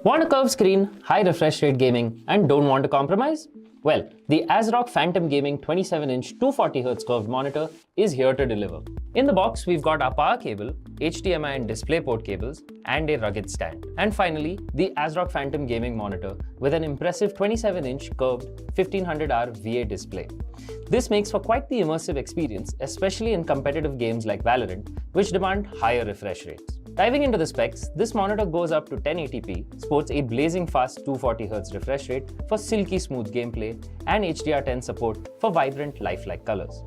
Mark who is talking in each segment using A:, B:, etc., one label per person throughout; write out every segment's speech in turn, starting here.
A: Want a curved screen, high refresh rate gaming, and don't want to compromise? Well, the ASRock Phantom Gaming 27-inch 240Hz curved monitor is here to deliver. In the box, we've got our power cable, HDMI and DisplayPort cables, and a rugged stand. And finally, the ASRock Phantom Gaming monitor with an impressive 27-inch curved 1500R VA display. This makes for quite the immersive experience, especially in competitive games like Valorant, which demand higher refresh rates. Diving into the specs, this monitor goes up to 1080p, sports a blazing fast 240Hz refresh rate for silky smooth gameplay, and HDR10 support for vibrant lifelike colors.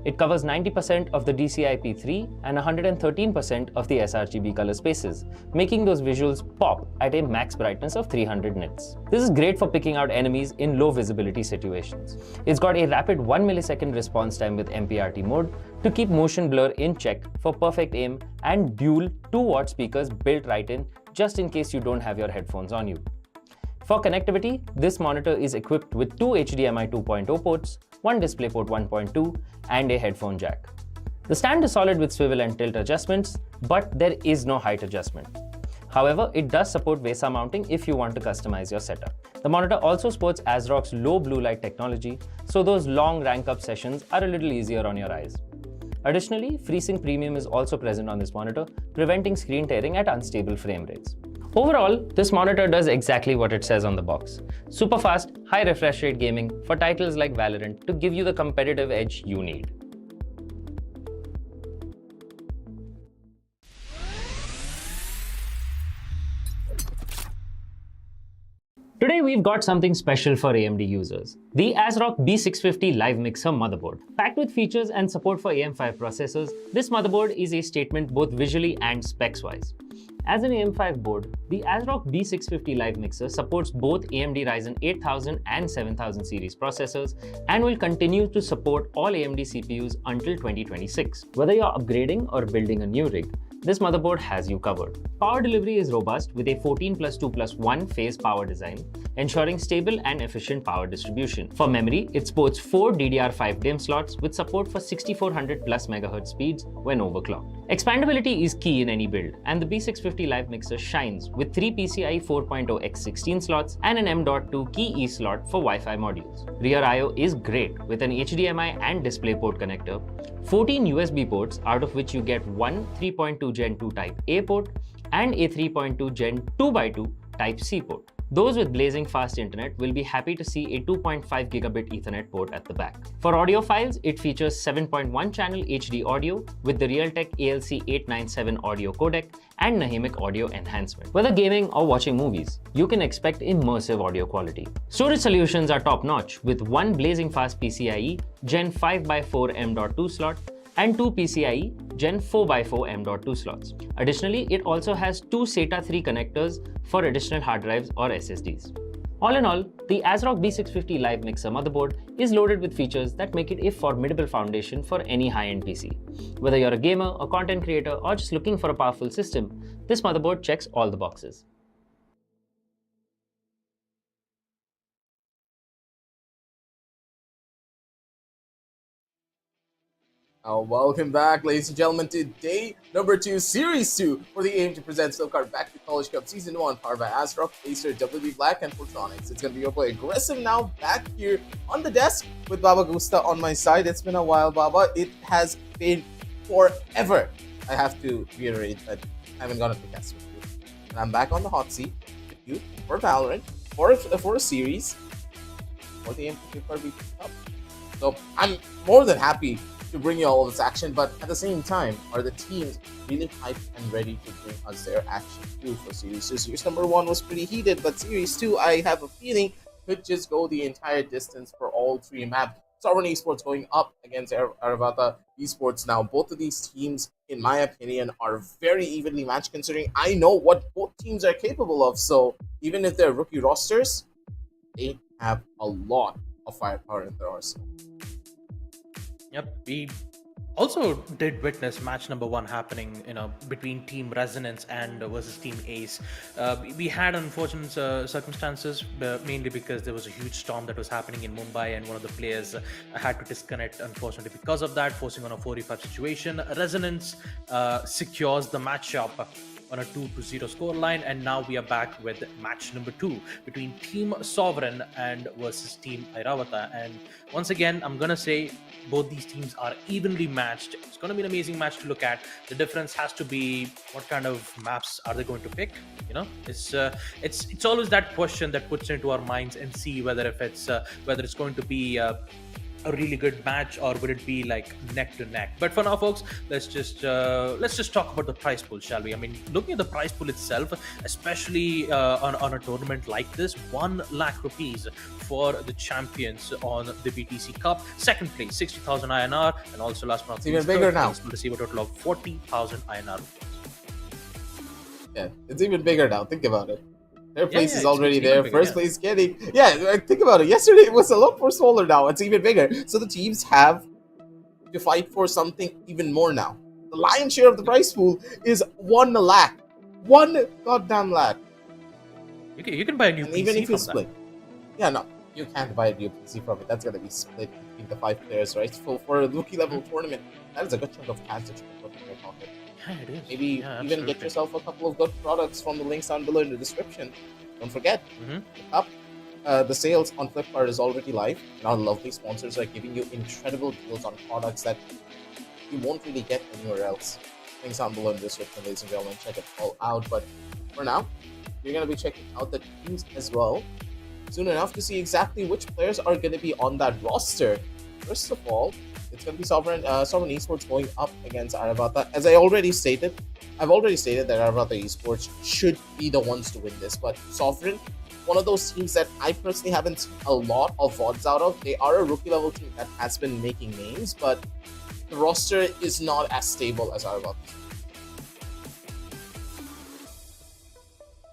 A: It covers 90% of the DCI-P3 and 113% of the sRGB color spaces, making those visuals pop at a max brightness of 300 nits. This is great for picking out enemies in low visibility situations. It's got a rapid 1 millisecond response time with MPRT mode to keep motion blur in check for perfect aim, and dual 2-watt speakers built right in just in case you don't have your headphones on you. For connectivity, this monitor is equipped with two HDMI 2.0 ports, one DisplayPort 1.2, and a headphone jack. The stand is solid with swivel and tilt adjustments, but there is no height adjustment. However, it does support VESA mounting if you want to customize your setup. The monitor also sports ASRock's low blue light technology, so those long rank-up sessions are a little easier on your eyes. Additionally, FreeSync Premium is also present on this monitor, preventing screen tearing at unstable frame rates. Overall, this monitor does exactly what it says on the box. Super fast, high refresh rate gaming for titles like Valorant to give you the competitive edge you need. Today we've got something special for AMD users. The ASRock B650 Live Mixer motherboard. Packed with features and support for AM5 processors, this motherboard is a statement both visually and specs-wise. As an AM5 board, the ASRock B650 Live Mixer supports both AMD Ryzen 8000 and 7000 series processors and will continue to support all AMD CPUs until 2026. Whether you're upgrading or building a new rig, this motherboard has you covered. Power delivery is robust with a 14+2+1 phase power design, ensuring stable and efficient power distribution. For memory, it sports 4 DDR5 DIMM slots with support for 6400+ MHz speeds when overclocked. Expandability is key in any build, and the B650 Live Mixer shines with 3 PCIe 4.0x16 slots and an M.2 key E slot for Wi-Fi modules. Rear I/O is great with an HDMI and DisplayPort connector, 14 USB ports, out of which you get one 3.2 Gen 2 Type A port and a 3.2 Gen 2x2 Type C port. Those with blazing fast internet will be happy to see a 2.5 gigabit Ethernet port at the back. For audiophiles, it features 7.1 channel HD audio with the Realtek ALC897 audio codec and Nahimic audio enhancement. Whether gaming or watching movies, you can expect immersive audio quality. Storage solutions are top-notch with one blazing fast PCIe Gen 5x4 M.2 slot and 2 PCIe Gen 4x4 M.2 slots. Additionally, it also has 2 SATA 3 connectors for additional hard drives or SSDs. All in all, the ASRock B650 Live Mixer motherboard is loaded with features that make it a formidable foundation for any high-end PC. Whether you're a gamer, a content creator, or just looking for a powerful system, this motherboard checks all the boxes.
B: Welcome back, ladies and gentlemen, to day number 2, series 2 for the AMD presents Flipkart Back to College Cup season 1, powered by ASRock, Acer, WB Black, and Fortronics. It's going to be your boy Aggressive now, back here on the desk with Baba Gusta on my side. It's been a while, Baba. It has been forever. I have to reiterate that I haven't gone to the cast with you. And I'm back on the hot seat with you for Valorant, for a series, for the AMD Flipkart BTC Cup. So I'm more than happy to bring you all this action, but at the same time, are the teams really hyped and ready to bring us their action too for Series 2? Series number 1 was pretty heated, but Series 2, I have a feeling, could just go the entire distance for all 3 maps. Sovereign Esports going up against Airavata Esports. Now, both of these teams, in my opinion, are very evenly matched, considering I know what both teams are capable of. So even if they're rookie rosters, they have a lot of firepower in their arsenal.
C: Yep, we also did witness match number 1 happening, between Team Resonance and versus Team Ace. We had unfortunate circumstances, mainly because there was a huge storm that was happening in Mumbai, and one of the players had to disconnect, unfortunately, because of that, forcing on a 4v5 situation. Resonance secures the matchup on a 2-0 scoreline, and now we are back with match number 2 between Team Sovereign and versus Team Airavata. And once again, I'm gonna say both these teams are evenly matched. It's gonna be an amazing match to look at. The difference has to be what kind of maps are they going to pick. You know, it's always that question that puts into our minds and see whether if it's whether it's going to be a really good match or would it be like neck to neck. But for now, folks, let's just talk about the prize pool, shall we? I mean, looking at the prize pool itself, especially on a tournament like this, 1 lakh rupees for the champions on the BTC Cup. Second place 60,000 INR, and also last but not
B: It's even
C: least,
B: bigger
C: third
B: now.
C: place will receive a total of 40,000 INR.
B: Yeah, it's even bigger now. Think about it. Third place is
C: it's
B: already
C: even
B: there.
C: bigger,
B: First
C: yeah.
B: place getting. Yeah, like, think about it. Yesterday it was a lot more smaller. Now it's even bigger. So the teams have to fight for something even more now. The lion's share of the prize pool is 1 lakh. 1 goddamn lakh.
C: You can buy a new
B: And
C: PC
B: even if you
C: from
B: split. Yeah, no. You can't buy a new PC from it. That's going to be split between the 5 players, right? For a rookie level tournament, that is a good chunk of cash that you can put in your pocket.
C: that. Yeah, it is.
B: Maybe
C: Yeah,
B: even get
C: absolutely.
B: yourself a couple of good products from the links down below in the description. Don't forget, the sales on Flipkart is already live, and our lovely sponsors are giving you incredible deals on products that you won't really get anywhere else. Links down below in the description, ladies and gentlemen. Check it all out. But for now, you're going to be checking out the teams as well soon enough to see exactly which players are going to be on that roster. First of all, it's going to be Sovereign Esports going up against Airavata. As I've already stated that Airavata Esports should be the ones to win this. But Sovereign, one of those teams that I personally haven't seen a lot of VODs out of. They are a rookie level team that has been making names, but the roster is not as stable as Airavata.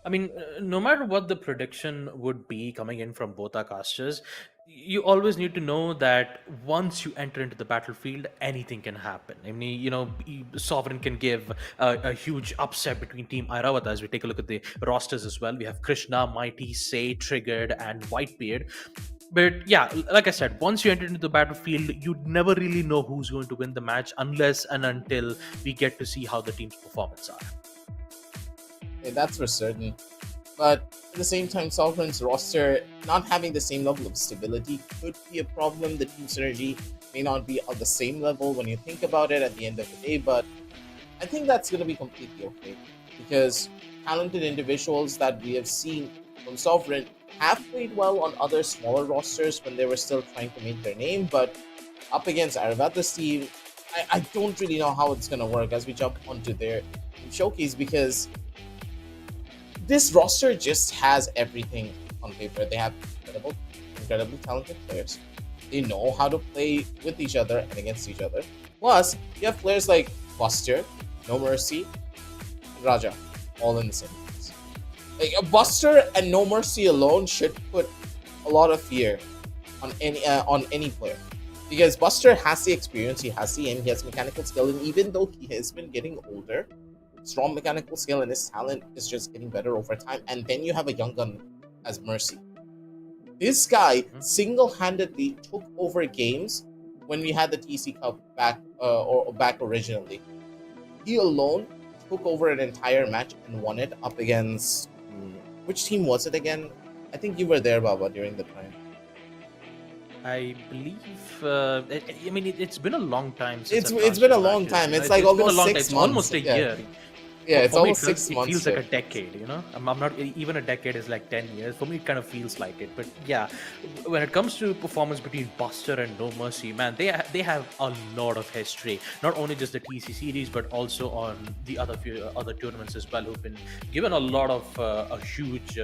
C: I mean, no matter what the prediction would be coming in from both our casters, you always need to know that once you enter into the battlefield, anything can happen. I mean, you know, Sovereign can give a huge upset between Team Airavata. As we take a look at the rosters as well, we have Krishna, Mighty, Say, Triggered, and Whitebeard. But yeah, like I said, once you enter into the battlefield, you'd never really know who's going to win the match unless and until we get to see how the team's performance are.
B: Yeah, that's for certain. But at the same time, Sovereign's roster not having the same level of stability could be a problem. The team synergy may not be on the same level when you think about it at the end of the day, but I think that's going to be completely okay because talented individuals that we have seen from Sovereign have played well on other smaller rosters when they were still trying to make their name, but up against Airavata's team, I don't really know how it's going to work as we jump onto their showcase because this roster just has everything on paper. They have incredibly talented players. They know how to play with each other and against each other. Plus, you have players like Buster, No Mercy, and Raja, all in the same place. Like a Buster and No Mercy alone should put a lot of fear on any player. Because Buster has the experience, he has the aim, he has mechanical skill, and even though he has been getting older, strong mechanical skill and his talent is just getting better over time. And then you have a young gun as Mercy. This guy single-handedly took over games when we had the TC Cup back originally. He alone took over an entire match and won it up against which team was it again? I think you were there, Baba, during the time.
C: I believe. I mean, it's been a long time since
B: It's been a long time. It's like almost 6 months.
C: It's almost a year.
B: Yeah, it's
C: For me,
B: almost 6 months.
C: It feels like a decade, you know? I'm not even a decade is like 10 years. For me, it kind of feels like it. But yeah, when it comes to performance between Buster and No Mercy, man, they have a lot of history. Not only just the TC series, but also on the other tournaments as well, who've been given a lot of a huge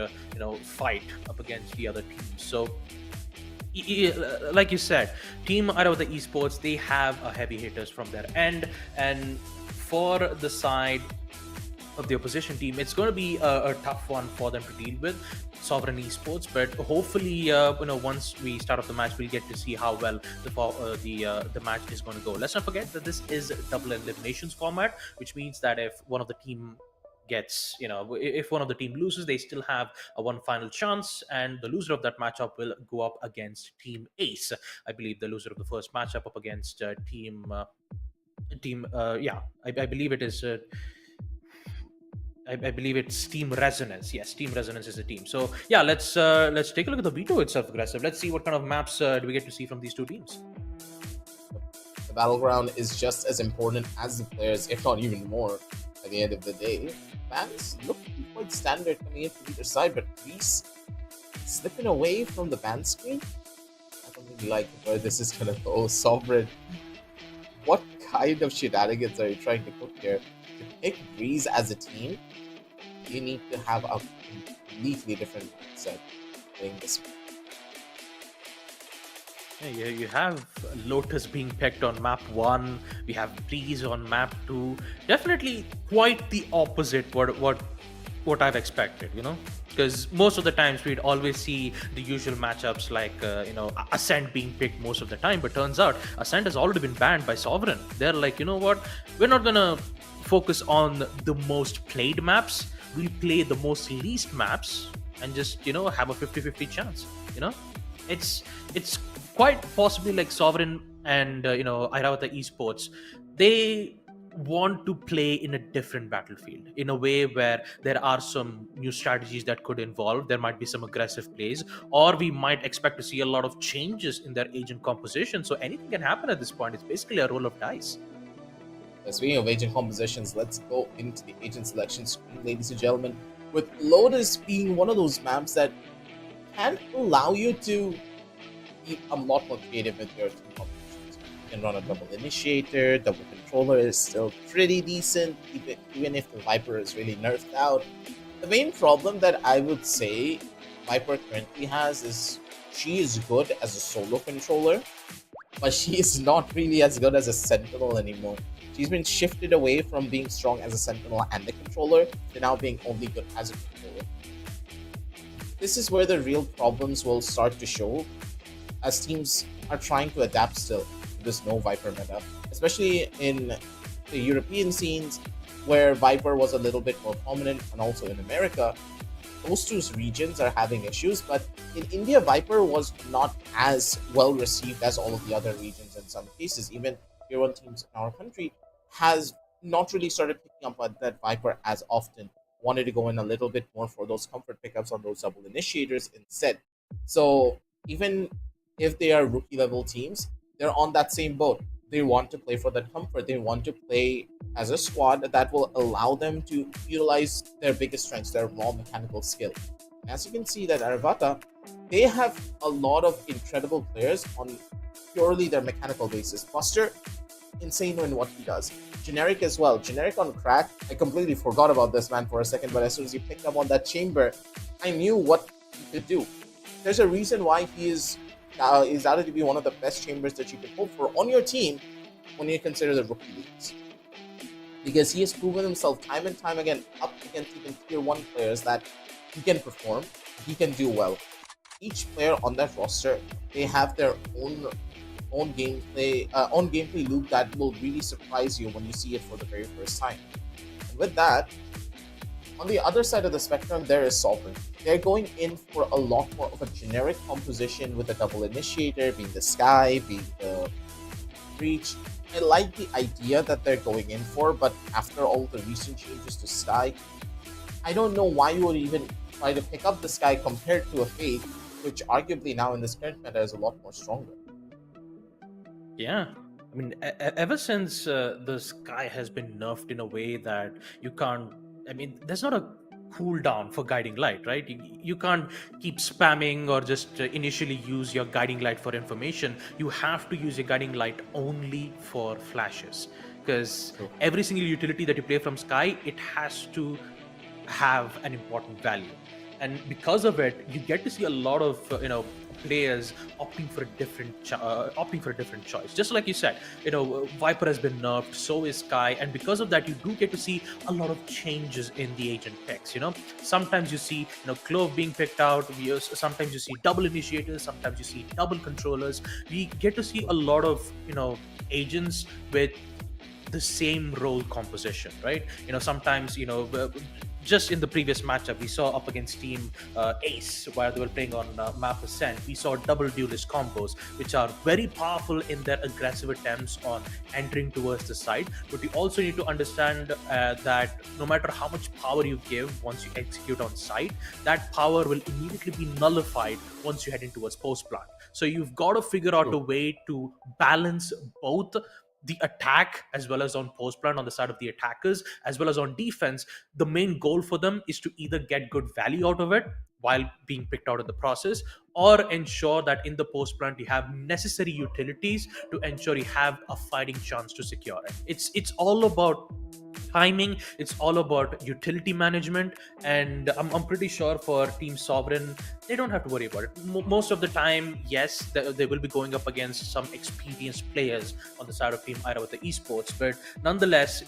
C: fight up against the other teams. So. Like you said, Team Airavata Esports, they have a heavy hitters from their end, and for the side of the opposition team, it's going to be a tough one for them to deal with, Sovereign Esports. But hopefully, once we start off the match, we'll get to see how well the match is going to go. Let's not forget that this is a double eliminations format, which means that if one of the team gets, if one of the team loses, they still have a one final chance, and the loser of that matchup will go up against Team Ace. I believe the loser of the first matchup up against I believe it is I believe it's Team Resonance. Yes, Team Resonance is a team. So yeah, let's take a look at the veto itself, aggressive. Let's see what kind of maps do we get to see from these two teams.
B: The battleground is just as important as the players, if not even more, at the end of the day. Bans look to be quite standard coming in from either side, but Greece slipping away from the ban screen. I don't really like where this is gonna go. Sovereign, what kind of shenanigans are you trying to cook here? To pick Greece as a team, you need to have a completely different mindset playing this.
C: Yeah, you have Lotus being picked on map 1. We have Breeze on map 2. Definitely quite the opposite what I've expected, you know? Because most of the times we'd always see the usual matchups like, Ascent being picked most of the time. But turns out Ascent has already been banned by Sovereign. They're like, you know what? We're not going to focus on the most played maps. We'll play the most least maps and just, have a 50-50 chance, you know? It's quite possibly like Sovereign and Airavata Esports, they want to play in a different battlefield, in a way where there are some new strategies that could involve. There might be some aggressive plays, or we might expect to see a lot of changes in their agent composition. So anything can happen at this point. It's basically a roll of dice.
B: Speaking of agent compositions, let's go into the agent selection screen, ladies and gentlemen, with Lotus being one of those maps that can allow you to be a lot more creative with your team compositions. You can run a double initiator, double controller is still pretty decent, even if the Viper is really nerfed out. The main problem that I would say Viper currently has is she is good as a solo controller, but she is not really as good as a Sentinel anymore. She's been shifted away from being strong as a Sentinel and a controller to now being only good as a controller. This is where the real problems will start to show, as teams are trying to adapt still to this no Viper meta, especially in the European scenes where Viper was a little bit more prominent, and also in America. Those two regions are having issues, but in India, Viper was not as well received as all of the other regions in some cases. Even tier 1 teams in our country has not really started picking up on that Viper as often. Wanted to go in a little bit more for those comfort pickups on those double initiators instead. So even if they are rookie level teams, they're on that same boat. They want to play for that comfort. They want to play as a squad that will allow them to utilize their biggest strengths, their raw mechanical skill. And as you can see that Airavata, they have a lot of incredible players on purely their mechanical basis. Buster, insane in what he does. Generic as well. Generic on crack. I completely forgot about this man for a second, but as soon as he picked up on that chamber, I knew what he could do. There's a reason why he is added to be one of the best chambers that you can hope for on your team when you consider the rookie leagues. Because he has proven himself time and time again up against even tier 1 players that he can perform, he can do well. Each player on that roster, they have their own gameplay loop that will really surprise you when you see it for the very first time. And with that, on the other side of the spectrum, there is Sovereign. They're going in for a lot more of a generic composition with a double initiator, being the Sky, being the Breach. I like the idea that they're going in for, but after all the recent changes to Sky, I don't know why you would even try to pick up the Sky compared to a Fate, which arguably now in this current meta is a lot more stronger.
C: Yeah. I mean, ever since the Sky has been nerfed in a way that you can't, there's not a cooldown for guiding light, right? You can't keep spamming or just initially use your guiding light for information. You have to use your guiding light only for flashes, because every single utility that you play from Sky, it has to have an important value. And because of it, you get to see a lot of players opting for a different choice. Just like you said, Viper has been nerfed, so is Sky, and because of that, you do get to see a lot of changes in the agent picks. Sometimes you see Clove being picked out. Sometimes you see double initiators. Sometimes you see double controllers. We get to see a lot of agents with the same role composition, right? Sometimes just in the previous matchup we saw up against Team Ace, where they were playing on map Ascent, we saw double duelist combos, which are very powerful in their aggressive attempts on entering towards the side. But you also need to understand that no matter how much power you give once you execute on site, that power will immediately be nullified once you head in towards post plant. So you've got to figure out a way to balance both the attack as well as on post plant on the side of the attackers, as well as on defense. The main goal for them is to either get good value out of it while being picked out in the process, or ensure that in the post plant you have necessary utilities to ensure you have a fighting chance to secure it. It's all about timing, it's all about utility management, and I'm pretty sure for Team Sovereign they don't have to worry about it. Most of the time, yes, they will be going up against some experienced players on the side of Team Airavata Esports, but nonetheless,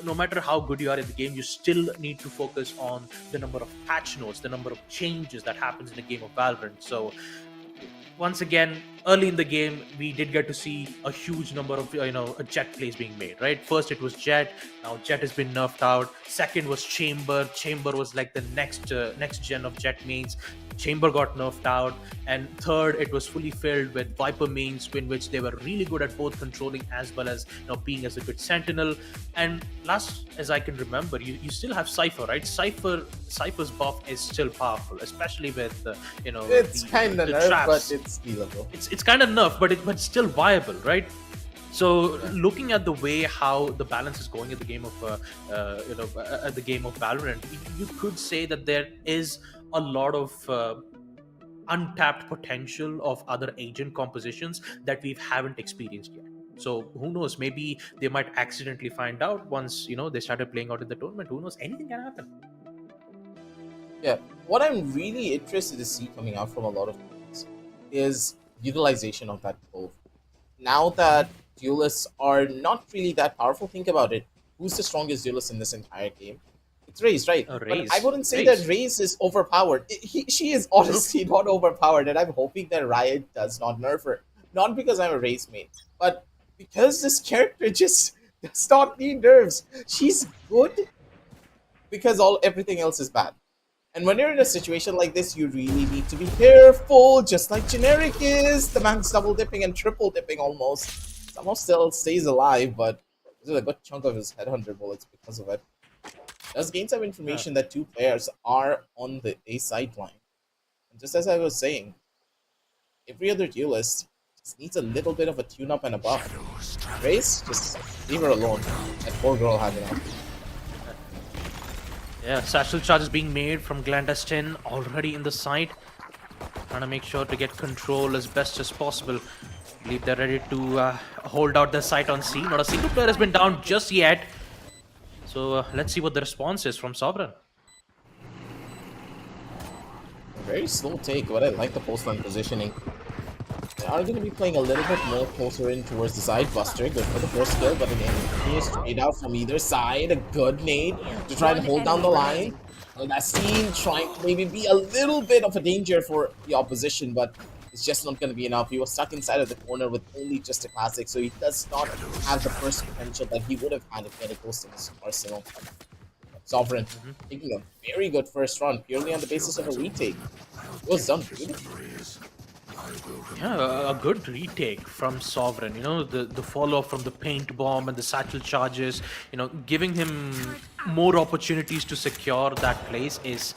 C: no matter how good you are in the game, you still need to focus on the number of patch notes, the number of changes that happens in the game of Valorant. So once again, early in the game, we did get to see a huge number of Jet plays being made. Right, first it was Jet, now Jet has been nerfed out. Second was Chamber. Chamber was like the next gen of Jet mains. Chamber got nerfed out, and third, it was fully filled with Viper mains, in which they were really good at both controlling as well as being as a good sentinel. And last, as I can remember, you still have Cypher, right? Cypher's buff is still powerful, especially with
B: it's kind of nerfed, but it's stealable.
C: It's kind of nerfed, but still viable, right? So looking at the way how the balance is going at the game of Valorant, you could say that there is a lot of untapped potential of other agent compositions that we haven't experienced yet. So who knows? Maybe they might accidentally find out once they started playing out in the tournament. Who knows? Anything can happen.
B: Yeah, what I'm really interested to see coming out from a lot of teams is utilization of that clove. Now that duelists are not really that powerful, think about it. Who's the strongest duelist in this entire game? It's Raze, right?
C: Raze.
B: But I wouldn't say that Raze is overpowered. She is honestly not overpowered, and I'm hoping that Riot does not nerf her. Not because I'm a Raze mate, but because this character just does not need nerfs. She's good because everything else is bad. And when you're in a situation like this, you really need to be careful, just like Generic is. The man's double dipping and triple dipping almost. Somehow still stays alive, but there's a good chunk of his headhunter bullets because of it. Does gain some information that two players are on the A sideline. And just as I was saying, every other duelist just needs a little bit of a tune-up and a buff. Raze, just leave her alone. That poor girl has enough.
C: Yeah, satchel charges being made from Clandestine already in the site. Trying to make sure to get control as best as possible. I believe they're ready to hold out the site on C. Not a single player has been down just yet. So let's see what the response is from Sovereign.
B: Very slow take, but I like the post-line positioning. They are going to be playing a little bit more closer in towards the side. Buster, good for the first kill, but again, continues to trade out from either side. A good nade to try and hold down the line. Nassim trying to maybe be a little bit of a danger for the opposition, but it's just not going to be enough. He was stuck inside of the corner with only just a classic, so he does not have the burst potential that he would have had if he had a ghost in his arsenal. Sovereign taking a very good first run, purely on the basis of a retake. It was done beautifully.
C: Yeah, a good retake from Sovereign. The follow-up from the paint bomb and the satchel charges, giving him more opportunities to secure that place is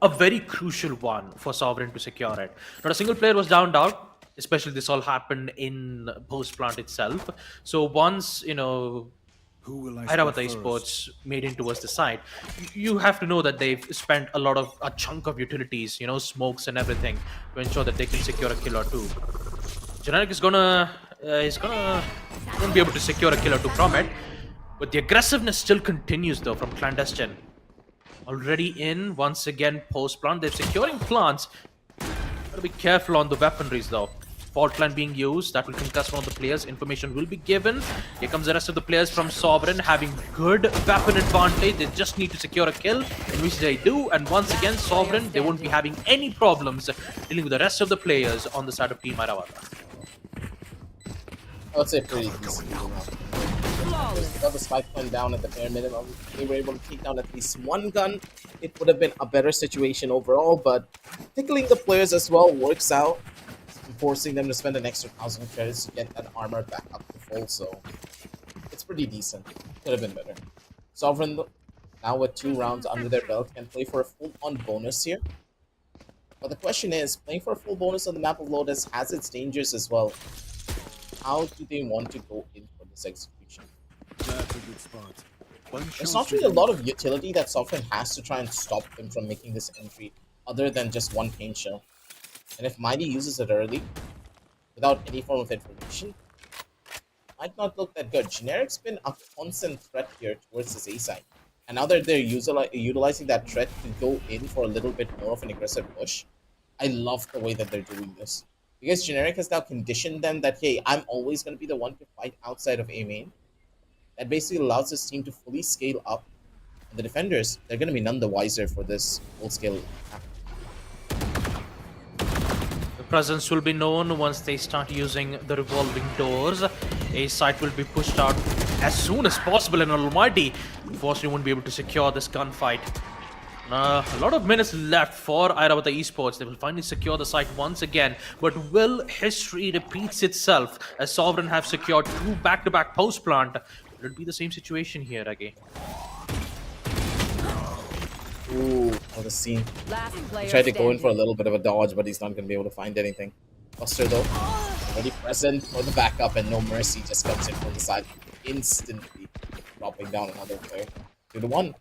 C: a very crucial one for Sovereign to secure it. Not a single player was downed out, especially this all happened in post-plant itself. So once, Airavata Esports made in towards the side, you have to know that they've spent a chunk of utilities, smokes and everything to ensure that they can secure a kill or two. Generic is gonna won't be able to secure a kill or two from it, but the aggressiveness still continues though from Clandestine. Already in once again post plant, they're securing plants. Gotta be careful on the weaponries though. Fault line being used, that will concuss one of the players. Information will be given. Here comes the rest of the players from Sovereign having good weapon advantage. They just need to secure a kill, in which they do. And once again, Sovereign, they won't be having any problems dealing with the rest of the players on the side of Team Airavata.
B: I would say pretty decent. Without the spike point down at the bare minimum, they were able to take down at least one gun. It would have been a better situation overall, but tickling the players as well works out, forcing them to spend an extra 1,000 credits to get that armor back up to full, so it's pretty decent. Could have been better. Sovereign, now with 2 rounds under their belt, can play for a full-on bonus here. But the question is, playing for a full bonus on the map of Lotus has its dangers as well. How do they want to go in for this execution?
D: That's a good spot.
B: There's not really a lot of utility that Sovereign has to try and stop them from making this entry, other than just one paint shell. And if Mighty uses it early, without any form of information, might not look that good. Generic's been a constant threat here towards this A side. And now that they're utilizing that threat to go in for a little bit more of an aggressive push, I love the way that they're doing this. Because Generic has now conditioned them that, hey, I'm always going to be the one to fight outside of A main. That basically allows this team to fully scale up. And the defenders, they're going to be none the wiser for this full-scale attack.
C: The presence will be known once they start using the revolving doors. A site will be pushed out as soon as possible, and Almighty unfortunately won't be able to secure this gunfight. A lot of minutes left for Airavata Esports. They will finally secure the site once again. But will history repeats itself as Sovereign have secured 2 back-to-back post-plant? Will it be the same situation here again?
B: Ooh, what a scene. He tried to go in for a little bit of a dodge, but he's not going to be able to find anything. Buster, though, already present for the backup, and No Mercy just comes in from the side, instantly dropping down another player. 2-1.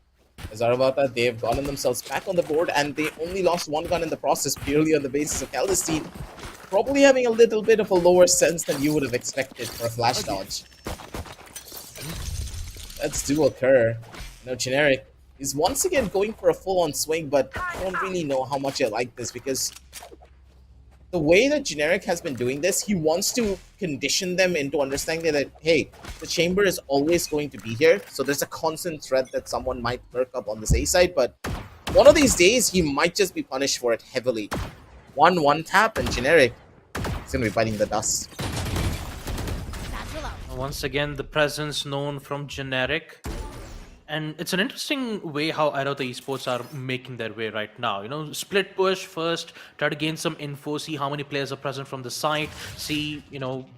B: As Airavata, they've gotten themselves back on the board, and they only lost 1 gun in the process purely on the basis of Caldestine probably having a little bit of a lower sense than you would have expected for a flash dodge. That's do occur. Generic is once again going for a full-on swing, but I don't really know how much I like this, because the way that Generic has been doing this, he wants to condition them into understanding that, hey, the chamber is always going to be here, so there's a constant threat that someone might perk up on this A side, but one of these days, he might just be punished for it heavily. 1-1 tap, and Generic is going to be biting the dust.
C: Once again, the presence known from Generic. And it's an interesting way how Arata Esports are making their way right now. Split push first, try to gain some info, see how many players are present from the site, see,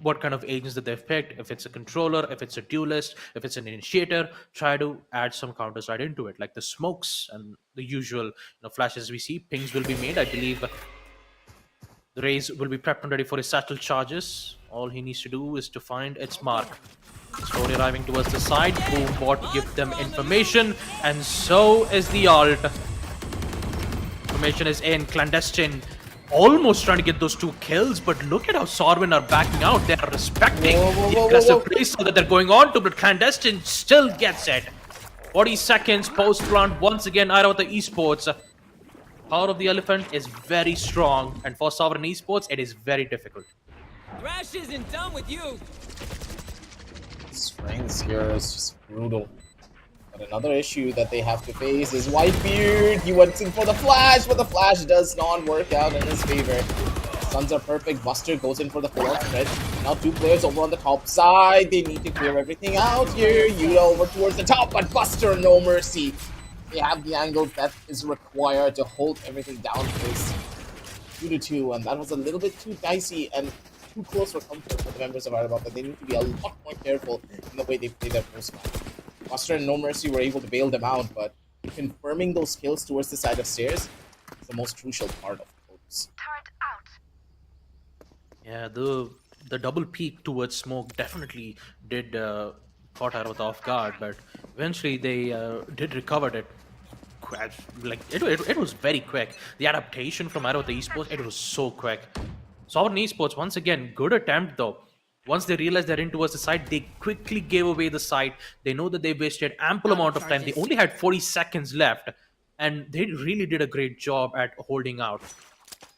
C: what kind of agents that they've picked, if it's a controller, if it's a duelist, if it's an initiator, try to add some counters right into it, like the smokes and the usual flashes we see. Pings will be made. I believe the Raze will be prepped and ready for his satchel charges. All he needs to do is to find its mark. Slowly arriving towards the side. Boombot give them information, and so is the ult. Information is in. Clandestine almost trying to get those 2 kills, but look at how Sorwin are backing out. They are respecting the aggressive playstyle that they're going on to, but Clandestine still gets it. 40 seconds post-plant once again. Airavata Esports. Power of the Elephant is very strong, and for Sovereign Esports, it is very difficult.
E: Thrash isn't done with you.
B: Strength here is just brutal. But another issue that they have to face is Whitebeard. He went in for the flash, but the flash does not work out in his favor. Suns are perfect. Buster goes in for the full-on threat. Now 2 players over on the top side. They need to clear everything out here. Yuta over towards the top, but Buster, No Mercy. They have the angle that is required to hold everything down for this 2-2, and that was a little bit too dicey and too close for comfort for the members of Airavata. They need to be a lot more careful in the way they play their post match. Buster and No Mercy were able to bail them out, but confirming those kills towards the side of stairs is the most crucial part of the focus.
C: Yeah, the double peek towards smoke definitely did caught Arata off guard, but eventually they did recover it. Like it was very quick. The adaptation from Arata Esports, it was so quick. Sovereign Esports, once again, good attempt though. Once they realized they're in towards the side, they quickly gave away the side. They know that they wasted ample amount of time. They only had 40 seconds left, and they really did a great job at holding out.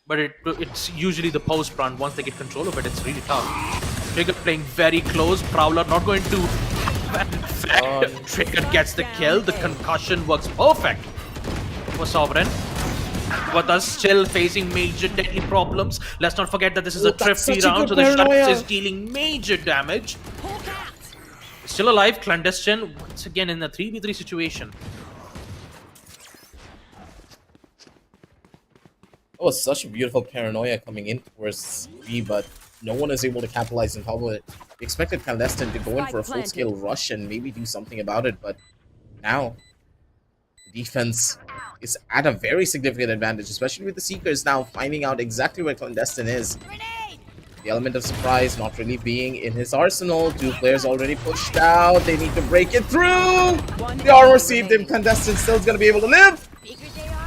C: But it's usually the post run. Once they get control of it, it's really tough. Trigger playing very close. Prowler not going to... Trigger gets the kill. The concussion works perfect for Sovereign. But us still facing major deadly problems. Let's not forget that this is a thrifty round, so the Shadows is dealing major damage. still alive. Clandestine once again in a 3v3 situation.
B: That was such a beautiful paranoia coming in towards B, but no one is able to capitalize on top of it. We expected Clandestine to go in for a full-scale rush and maybe do something about it, but now the defense is at a very significant advantage, especially with the Seekers now finding out exactly where Clandestine is. The element of surprise not really being in his arsenal. 2 players already pushed out. They need to break it through. The armor received him. Clandestine still going to be able to live.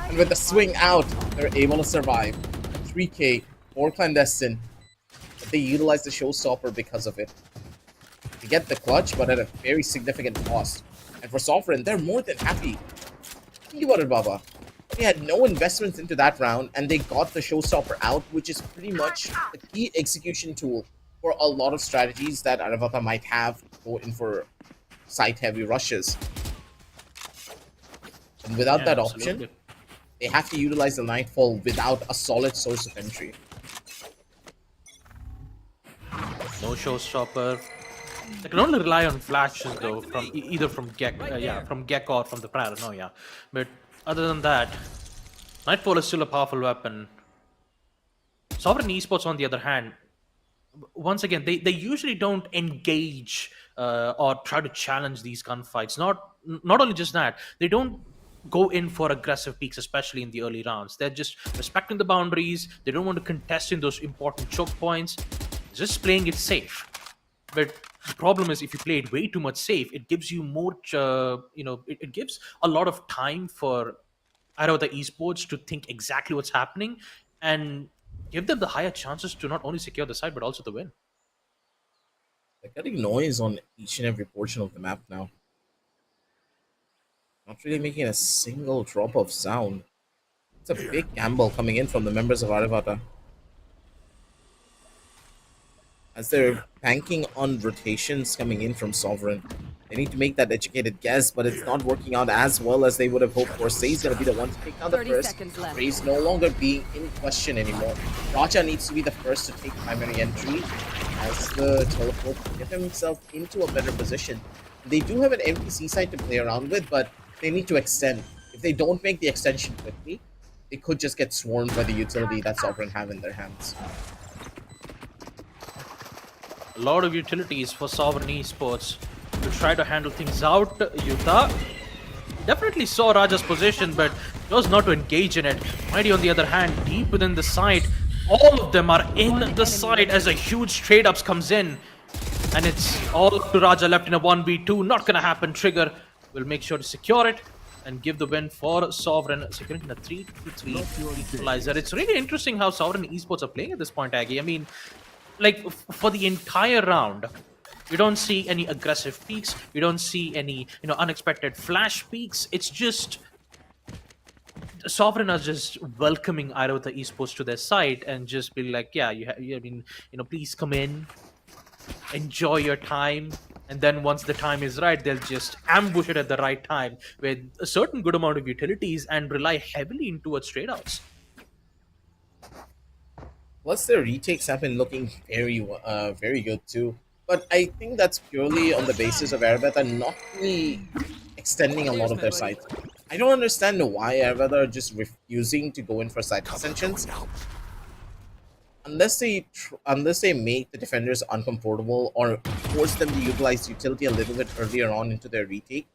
B: And with the swing out, they're able to survive. 3k for Clandestine. But they utilize the showstopper because of it. They get the clutch, but at a very significant cost. And for Sovereign, they're more than happy. Think about it, Baba. They had no investments into that round, and they got the showstopper out, which is pretty much a key execution tool for a lot of strategies that Airavata might have to go in for site-heavy rushes. And without that option, they have to utilize the Nightfall without a solid source of entry.
C: No showstopper. They can only rely on flashes though, from either from Gek, from Gek or from the Paranoia. But other than that, Nightfall is still a powerful weapon. Sovereign Esports, on the other hand, once again, they usually don't engage or try to challenge these gunfights. Not only just that, they don't go in for aggressive peaks, especially in the early rounds. They're just respecting the boundaries. They don't want to contest in those important choke points. Just playing it safe. But the problem is, if you play it way too much safe, it gives you more, it gives a lot of time for Airavata Esports to think exactly what's happening and give them the higher chances to not only secure the side, but also the win.
B: They're getting noise on each and every portion of the map now. Not really making a single drop of sound. It's a big gamble coming in from the members of Airavata. As they're banking on rotations coming in from Sovereign. They need to make that educated guess, but it's not working out as well as they would have hoped for. Say's going to be the one to take down the first. Ray's no longer being in question anymore. Raja needs to be the first to take primary entry as the teleport to get himself into a better position. They do have an empty seaside to play around with, but they need to extend. If they don't make the extension quickly, they could just get swarmed by the utility that Sovereign have in their hands.
C: A lot of utilities for Sovereign Esports to try to handle things out. Yuta definitely saw Raja's position, but chose not to engage in it. Mighty, on the other hand, deep within the side, all of them are in the side as a huge trade-ups comes in. And it's all to Raja left in a 1v2. Not gonna happen. Trigger will make sure to secure it and give the win for Sovereign, securing the 3-3 equalizer. It's really interesting how Sovereign Esports are playing at this point, Aggie. I mean, like, for the entire round, you don't see any aggressive peaks. You don't see any, unexpected flash peaks. It's just Sovereign are just welcoming Airavata Esports to their side and just be like, yeah, please come in, enjoy your time. And then once the time is right, they'll just ambush it at the right time with a certain good amount of utilities and rely heavily into its trade-outs.
B: Plus, their retakes have been looking very good too. But I think that's purely on the basis of Airavata not really extending a lot of their sites. I don't understand why Airavata are just refusing to go in for site extensions. Unless they make the defenders uncomfortable or force them to utilize utility a little bit earlier on into their retake,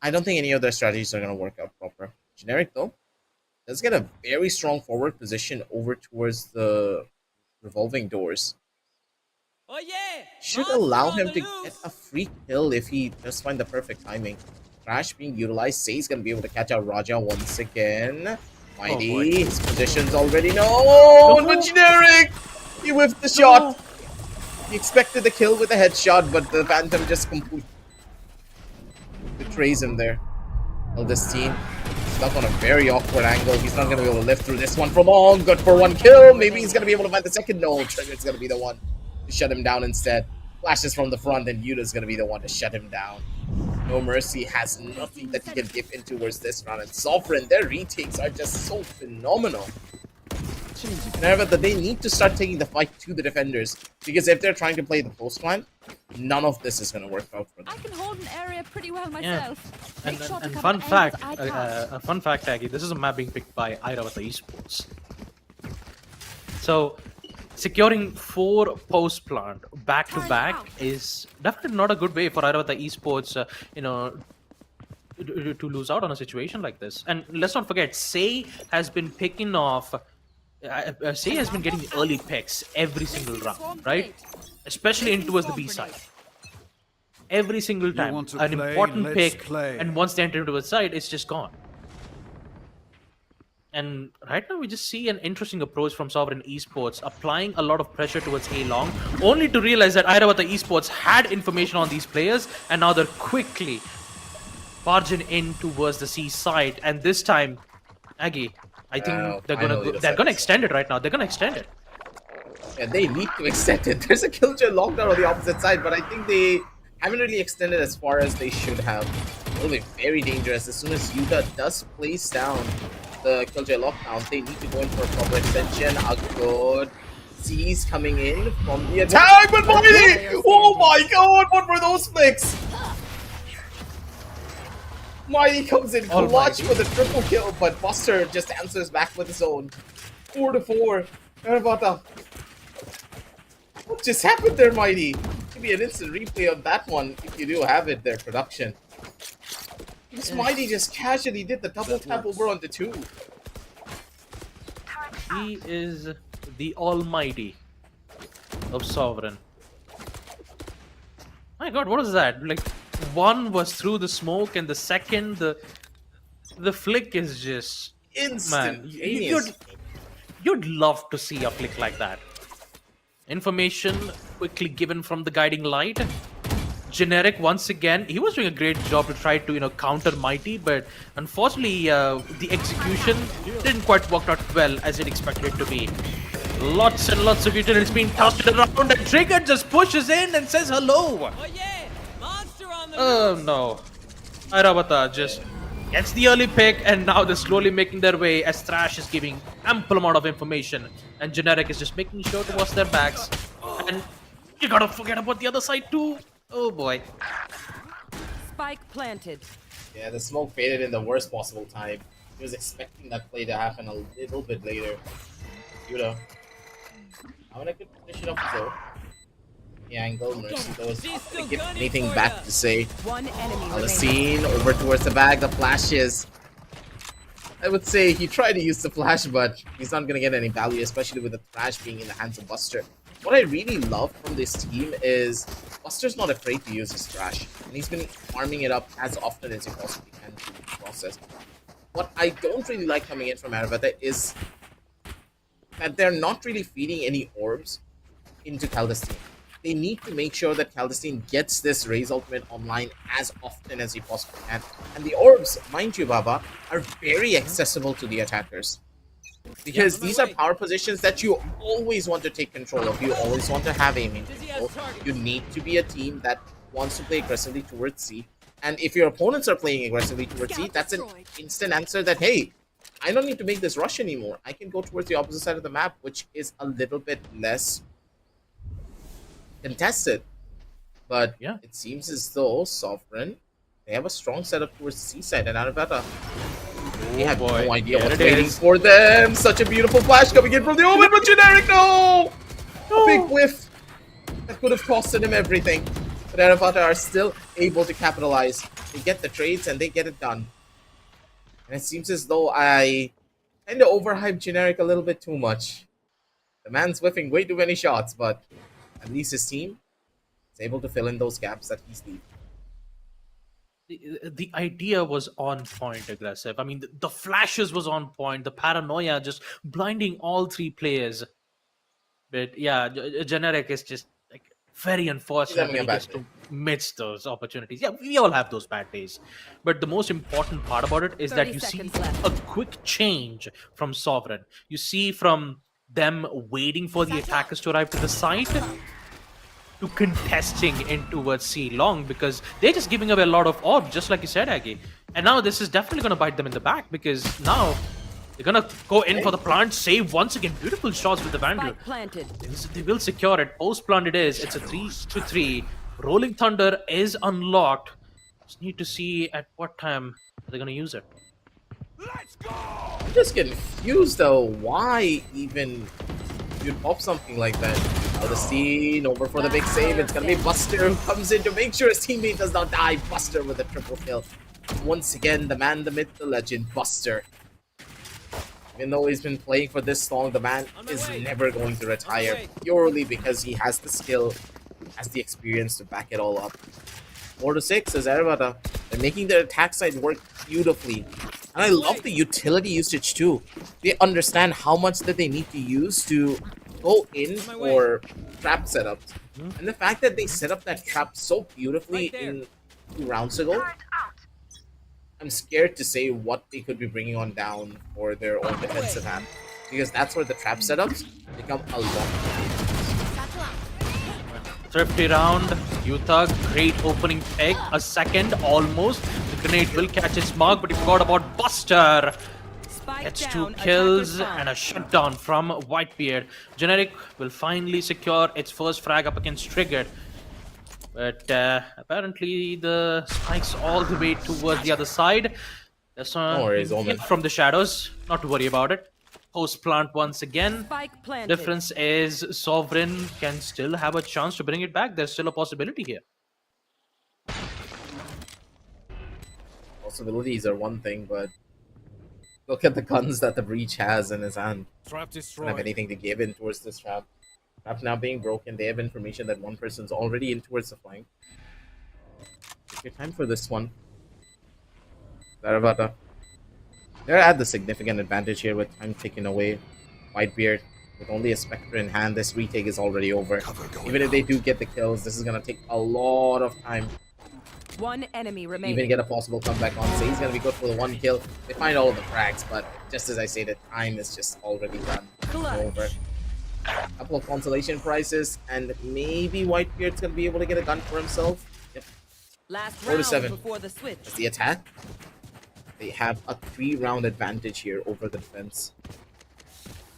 B: I don't think any of their strategies are going to work out proper. Generic though, does get a very strong forward position over towards the revolving doors.
E: Oh yeah!
B: Should allow him to get a free kill if he just find the perfect timing. Crash being utilized, Say's gonna be able to catch out Raja once again. Mighty, his position's already known. The generic! He whiffed the shot. He expected the kill with a headshot, but the Phantom just completely betrays him there. Well, this team stuck on a very awkward angle. He's not gonna be able to live through this one for long. Good for one kill. Maybe he's gonna be able to find the second. No, Trigger's gonna be the one to shut him down instead. Flashes from the front, and Yuta's gonna be the one to shut him down. No Mercy has nothing that he can give in towards this round. And Sovereign, their retakes are just so phenomenal. However, that they need to start taking the fight to the defenders, because if they're trying to play the post plant, none of this is going to work out for them.
F: I can hold an area pretty well
C: Yeah.
F: myself.
C: And,
F: Make sure to
C: and
F: cover
C: fun
F: angles
C: fact,
F: I can't.
C: a fun fact, Aggie, this is a map being picked by Airavata Esports. So, securing 4 post plant back to back is definitely not a good way for Airavata Esports, to lose out on a situation like this. And let's not forget, Say has been picking off. Say has been getting early picks every single round, right? Especially in towards the B side. Every single time,
D: want to
C: an
D: play?
C: important
D: Let's
C: pick,
D: play.
C: and once they enter into a side, it's just gone. And right now, we just see an interesting approach from Sovereign Esports, applying a lot of pressure towards A long, only to realize that Airavata Esports had information on these players, and now they're quickly barging in towards the C side. And this time, Aggie, I think they're gonna extend it right now. They're gonna extend it.
B: Yeah, they need to extend it. There's a Killjoy lockdown on the opposite side, but I think they haven't really extended as far as they should have. It'll be very dangerous. As soon as Yuta does place down the Killjoy lockdown, they need to go in for a proper extension. A good C's coming in from the attack, but Mighty! Oh my god, what were those flicks? Mighty comes in clutch for the triple kill, but Buster just answers back with his own. 4-4. Airavata. What just happened there, Mighty? Maybe an instant replay of that one if you do have it there, production. Because Mighty just casually did the double tap over on the 2.
C: He is the almighty of Sovereign. My god, what is that? Like, one was through the smoke, and the second, the flick is just... Man, you'd love to see a flick like that. Information quickly given from the guiding light. Generic once again, he was doing a great job to try to counter Mighty, but unfortunately the execution didn't quite work out well as it expected it to be. Lots and lots of utilities being tossed around, and Trigger just pushes in and says hello.
E: Oh yeah! Monster on the
C: Oh no. Airavata just gets the early pick, and now they're slowly making their way as Thrash is giving ample amount of information, and Generic is just making sure to watch their backs. And you gotta forget about the other side too. Oh boy.
F: Spike planted.
B: Yeah, the smoke faded in the worst possible time. He was expecting that play to happen a little bit later. Yuta. I'm in a good position of his own. The angle, Mercy though is not going to give anything back to say.
F: One enemy
B: Alasine over towards the bag, the flashes. I would say he tried to use the flash, but he's not going to get any value, especially with the Thrash being in the hands of Buster. What I really love from this team is Buster's not afraid to use his Thrash, and he's been farming it up as often as he possibly can through the process. What I don't really like coming in from Airavata is that they're not really feeding any orbs into Caldestine. They need to make sure that Caldestine gets this Raze ultimate online as often as he possibly can. And the orbs, mind you, Baba, are very accessible to the attackers. Because these are power positions that you always want to take control of. You always want to have aiming control. You need to be a team that wants to play aggressively towards C. And if your opponents are playing aggressively towards C, that's an instant answer that, hey, I don't need to make this rush anymore. I can go towards the opposite side of the map, which is a little bit less contested. But
C: yeah,
B: it seems as though Sovereign, they have a strong setup towards the C side, and Airavata, they have no idea what's waiting for them. Such a beautiful flash coming in from the Omen, but Generic, no! A big whiff that could have costed him everything. But Airavata are still able to capitalize. They get the trades and they get it done. And it seems as though I kind of overhyped Generic a little bit too much. The man's whiffing way too many shots, but at least his team is able to fill in those gaps that he's leaving.
C: The idea was on point, aggressive. I mean, the flashes was on point. The paranoia just blinding all 3 players. But yeah, Generic is just like very unfortunate when he gets to miss those opportunities. Yeah, we all have those bad days. But the most important part about it is that you see a quick change from Sovereign. You see from them waiting for the attackers to arrive to the site to contesting in towards C long, because they're just giving away a lot of orbs, just like you said, Aggie. And now this is definitely going to bite them in the back, because now They're gonna go in for the plant. Save once again. Beautiful shots with the Vandal.
F: Spike planted.
C: They will secure it. Post plant it is. It's a 3-3. Rolling Thunder is unlocked. Just need to see at what time they're gonna use it.
B: I'm just confused though. Why even you'd pop something like that? Now the scene over for the big save. It's gonna be Buster who comes in to make sure his teammate does not die. Buster with a triple kill. Once again, the man, the myth, the legend, Buster. Even though he's been playing for this long, the man is never going to retire purely because he has the skill, has the experience to back it all up. 4-6 is Airavata. They're making their attack side work beautifully. And I love the utility usage too. They understand how much that they need to use to go in for trap setups. And the fact that they set up that trap so beautifully in 2 rounds ago, I'm scared to say what they could be bringing on down for their own defensive hand. Because that's where the trap setups become a lot.
C: Thrifty round. Yuthag, great opening pick. A second, almost. The grenade will catch its mark, but he forgot about Buster.
F: Spike
C: Gets
F: down.
C: 2 kills
F: Attackers
C: and a shutdown from Whitebeard. Generic will finally secure its first frag up against Triggered. But apparently the spikes all the way towards the other side. There's
B: No worries, Omen.
C: from the shadows. Not to worry about it. Post plant once again.
F: Spike planted.
C: Difference is Sovereign can still have a chance to bring it back. There's still a possibility here.
B: Possibilities are one thing, but look at the guns that the Breach has in his hand.
D: Trap
B: Don't have
D: destroyed.
B: anything to give in towards this trap. Trap now being broken. They have information that one person's already in towards the flank. Take your time for this one. Airavata. They're at the significant advantage here with time taken away. Whitebeard, with only a Spectre in hand, this retake is already over. Even if they do get the kills, this is going to take a lot of time.
F: One enemy remaining.
B: Even get a possible comeback on. So he's going to be good for the 1 kill. They find all of the frags, but just as I say, the time is just already done. Over. Couple of consolation prizes, and maybe Whitebeard's going to be able to get a gun for himself. Yep.
F: Last
B: 4-7.
F: round before the switch.
B: That's the attack. They have a 3-round advantage here over the defense.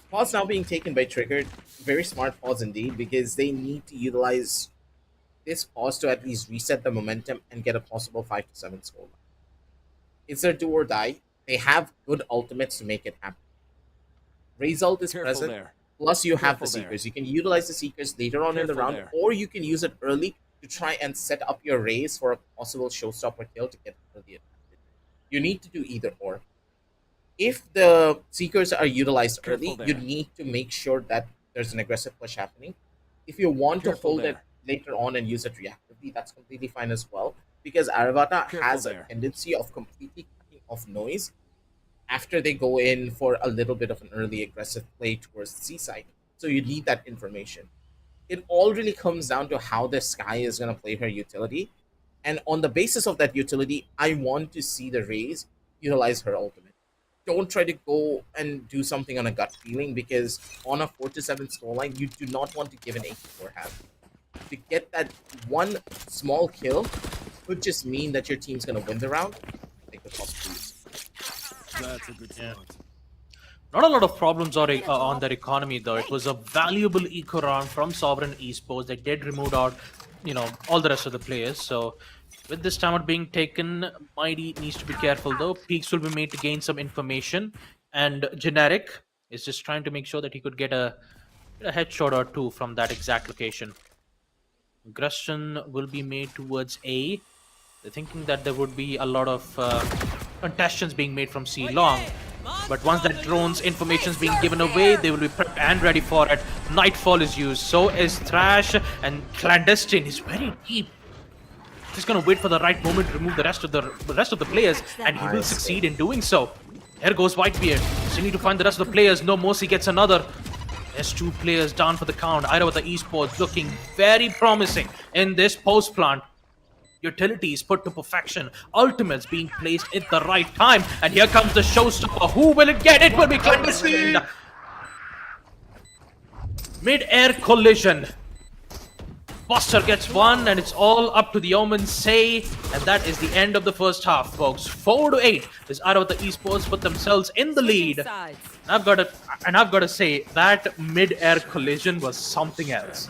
B: Pause now being taken by Triggered. Very smart pause indeed, because they need to utilize this pause to at least reset the momentum and get a possible 5-7 score. It's their do or die. They have good ultimates to make it happen. Result is
D: Careful
B: present.
D: there.
B: Plus, you have
D: Careful
B: the
D: there.
B: Seekers. You can utilize the Seekers later on in the
D: Careful
B: round,
D: there.
B: or you can use it early to try and set up your raise for a possible showstopper kill to get the advantage. You need to do either or. If the Seekers are utilized
D: Careful
B: early,
D: there.
B: you need to make sure that there's an aggressive push happening. If you want to
D: Careful
B: hold it
D: there.
B: later on and use it reactively, that's completely fine as well. Because Airavata
D: Careful
B: has a
D: there.
B: tendency of completely cutting off noise after they go in for a little bit of an early aggressive play towards the seaside. So you need that information. It all really comes down to how the Sky is going to play her utility. And on the basis of that utility, I want to see the Raze utilize her ultimate. Don't try to go and do something on a gut feeling, because on a 4-7 scoreline, you do not want to give an 8-4 half. To get that one small kill could just mean that your team's going to win the round. They could possibly lose.
D: That's a good start.
C: Not a lot of problems on their economy though. It was a valuable eco round from Sovereign Esports. They did remove out, all the rest of the players. So with this time out being taken, Mighty needs to be careful though. Peaks will be made to gain some information, and Generic is just trying to make sure that he could get a headshot or two from that exact location. Aggression will be made towards A. They're thinking that there would be a lot of contestations being made from C long. But once that drone's information is being given away, they will be prepped and ready for it. Nightfall is used, so is Thrash, and Clandestine is very deep. Just gonna wait for the right moment to remove the rest of the players, and he will succeed in doing so. Here goes Whitebeard. Still need to find the rest of the players. No Mercy gets another. There's 2 players down for the count. Airavata Esports looking very promising in this post plant. Utilities put to perfection. Ultimates being placed at the right time. And here comes the showstopper. Who will it get? It will be Clandestine. Mid-air collision. Buster gets one, and it's all up to the Omen say, and that is the end of the first half, folks. 4-8 is Airavata Esports put themselves in the
F: Switching
C: lead.
F: sides.
C: I've got to say that mid-air collision was something else.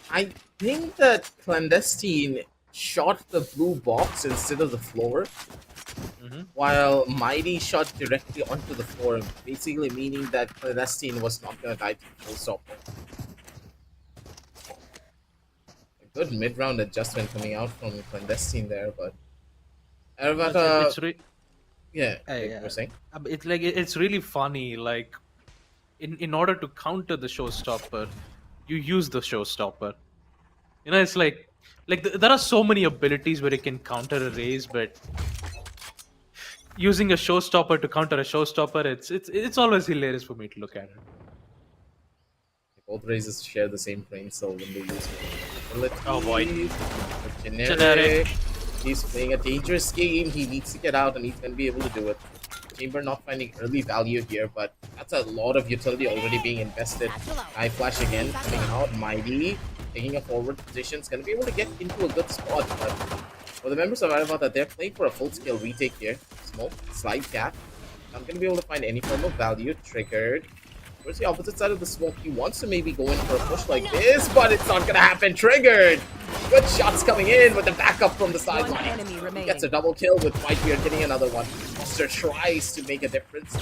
B: I think that Clandestine shot the blue box instead of the floor, while Mighty shot directly onto the floor, basically meaning that Clandestine was not going to die to the showstopper. A good mid-round adjustment coming out from Clandestine there, but Airavata, yeah, you were saying?
C: It's like it's really funny. Like in order to counter the showstopper, you use the showstopper. You know, it's like there are so many abilities where you can counter a raise, but using a showstopper to counter a showstopper, it's always hilarious for me to look at it.
B: Both races share the same frame, so when they use ability,
C: Oh boy.
B: generic, he's playing a dangerous game. He needs to get out, and he's going to be able to do it. Chamber not finding early value here, but that's a lot of utility already being invested. Eye flash again, coming out. Mighty taking a forward position, is going to be able to get into a good spot, but for the members of Airavata, they're playing for a full-scale retake here. Smoke, slide cap. Not going to be able to find any form of value. Triggered. Where's the opposite side of the smoke? He wants to maybe go in for a push like this, but it's not going to happen. Triggered. Good shots coming in with the backup from the sideline. He gets a double kill with Whitebeard getting another one. Buster tries to make a difference,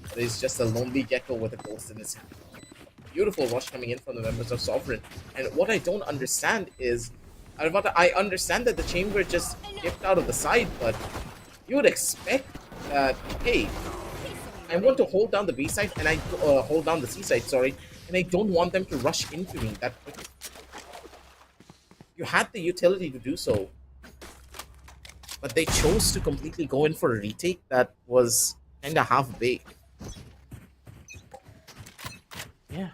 B: but he's just a lonely gecko with a ghost in his hand. Beautiful rush coming in from the members of Sovereign. And what I don't understand is, Airavata, I understand that the chamber just dipped out of the side, but you would expect that, hey, I want to hold down the B side and I hold down the C side, sorry, and I don't want them to rush into me that quickly. You had the utility to do so, but they chose to completely go in for a retake that was kind of half-baked.
C: Yeah.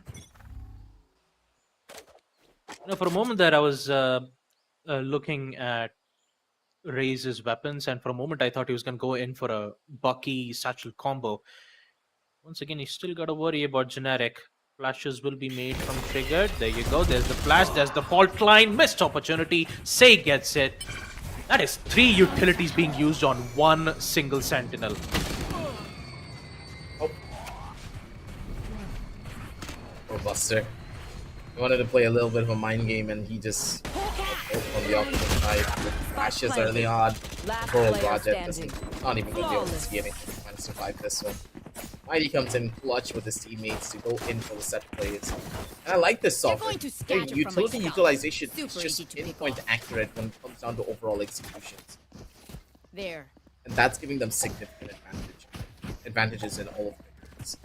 C: You know, for a moment there, I was looking at Raze's weapons, and for a moment I thought he was going to go in for a Bucky satchel combo. Once again, you still got to worry about generic. Flashes will be made from Triggered. There you go. There's the flash. There's the fault line. Missed opportunity. Say gets it. That is 3 utilities being used on one single Sentinel.
B: Oh. Poor Buster. He wanted to play a little bit of a mind game, and he just from the opposite side. Flashes early on. Poor Raja doesn't, not even going to be able to see anything. Trying to survive this one. Mighty comes in clutch with his teammates to go in for the set plays. And I like this software. Their utility utilization is just pinpoint accurate when it comes down to overall executions.
F: There.
B: And that's giving them significant advantages in all of their games.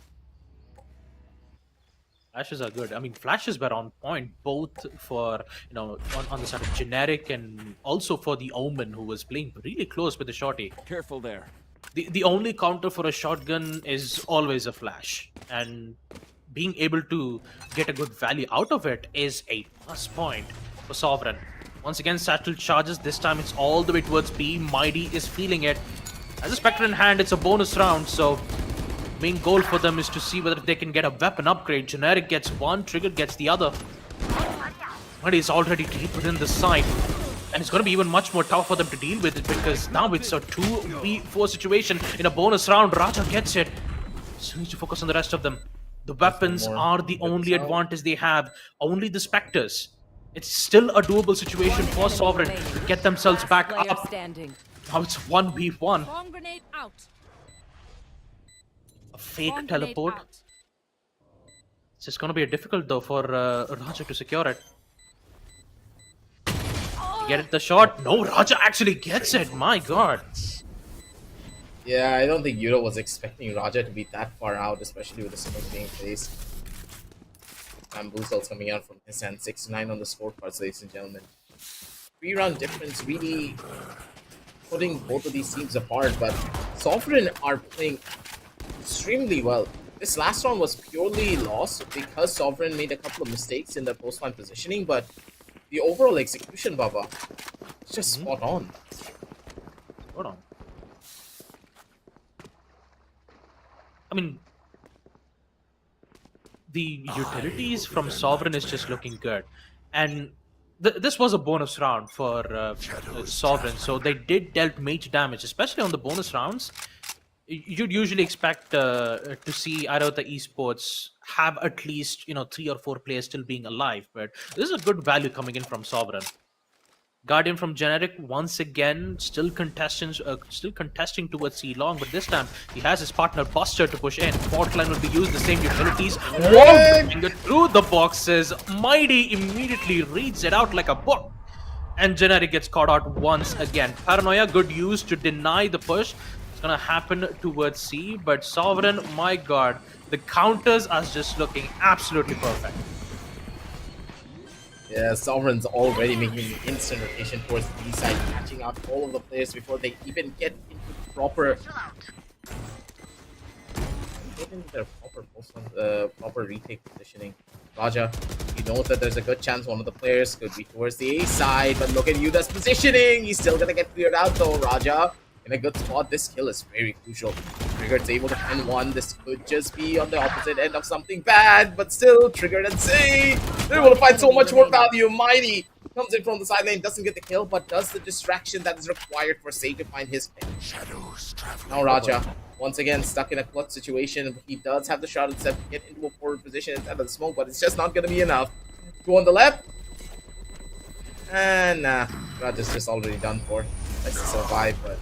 C: Flashes are good. I mean, flashes were on point both for, you know, on the side of generic and also for the Omen, who was playing really close with the shorty.
D: Careful there.
C: The only counter for a shotgun is always a flash, and being able to get a good value out of it is a plus point for Sovereign. Once again, Satchel charges. This time it's all the way towards B. Mighty is feeling it. As a Spectre in hand, it's a bonus round, so main goal for them is to see whether they can get a weapon upgrade. Generic gets one, Trigger gets the other. Mighty is already deep within the site. And it's going to be even much more tough for them to deal with it, because now it's a 2v4 situation in a bonus round. Raja gets it. Still needs to focus on the rest of them. The weapons are the only advantage they have. Only the Spectres. It's still a doable situation for Sovereign to get themselves back up. Now it's 1v1.
E: Bomb grenade out.
C: A fake
E: Bomb
C: teleport.
E: grenade out.
C: It's just going to be difficult though for Raja to secure it. Get it the shot? No, Raja actually gets it. My god.
B: Yeah, I don't think Yudo was expecting Raja to be that far out, especially with the smoke being placed. Bamboozles coming out from his hand. 6-9 on the scorecards, ladies and gentlemen. 3-round difference really putting both of these teams apart, but Sovereign are playing extremely well. This last round was purely lost because Sovereign made a couple of mistakes in their post-line positioning, but the overall execution, Baba, is just spot on.
C: Hold on. I mean, the utilities from Sovereign is just looking good, and this was a bonus round for Sovereign, so they did dealt major damage, especially on the bonus rounds. You'd usually expect to see Arata Esports have at least 3 or 4 players still being alive, but this is a good value coming in from Sovereign. Guardian from Generic once again still contesting towards C long, but this time he has his partner Buster to push in. Fault line will be used, the same utilities. Wall through the boxes. Mighty immediately reads it out like a book. And Generic gets caught out once again. Paranoia, good use to deny the push. It's gonna happen towards C, but Sovereign, my god, the counters are just looking absolutely perfect.
B: Yeah, Sovereign's already making the instant rotation towards the B side, catching out all of the players before they even get into proper proper retake positioning. Raja, he knows that there's a good chance one of the players could be towards the A side, but look at Yuda's positioning. He's still gonna get cleared out though. Raja in a good spot. This kill is very crucial. Triggered's able to find one. This could just be on the opposite end of something bad, but still, Triggered and C, they're able to find so much more value. Mighty comes in from the sideline, doesn't get the kill, but does the distraction that is required for Say to find his pick. Now Raja, once again, stuck in a clutch situation. He does have the shot and step to get into a forward position instead of the smoke, but it's just not going to be enough. Go on the left. And nah, Raja's just already done for. Nice to survive, but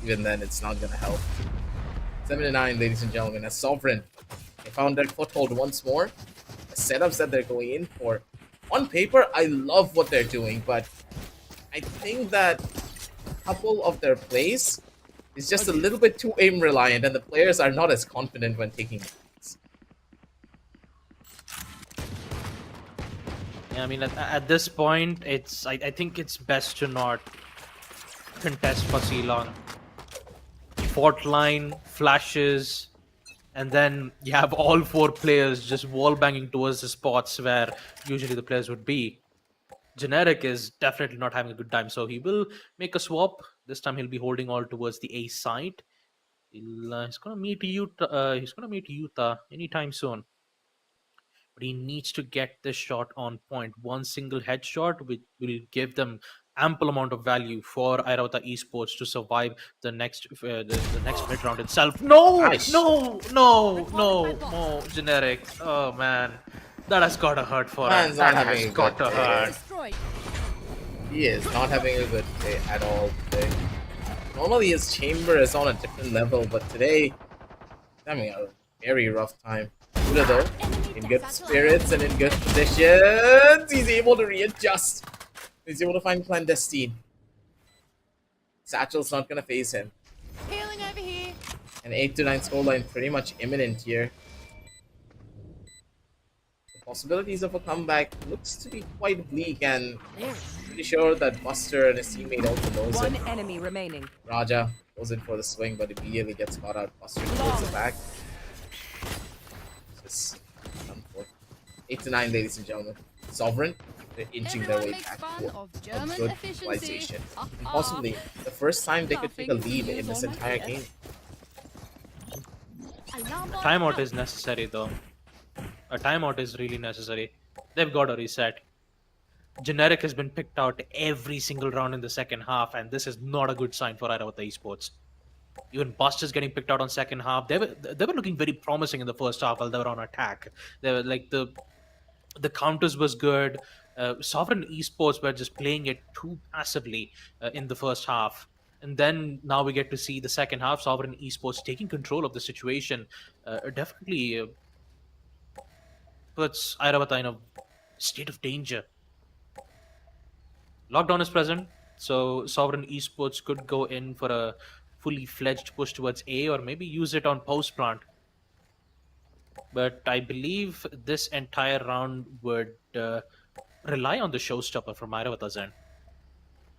B: even then, it's not going to help. 7-9, ladies and gentlemen, as Sovereign, they found their foothold once more. The setups that they're going in for. On paper, I love what they're doing, but I think that a couple of their plays is just a little bit too aim reliant, and the players are not as confident when taking shots.
C: Yeah, I mean, at this point, I think it's best to not contest for C long. Fort line, flashes, and then you have all 4 players just wall banging towards the spots where usually the players would be. Generic is definitely not having a good time, so he will make a swap. This time he'll be holding all towards the A side. He's gonna meet Utah anytime soon. But he needs to get this shot on point. One single headshot will give them ample amount of value for Airavata Esports to survive the next mid round itself. No,
B: Nice.
C: no, Generic. Oh man, that has gotta hurt for him.
B: Man's not
C: That
B: having
C: has
B: a
C: got
B: good
C: to
B: day.
C: hurt.
F: Destroyed.
B: He is not having a good day at all today. Normally his chamber is on a different level, but today he's having a very rough time. Buddha though, in good spirits and in good positions, he's able to readjust. He's able to find Clandestine. Satchel's not gonna phase him.
E: Healing over here.
B: An 8-9 scoreline pretty much imminent here. The possibilities of a comeback looks to be quite bleak, and pretty sure that Buster and his teammate also knows
F: One
B: it.
F: enemy remaining.
B: Raja goes in for the swing, but immediately gets caught out. Buster pulls it back. Just done for. 8-9, ladies and gentlemen. Sovereign, they're inching their way back to a good utilization. And possibly the first time they could take a lead in this entire game.
C: Timeout is necessary though. A timeout is really necessary. They've got to reset. Generic has been picked out every single round in the second half, and this is not a good sign for Airavata Esports. Even Buster's getting picked out on second half. They were looking very promising in the first half while they were on attack. They were like the counters was good. Sovereign Esports were just playing it too passively in the first half. And then now we get to see the second half, Sovereign Esports taking control of the situation. Definitely puts Airavata in a state of danger. Lockdown is present, so Sovereign Esports could go in for a fully fledged push towards A, or maybe use it on post plant. But I believe this entire round would rely on the showstopper from Airavata's end.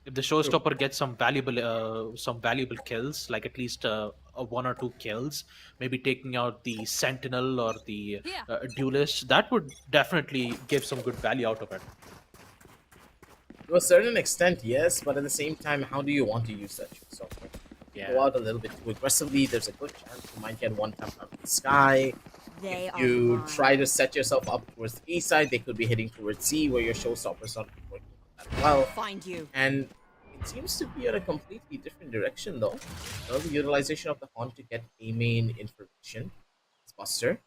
C: If the showstopper gets some valuable kills, like at least a 1 or 2 kills, maybe taking out the sentinel or the duelist, that would definitely give some good value out of it.
B: To a certain extent, yes, but at the same time, how do you want to use that software?
C: Yeah.
B: Go out a little bit too aggressively, there's a good chance you might get one tap out of the sky.
F: They
B: if
F: are
B: you
F: mine.
B: try to set yourself up towards the A side, they could be heading towards C, where your showstopper's not working that well.
F: Find you.
B: And it seems to be in a completely different direction, though. The utilization of the Haunt to get A main information. It's Buster.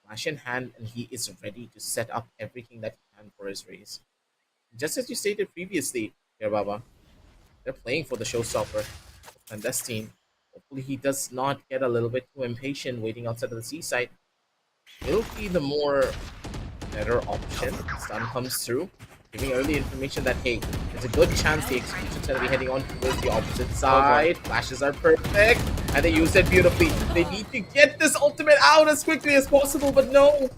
B: Flash in hand, and he is ready to set up everything that he can for his race. Just as you stated previously, Baba, they're playing for the showstopper of Clandestine. Hopefully, he does not get a little bit too impatient waiting outside of the seaside. Will be the more better option. Stun comes through, giving early information that hey, there's a good chance the execution's gonna be heading on towards the opposite side. Flashes are perfect, and they use it beautifully. They need to get this ultimate out as quickly as possible, but no.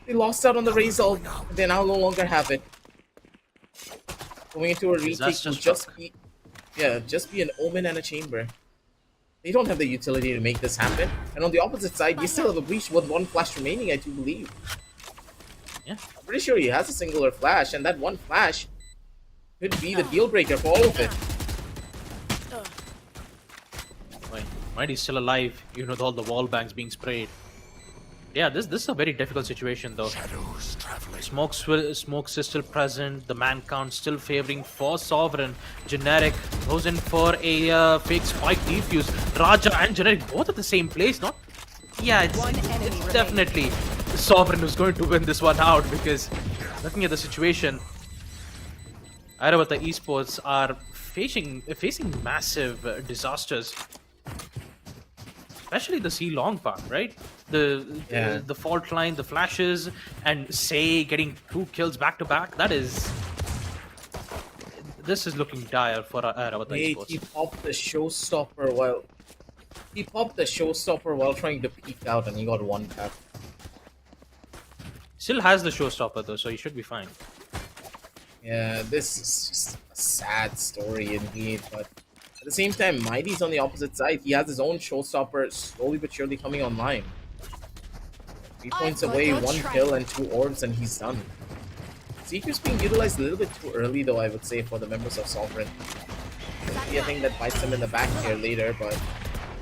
B: They lost out on the Raze ult. They now no longer have it. Going into a retake will just be an omen and a chamber. They don't have the utility to make this happen. And on the opposite side, you still have a breach with one flash remaining, I do believe.
C: Yeah.
B: I'm pretty sure he has a singular flash, and that one flash could be the deal breaker for all of it.
C: Why he's still alive, even with all the wall bangs being sprayed. Yeah, this is a very difficult situation though. Smoke is still present. The man count still favoring for Sovereign. Generic goes in for a fake spike defuse. Raja and Generic both at the same place. Not, yeah, it's definitely Sovereign who's going to win this one out because looking at the situation, Airavata Esports are facing massive disasters. Especially the C long part, right? The fault line, the flashes, and Say getting 2 kills back to back. This is looking dire for Arata Esports.
B: He popped the showstopper while trying to peek out, and he got one tap.
C: Still has the showstopper though, so he should be fine.
B: Yeah, this is just a sad story indeed, but at the same time, Mighty's on the opposite side. He has his own showstopper slowly but surely coming online. 3 points away, 1 kill and 2 orbs, and he's done. Seeker's being utilized a little bit too early, though, I would say, for the members of Sovereign. Could be a thing that bites them in the back here later, but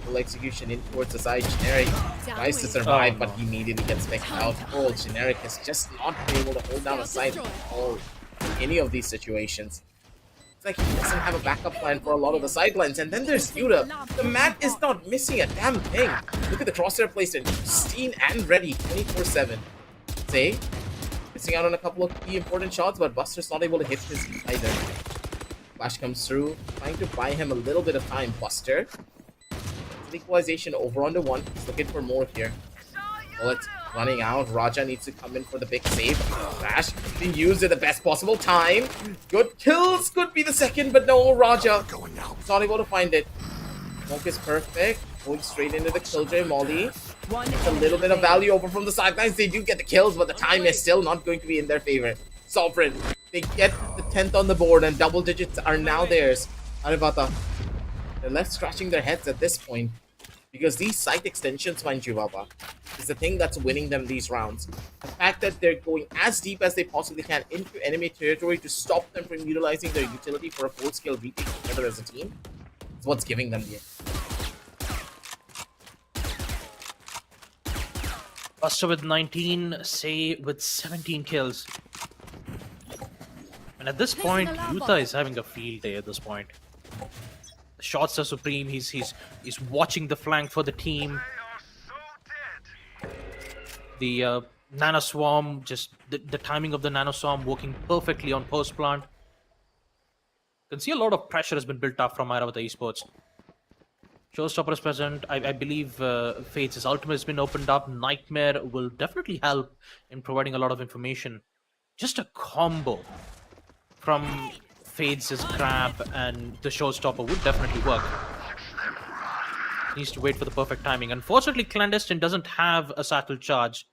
B: full execution in towards the side. Generic tries to survive, but he immediately gets picked out. Oh, Generic has just not been able to hold down a side at all in any of these situations. It's like he doesn't have a backup plan for a lot of the sidelines. And then there's Yuta. The man is not missing a damn thing. Look at the crosshair placement. Pristine and ready 24/7. Say, missing out on a couple of key important shots, but Buster's not able to hit his either. Flash comes through, trying to buy him a little bit of time. Buster. Equalization over under 1. He's looking for more here. Bullet running out. Raja needs to come in for the big save. Flash being used at the best possible time. Good kills. Could be the second, but no, Raja is not able to find it. Smoke is perfect. Going straight into the Killjoy Molly. It's a little bit of value over from the sidelines. They do get the kills, but the time is still not going to be in their favor. Sovereign, they get the 10th on the board, and double digits are now theirs. Airavata, they're left scratching their heads at this point. Because these site extensions, mind you, Baba, is the thing that's winning them these rounds. The fact that they're going as deep as they possibly can into enemy territory to stop them from utilizing their utility for a full-scale retake together as a team is what's giving them the edge.
C: Buster with 19, Say with 17 kills. And at this point, Yuta is having a field day at this point. The shots are supreme. He's watching the flank for the team. The Nano Swarm, just the timing of the Nano Swarm working perfectly on post plant. You can see a lot of pressure has been built up from Airavata Esports. Showstopper is present. I believe Fates' ultimate has been opened up. Nightmare will definitely help in providing a lot of information. Just a combo from Fates' grab and the Showstopper would definitely work. Needs to wait for the perfect timing. Unfortunately, Clandestine doesn't have a satchel charge.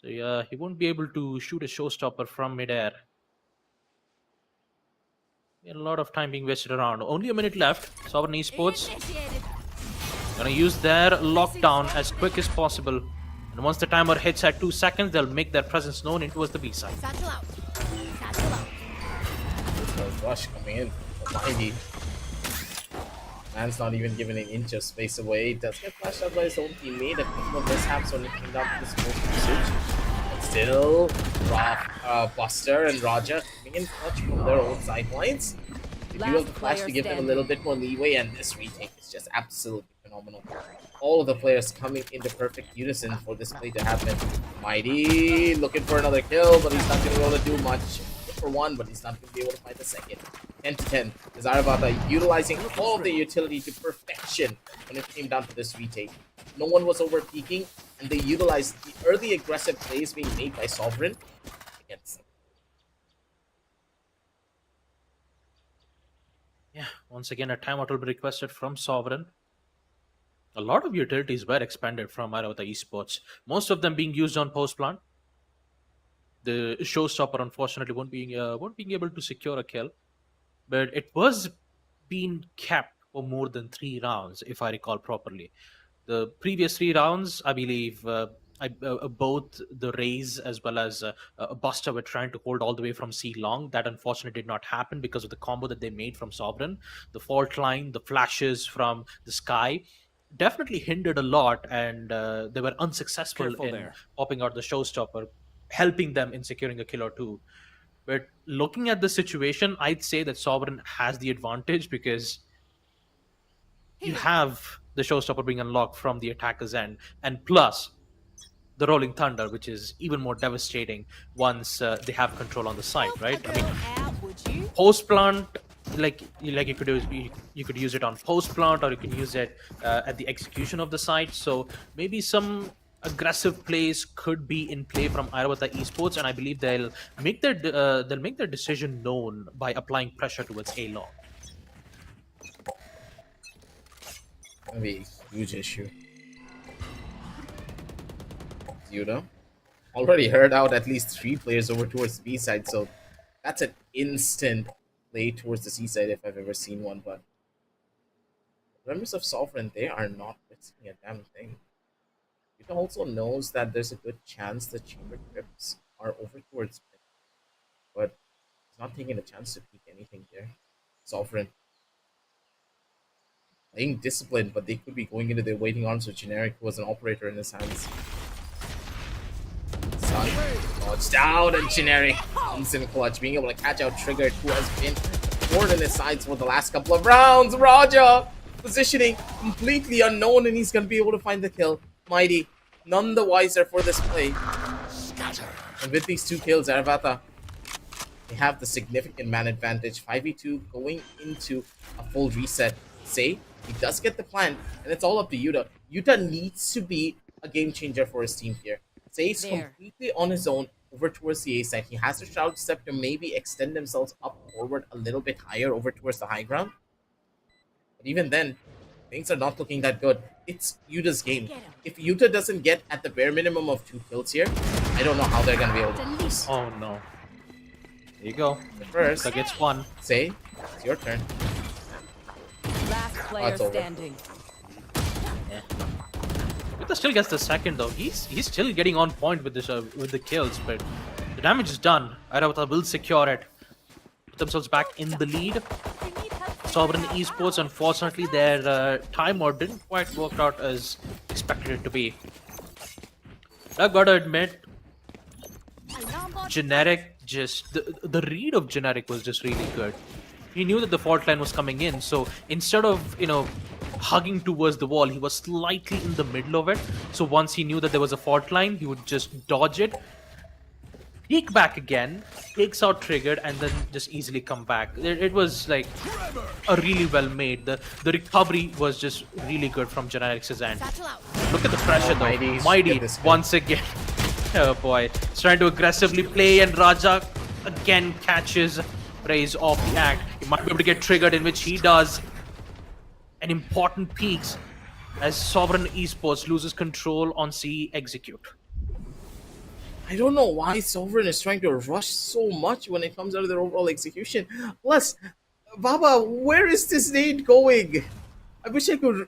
C: So yeah, he won't be able to shoot a Showstopper from midair. A lot of time being wasted around. Only a minute left. Sovereign Esports gonna use their lockdown as quick as possible. And once the timer hits at 2 seconds, they'll make their presence known towards the B side.
F: Satchel out. Satchel out.
B: Rush coming in. Mighty. Man's not even given an inch of space away. Does get flashed out by his own teammate. A couple of mishaps when it came down to the smoke usage. But still, Buster and Raja coming in clutch from their own sidelines. They do have the flash to give them a little bit more leeway, and this retake is just absolutely phenomenal. All of the players coming into perfect unison for this play to happen. Mighty looking for another kill, but he's not going to be able to do much. Good for one, but he's not going to be able to find the second. 10 to 10 is Airavata utilizing all of the utility to perfection when it came down to this retake. No one was over peaking, and they utilized the early aggressive plays being made by Sovereign against them.
C: Yeah, once again, a timeout will be requested from Sovereign. A lot of utilities were expanded from Airavata Esports, most of them being used on post plant. The showstopper, unfortunately, won't being able to secure a kill, but it was being kept for more than 3 rounds, if I recall properly. The previous 3 rounds, I believe, both the Rays as well as Buster were trying to hold all the way from C long. That unfortunately did not happen because of the combo that they made from Sovereign. The fault line, the flashes from the sky definitely hindered a lot, and they were unsuccessful
D: Careful
C: in
D: there.
C: popping out the showstopper, helping them in securing a kill or two. But looking at the situation, I'd say that Sovereign has the advantage because you have the showstopper being unlocked from the attacker's end, and plus the Rolling Thunder, which is even more devastating once they have control on the site, right? I mean,
F: out, would you?
C: post plant, like you could use it on post plant, or you can use it at the execution of the site. So maybe some aggressive plays could be in play from Airavata Esports, and I believe they'll make their decision known by applying pressure towards A long.
B: That'd be a huge issue. Yuda already heard out at least 3 players over towards the B side, so that's an instant play towards the C side if I've ever seen one. But members of Sovereign, they are not risking a damn thing. Yuda also knows that there's a good chance the chamber trips are over towards mid, but he's not taking a chance to peek anything here. Sovereign playing disciplined, but they could be going into their waiting arms with Generic, who was an operator in his hands. Sun dodged out, and Generic comes in clutch, being able to catch out Triggered, who has been torn in his sides for the last couple of rounds. Raja positioning completely unknown, and he's going to be able to find the kill. Mighty, none the wiser for this play. And with these 2 kills, Airavata, they have the significant man advantage. 5v2 going into a full reset. Say, he does get the plan, and it's all up to Yuta. Yuta needs to be a game changer for his team here. Say's completely on his own over towards the A side. He has to Shroud Step to maybe extend themselves up forward a little bit higher over towards the high ground. But even then, things are not looking that good. It's Yuta's game. If Yuta doesn't get at the bare minimum of 2 kills here, I don't know how they're going to be able to lose.
C: Oh no. There you go.
B: But first,
C: That gets one.
B: Say, it's your turn.
F: Last player
B: it's over.
F: standing.
C: Yuta still gets the second though. He's still getting on point with this with the kills, but the damage is done. Airavata will secure it. Put themselves back in the lead. Sovereign Esports, unfortunately, their timeout didn't quite work out as expected it to be. I've got to admit, Generic the read of Generic was just really good. He knew that the fault line was coming in, so instead of hugging towards the wall, he was slightly in the middle of it. So once he knew that there was a fault line, he would just dodge it, peek back again, takes out Triggered, and then just easily come back. It was like a really well made. The recovery was just really good from Generic's end. Look at the pressure though. Mighty once again. Oh boy, he's trying to aggressively play, and Raja again catches Rays off the act. He might be able to get Triggered, in which he does. An important peaks as Sovereign Esports loses control on C execute.
B: I don't know why Sovereign is trying to rush so much when it comes out of their overall execution. Plus, Baba, where is this nade going? I wish I could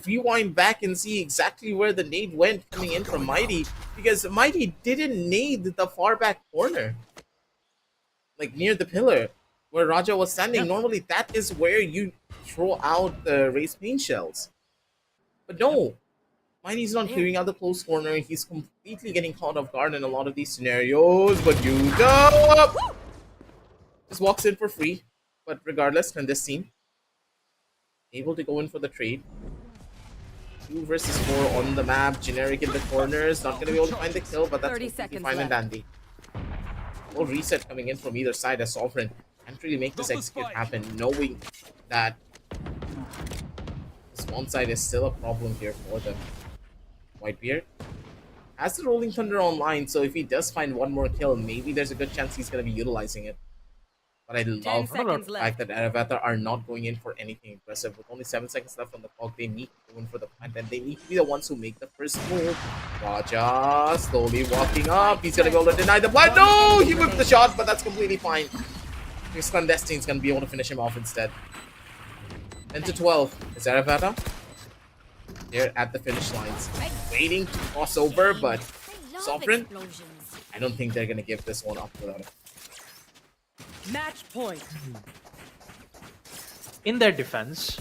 B: rewind back and see exactly where the nade went coming in from Mighty, because Mighty didn't nade the far back corner, near the pillar where Raja was standing. Normally that is where you throw out the raised paint shells. But no, Mighty's not clearing out the close corner. He's completely getting caught off guard in a lot of these scenarios. But Yuta just walks in for free. But regardless, clandestine able to go in for the trade. 2 versus 4 on the map. Generic in the corners. Not going to be able to find the kill, but that's
F: 30
B: completely
F: seconds
B: fine and
F: left.
B: dandy. No reset coming in from either side as Sovereign can't really make this execute happen, knowing that the spawn side is still a problem here for them. Whitebeard has the Rolling Thunder online, so if he does find one more kill, maybe there's a good chance he's going to be utilizing it. But I love
F: seconds
B: the
F: left.
B: fact that Airavata are not going in for anything aggressive. With only 7 seconds left on the clock, they need to go in for the plant, and they need to be the ones who make the first move. Raja slowly walking up. He's going to be able to deny the plant. No! He whipped the shot, but that's completely fine. His Clandestine is going to be able to finish him off instead. 10 to 12. Is Airavata? They're at the finish lines. Waiting to cross over, but Sovereign, I don't think they're going to give this one up without him.
F: Match point.
C: In their defense,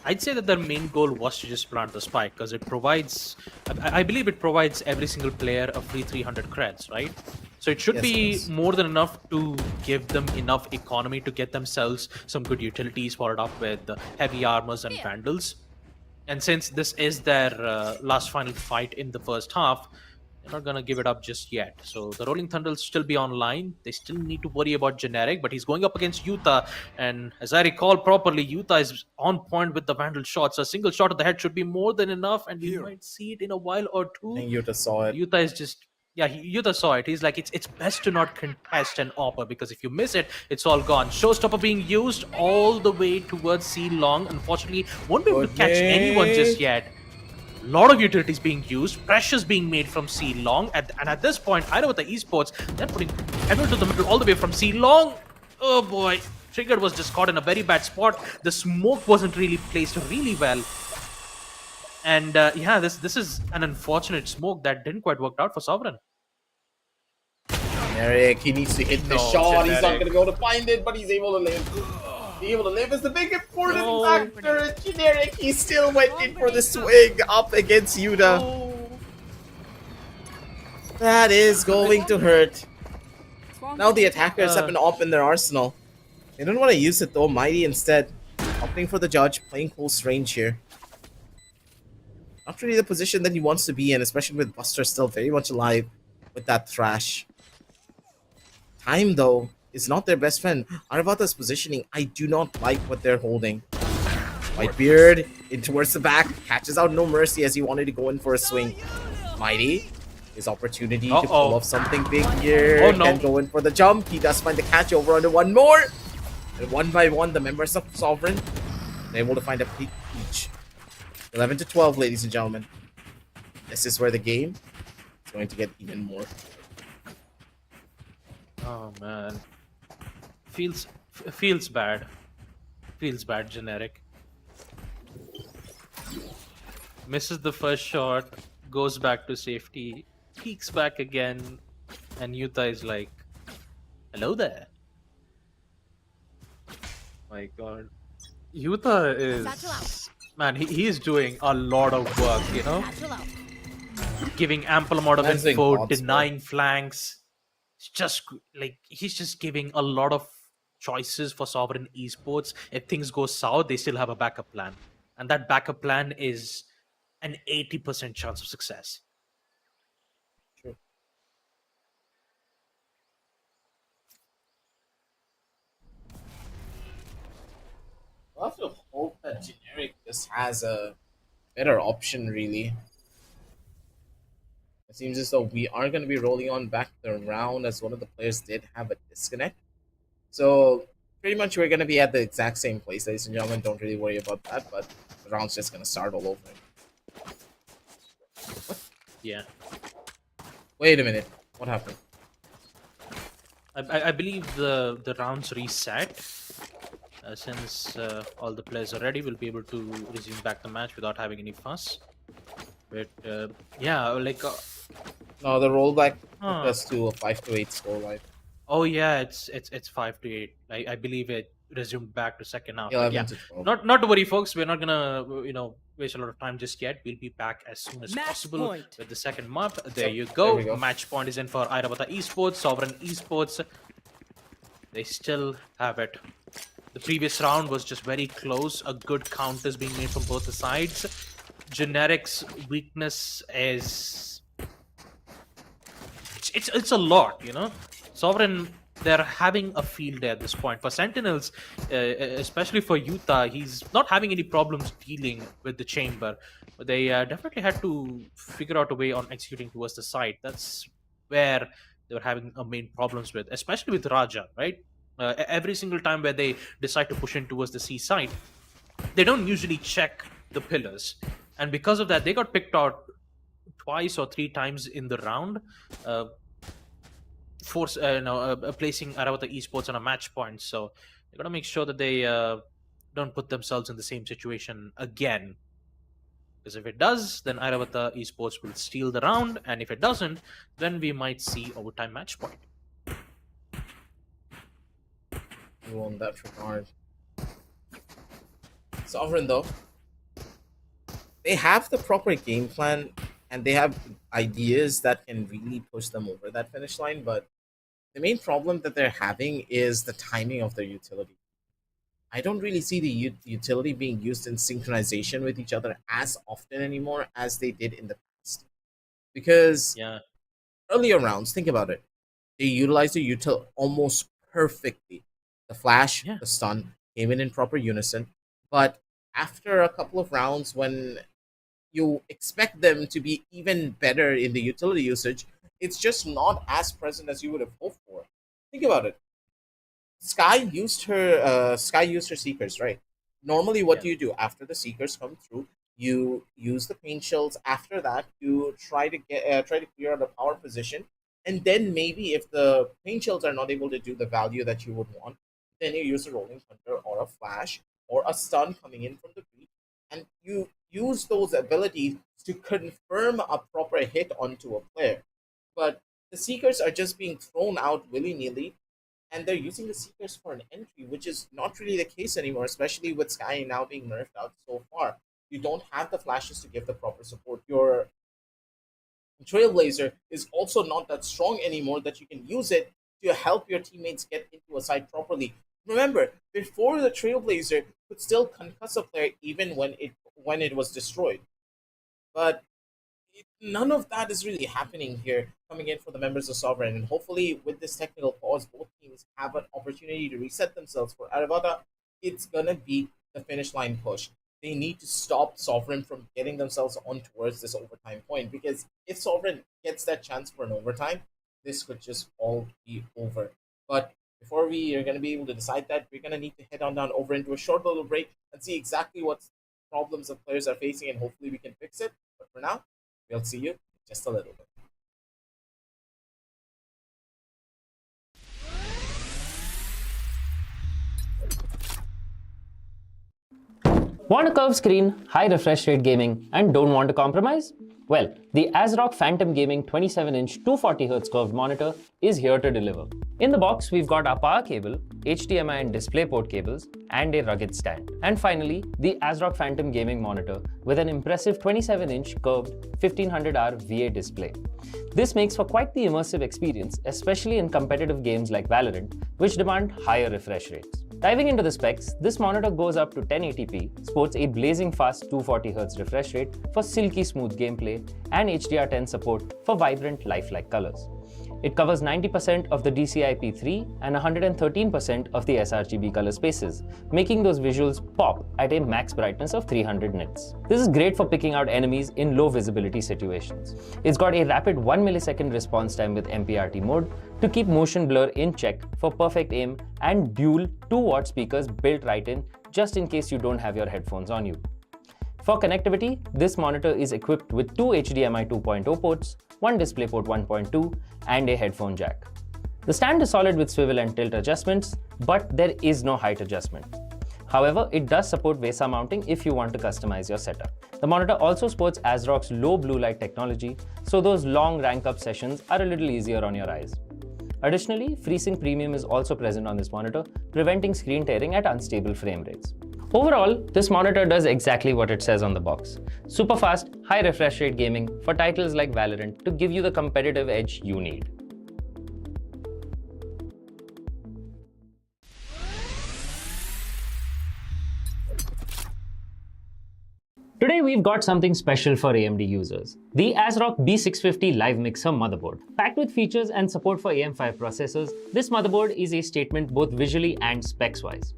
C: I'd say that their main goal was to just plant the spike because it provides, I believe it provides every single player a free 300 creds, right? So it should
B: Yes,
C: be
B: yes.
C: more than enough to give them enough economy to get themselves some good utilities, followed up with heavy armors and vandals. And since this is their last final fight in the first half, they're not going to give it up just yet. So the Rolling Thunder will still be online. They still need to worry about Generic, but he's going up against Yuta. And as I recall properly, Yuta is on point with the Vandal shots. A single shot at the head should be more than enough, and you might see it in a while or two.
B: I think Yuta saw it.
C: Yuta is just... Yeah, Yuta saw it. He's like, it's best to not contest an AWPer because if you miss it, it's all gone. Showstopper being used all the way towards C long. Unfortunately, won't be able to catch anyone just yet. A lot of utilities being used, pressures being made from C long, and at this point, Airavata Esports, they're putting pedal to the middle all the way from C long. Oh boy, Trigger was just caught in a very bad spot. The smoke wasn't really placed really well. And yeah, this is an unfortunate smoke that didn't quite work out for Sovereign.
B: Generic, he needs to hit the
C: No,
B: shot. He's not
C: Generic.
B: going to be able to find it, but he's able to live. Being able to live is the big important
C: No.
B: factor. Generic, he still went in for the swing up against Yuta. That is going to hurt. Now the attackers have an AWP in their arsenal. They don't want to use it though. Mighty instead opting for the judge, playing close range here. Not really the position that he wants to be in, especially with Buster still very much alive with that thrash. Time though is not their best friend. Airavata's positioning, I do not like what they're holding. Whitebeard in towards the back, catches out no mercy as he wanted to go in for a swing. Mighty, his opportunity to pull off something big here.
C: Oh, no.
B: Can go in for the jump. He does find the catch over under one more. And one by one, the members of Sovereign are able to find a peak each. 11 to 12, ladies and gentlemen. This is where the game is going to get even more.
C: Oh man, feels bad. Feels bad. Generic misses the first shot, goes back to safety, peeks back again, and Yuta is like, "Hello there." My God, Yuta is man. He is doing a lot of work. You know, giving ample amount of
B: Man's doing
C: info,
B: God's
C: denying flanks. It's just like he's just giving a lot of choices for Sovereign Esports. If things go south, they still have a backup plan, and that backup plan is an 80% chance of success.
B: True. I have to hope that Generic just has a better option, really. It seems as though we are going to be rolling on back the round as one of the players did have a disconnect. So, pretty much we're going to be at the exact same place, ladies and gentlemen. Don't really worry about that, but the round's just going to start all over.
C: Yeah,
B: Wait a minute. What happened?
C: I believe the rounds reset. Since all the players are ready, we'll be able to resume back the match without having any fuss. But yeah, like
B: No, the rollback
C: Huh.
B: took us to a 5-8 score, right?
C: oh yeah, it's 5-8. I believe it resumed back to second half. But
B: 11
C: yeah,
B: to 12.
C: not to worry, folks. We're not gonna waste a lot of time just yet. We'll be back as soon as
F: Match
C: possible
F: point.
C: with the second map. There you
B: There
C: go.
B: we go.
C: Match point is in for Airavata Esports, Sovereign Esports. They still have it. The previous round was just very close. A good count is being made from both the sides. Generic's weakness is it's a lot, Sovereign, they're having a field day at this point. For Sentinels, especially for Yuta, he's not having any problems dealing with the chamber. But they definitely had to figure out a way on executing towards the side. That's where they were having main problems with, especially with Raja, right? Every single time where they decide to push in towards the C side, they don't usually check the pillars. And because of that, they got picked out twice or three times in the round, placing Airavata Esports on a match point. So they got to make sure that they don't put themselves in the same situation again. Because if it does, then Airavata Esports will steal the round, and if it doesn't, then we might see overtime match point.
B: On that regard. Sovereign, though, they have the proper game plan and they have ideas that can really push them over that finish line, but the main problem that they're having is the timing of their utility. I don't really see the utility being used in synchronization with each other as often anymore as they did in the past. Because
C: Yeah.
B: earlier rounds, think about it, they utilized the util almost perfectly. The flash,
C: Yeah.
B: the stun came in proper unison, but after a couple of rounds, when you expect them to be even better in the utility usage, it's just not as present as you would have hoped for. Think about it. Sky used her seekers, right? Normally, what
C: Yeah.
B: do you do after the seekers come through? You use the paint shells. After that, you try to clear out a power position, and then maybe if the paint shells are not able to do the value that you would want, then you use a rolling thunder or a flash or a stun coming in from the breach, and you use those abilities to confirm a proper hit onto a player. But the seekers are just being thrown out willy nilly, and they're using the seekers for an entry, which is not really the case anymore, especially with Sky now being nerfed out so far. You don't have the flashes to give the proper support. Your Trailblazer is also not that strong anymore that you can use it to help your teammates get into a side properly. Remember, before the Trailblazer could still concuss a player even when it was destroyed. But none of that is really happening here coming in for the members of Sovereign. And hopefully, with this technical pause, both teams have an opportunity to reset themselves. For Airavata, it's going to be the finish line push. They need to stop Sovereign from getting themselves on towards this overtime point, because if Sovereign gets that chance for an overtime, this could just all be over. But before we are going to be able to decide that, we're going to need to head on down over into a short little break and see exactly what problems the players are facing, and hopefully we can fix it. But for now, we'll see you in just a little bit.
A: Want a curved screen, high refresh rate gaming, and don't want to compromise? Well, the ASRock Phantom Gaming 27-inch 240Hz curved monitor is here to deliver. In the box, we've got our power cable, HDMI and DisplayPort cables, and a rugged stand. And finally, the ASRock Phantom Gaming monitor with an impressive 27-inch curved 1500R VA display. This makes for quite the immersive experience, especially in competitive games like Valorant, which demand higher refresh rates. Diving into the specs, this monitor goes up to 1080p, sports a blazing fast 240Hz refresh rate for silky smooth gameplay, and HDR10 support for vibrant lifelike colors. It covers 90% of the DCI-P3 and 113% of the sRGB color spaces, making those visuals pop at a max brightness of 300 nits. This is great for picking out enemies in low visibility situations. It's got a rapid 1 millisecond response time with MPRT mode to keep motion blur in check for perfect aim, and dual 2-watt speakers built right in just in case you don't have your headphones on you. For connectivity, this monitor is equipped with 2 HDMI 2.0 ports, one DisplayPort 1.2, and a headphone jack. The stand is solid with swivel and tilt adjustments, but there is no height adjustment. However, it does support VESA mounting if you want to customize your setup. The monitor also sports ASRock's low blue light technology, so those long rank up sessions are a little easier on your eyes. Additionally, FreeSync Premium is also present on this monitor, preventing screen tearing at unstable frame rates. Overall, this monitor does exactly what it says on the box. Super fast, high refresh rate gaming for titles like Valorant to give you the competitive edge you need. Today we've got something special for AMD users. The ASRock B650 Live Mixer Motherboard. Packed with features and support for AM5 processors, this motherboard is a statement both visually and specs-wise.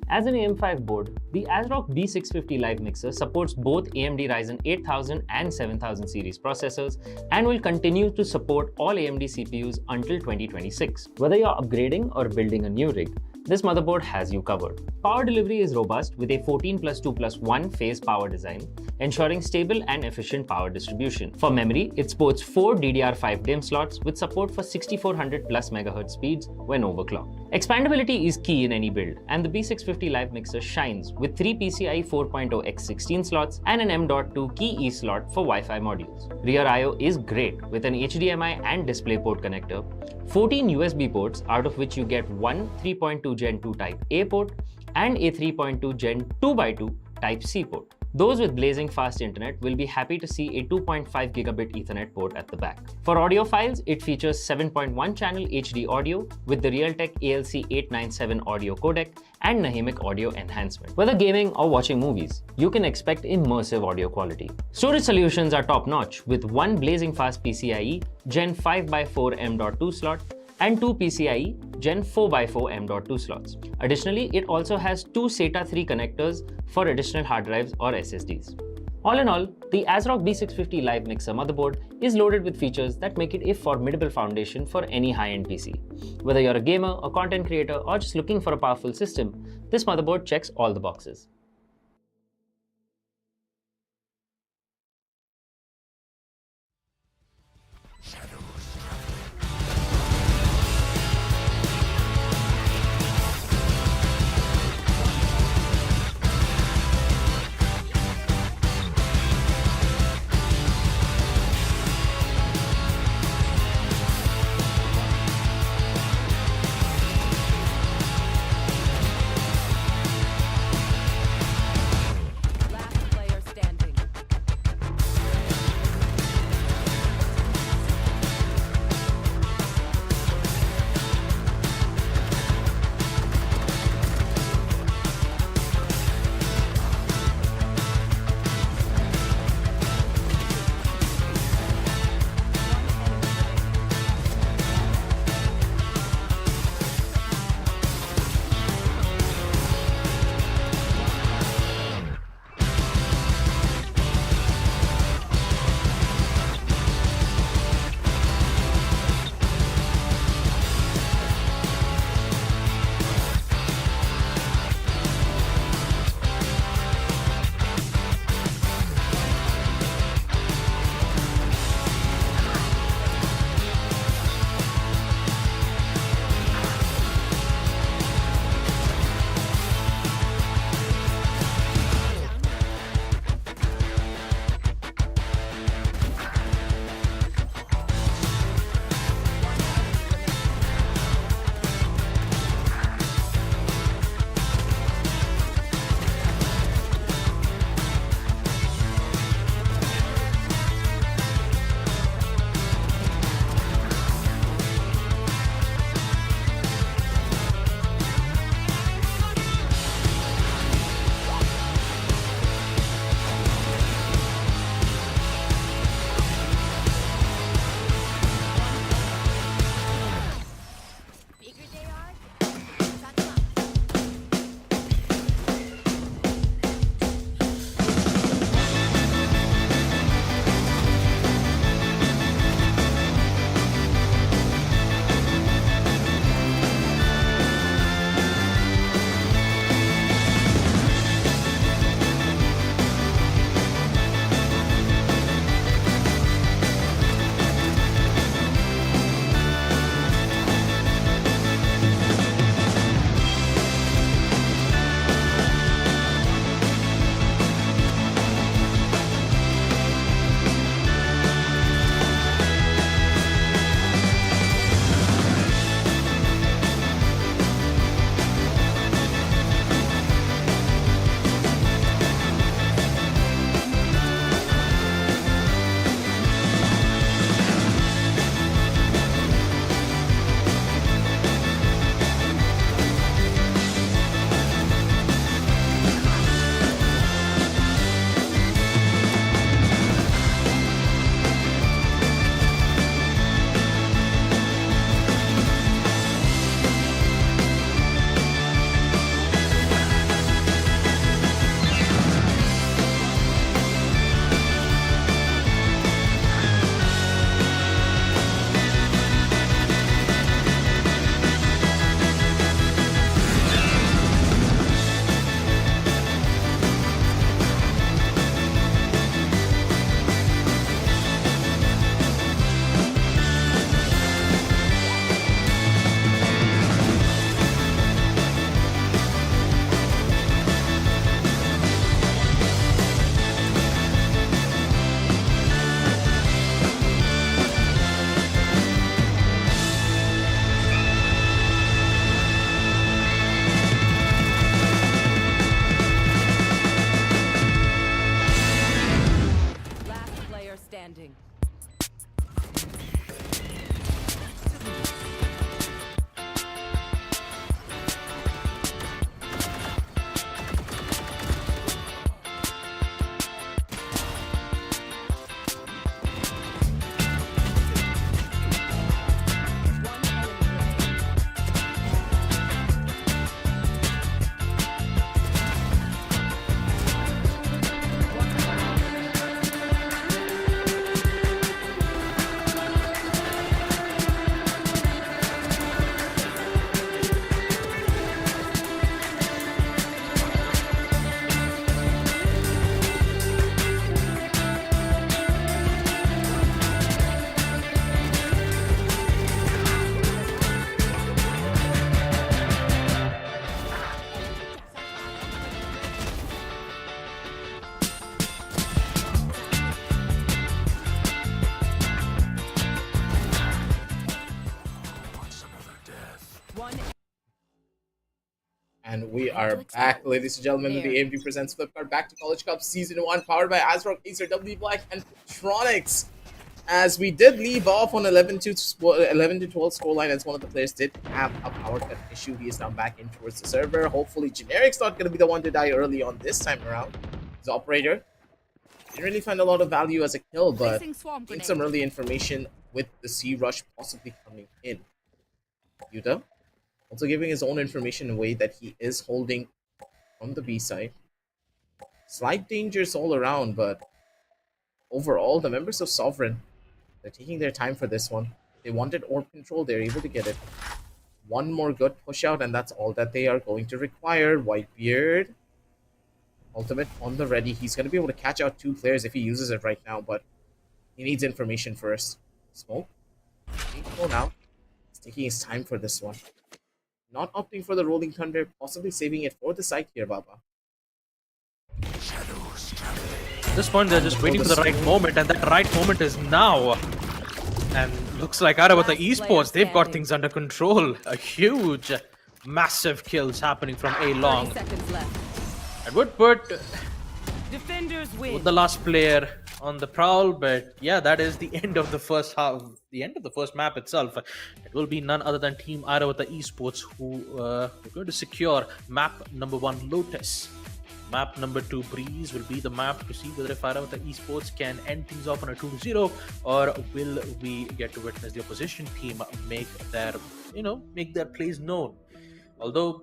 A: As an AM5 board, the ASRock B650 Live Mixer supports both AMD Ryzen 8000 and 7000 series processors and will continue to support all AMD CPUs until 2026. Whether you're upgrading or building a new rig, this motherboard has you covered. Power delivery is robust with a 14+2+1 phase power design, ensuring stable and efficient power distribution. For memory, it sports 4 DDR5 DIMM slots with support for 6400+ MHz speeds when overclocked. Expandability is key in any build, and the B650 Live Mixer shines with 3 PCIe 4.0x16 slots and an M.2 key E slot for Wi-Fi modules. Rear I/O is great with an HDMI and DisplayPort connector, 14 USB ports, out of which you get one 3.2 Gen 2 Type A port and a 3.2 Gen 2x2 Type C port. Those with blazing fast internet will be happy to see a 2.5 gigabit Ethernet port at the back. For audiophiles, it features 7.1 channel HD audio with the Realtek ALC897 audio codec and Nahimic audio enhancement. Whether gaming or watching movies, you can expect immersive audio quality. Storage solutions are top-notch with one blazing fast PCIe Gen 5x4 M.2 slot and 2 PCIe Gen 4x4 M.2 slots. Additionally, it also has 2 SATA 3 connectors for additional hard drives or SSDs. All in all, the ASRock B650 Live Mixer motherboard is loaded with features that make it a formidable foundation for any high-end PC. Whether you're a gamer, a content creator, or just looking for a powerful system, this motherboard checks all the boxes.
B: And we are back, ladies and gentlemen. The AMD presents Flipkart Back to College Cup Season 1, powered by ASRock, Acer, W Black, and Tronics. As we did leave off on 11 to 12 scoreline, as one of the players did have a power cut issue. He is now back in towards the server. Hopefully, Generic's not going to be the one to die early on this time around. His operator didn't really find a lot of value as a kill, but gained some early information with the C rush possibly coming in. Yuta also giving his own information away that he is holding from the B side. Slight dangers all around, but overall, the members of Sovereign, they're taking their time for this one. They wanted orb control, they're able to get it. One more good push out, and that's all that they are going to require. Whitebeard, ultimate on the ready. He's going to be able to catch out two players if he uses it right now, but he needs information first. Smoke. Go now. He's taking his time for this one. Not opting for the Rolling Thunder, possibly saving it for the site here, Baba.
C: At this point, they're just waiting for the right moment, and that right moment is now. And looks like Airavata Esports, they've got things under control. A huge, massive kills happening from A long. And would put
F: Defenders win.
C: the last player on the prowl, but yeah, that is the end of the first half, the end of the first map itself. It will be none other than Team Airavata Esports who are going to secure map number 1 Lotus. Map number 2 Breeze will be the map to see whether if Airavata Esports can end things off on a 2-0, or will we get to witness the opposition team make their plays known. Although,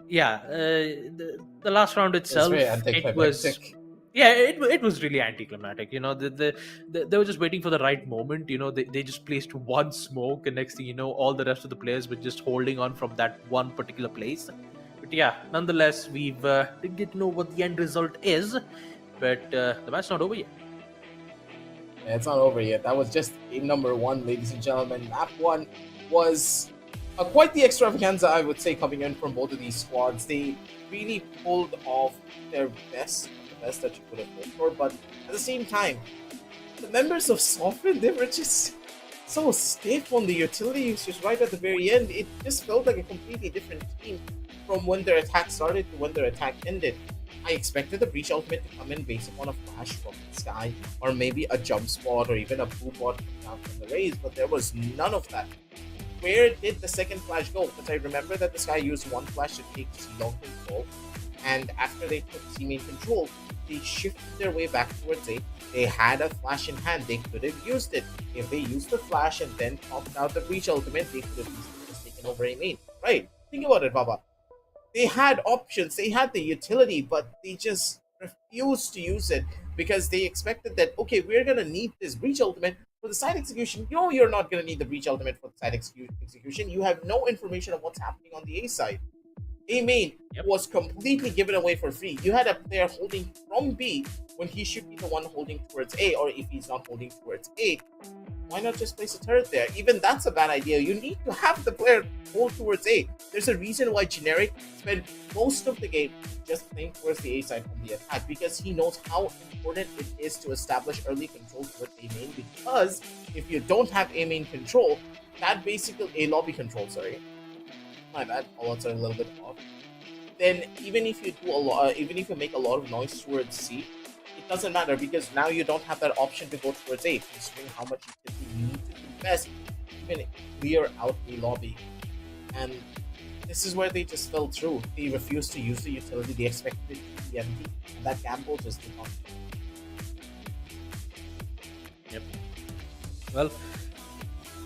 C: yeah, the last round itself, it was. Yeah, it was really anticlimactic. They were just waiting for the right moment. They just placed one smoke, and next thing all the rest of the players were just holding on from that one particular place. But yeah, nonetheless, we've didn't get to know what the end result is, but the match's not over yet.
B: Yeah, it's not over yet. That was just game number 1, ladies and gentlemen. Map 1 was quite the extravaganza, I would say, coming in from both of these squads. They really pulled off their best. Best that you could have hoped for, but at the same time, the members of Sovereign, they were just so stiff on the utility usage right at the very end. It just felt like a completely different team from when their attack started to when their attack ended. I expected the Breach Ultimate to come in based upon a flash from the sky, or maybe a jump spot, or even a boot bot coming out from the rays, but there was none of that. Where did the second flash go? Because I remember that the Sky used one flash to take C-Long control, and after they took C-Main control, they shifted their way back towards A. They had a flash in hand. They could have used it. If they used the flash and then popped out the Breach Ultimate, they could have easily just taken over A main. Right? Think about it, Baba. They had options. They had the utility, but they just refused to use it because they expected that, okay, we're going to need this Breach Ultimate for the side execution. You're not going to need the Breach Ultimate for the side execution. You have no information of what's happening on the A side. A main was completely given away for free. You had a player holding from B when he should be the one holding towards A, or if he's not holding towards A, why not just place a turret there? Even that's a bad idea. You need to have the player hold towards A. There's a reason why Generic spent most of the game just playing towards the A side from the attack, because he knows how important it is to establish early control towards A main, because if you don't have A main control, that basically A lobby control, my bad, callouts are a little bit off. Then even if you do even if you make a lot of noise towards C, it doesn't matter, because now you don't have that option to go towards A, considering how much utility you need to invest, even clear out the lobby. And this is where they just fell through. They refused to use the utility. They expected it to be empty, and that gamble just did not.
C: Yep. Well,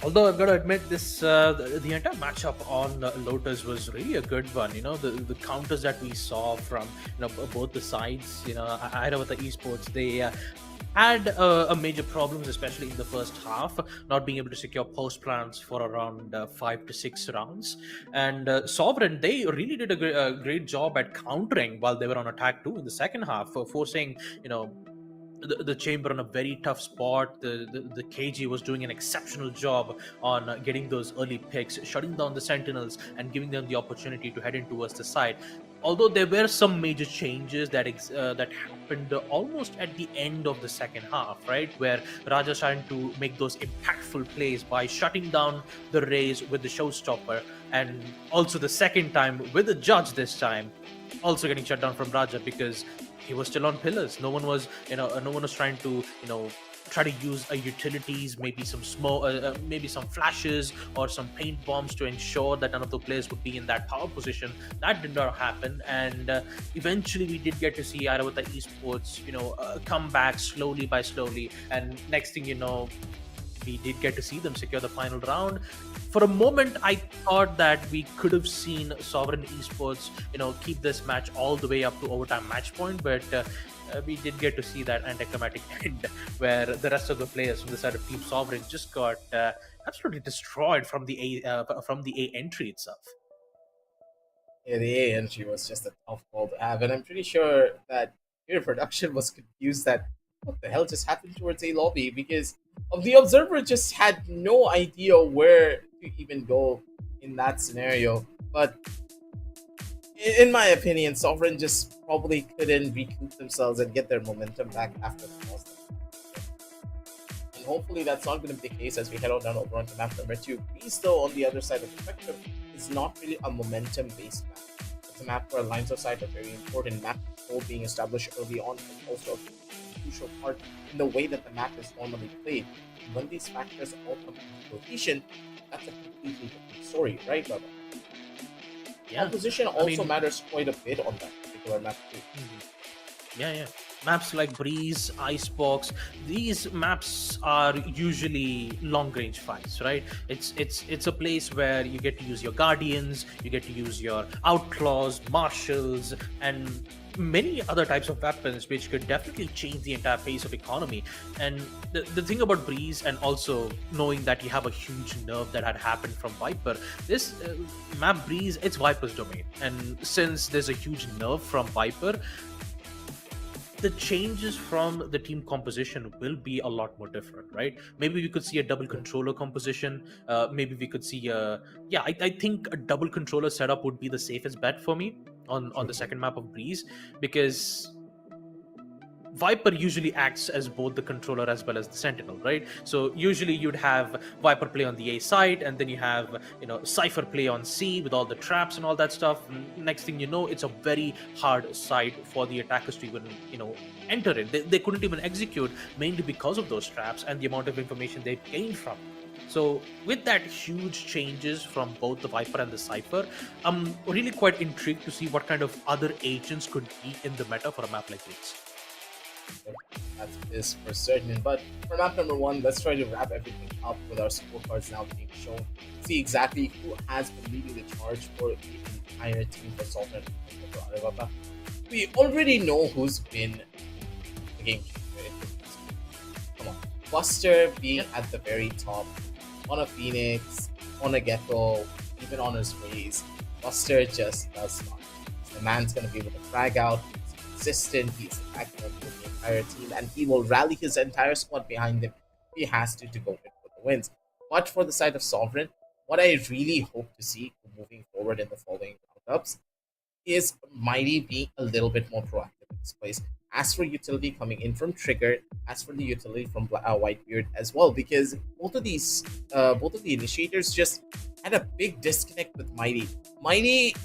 C: although I've got to admit, this the entire matchup on Lotus was really a good one. The counters that we saw from both the sides. Airavata Esports, they had a major problems, especially in the first half, not being able to secure post plans for around 5 to 6 rounds. And Sovereign, they really did a great job at countering while they were on attack too in the second half, forcing the chamber on a very tough spot. The KG was doing an exceptional job on getting those early picks, shutting down the Sentinels, and giving them the opportunity to head in towards the side. Although there were some major changes that happened almost at the end of the second half, right, where Raja started to make those impactful plays by shutting down the Rays with the showstopper, and also the second time with the judge this time, also getting shut down from Raja because he was still on pillars. No one was, no one was trying to, try to use a utilities, maybe some smoke, maybe some flashes or some paint bombs to ensure that none of the players would be in that power position. That did not happen, and eventually we did get to see Airavata Esports, come back slowly by slowly, and next thing you know, we did get to see them secure the final round. For a moment, I thought that we could have seen Sovereign Esports, keep this match all the way up to overtime match point, but we did get to see that anticlimactic end where the rest of the players from the side of Team Sovereign just got absolutely destroyed from the A entry itself.
B: Yeah, the A entry was just a tough call to have, and I'm pretty sure that your production was confused that what the hell just happened towards A lobby, because of the observer just had no idea where to even go in that scenario. But in my opinion, Sovereign just probably couldn't recoup themselves and get their momentum back after the loss. And hopefully that's not going to be the case as we head on down over onto map number 2. Beast, though, on the other side of the spectrum, is not really a momentum-based map. It's a map where lines of sight are very important. Map control being established early on is also a crucial part in the way that the map is normally played. And when these factors all come into cohesion, that's a completely different story, right, Baba?
C: Yeah.
B: Composition also matters quite a bit on that particular map too.
C: Yeah. Maps like Breeze, Icebox, these maps are usually long-range fights, right? It's a place where you get to use your Guardians, you get to use your Outlaws, Marshals, and many other types of weapons, which could definitely change the entire pace of economy. And the thing about Breeze, and also knowing that you have a huge nerf that had happened from Viper, this map Breeze, it's Viper's domain. And since there's a huge nerf from Viper, the changes from the team composition will be a lot more different, right? Maybe we could see a double controller composition. Maybe we could see I think a double controller setup would be the safest bet for me on the second map of Breeze, because Viper usually acts as both the controller as well as the sentinel, right? So usually you'd have Viper play on the A side, and then you have Cypher play on C with all the traps and all that stuff. Next thing you know, it's a very hard side for the attackers to even enter in. They couldn't even execute, mainly because of those traps and the amount of information they've gained from it. So with that huge changes from both the Viper and the Cypher, I'm really quite intrigued to see what kind of other agents could be in the meta for a map like this.
B: That is for certain. But for map number 1, let's try to wrap everything up with our scorecards now being shown. See exactly who has been leading the charge for the entire team for Sovereign and for Airavata. We already know who's been the game changer. Come on. Buster being at the very top. On a Phoenix, on a Gecko, even on his raise. Buster just does not. The man's going to be able to frag out. Consistent, he's backing up with the entire team, and he will rally his entire squad behind him if he has to go in for the wins. But for the side of Sovereign, what I really hope to see moving forward in the following roundups is Mighty being a little bit more proactive in this place. As for utility coming in from Trigger, as for the utility from Whitebeard as well, because both of the initiators just had a big disconnect with Mighty. Mighty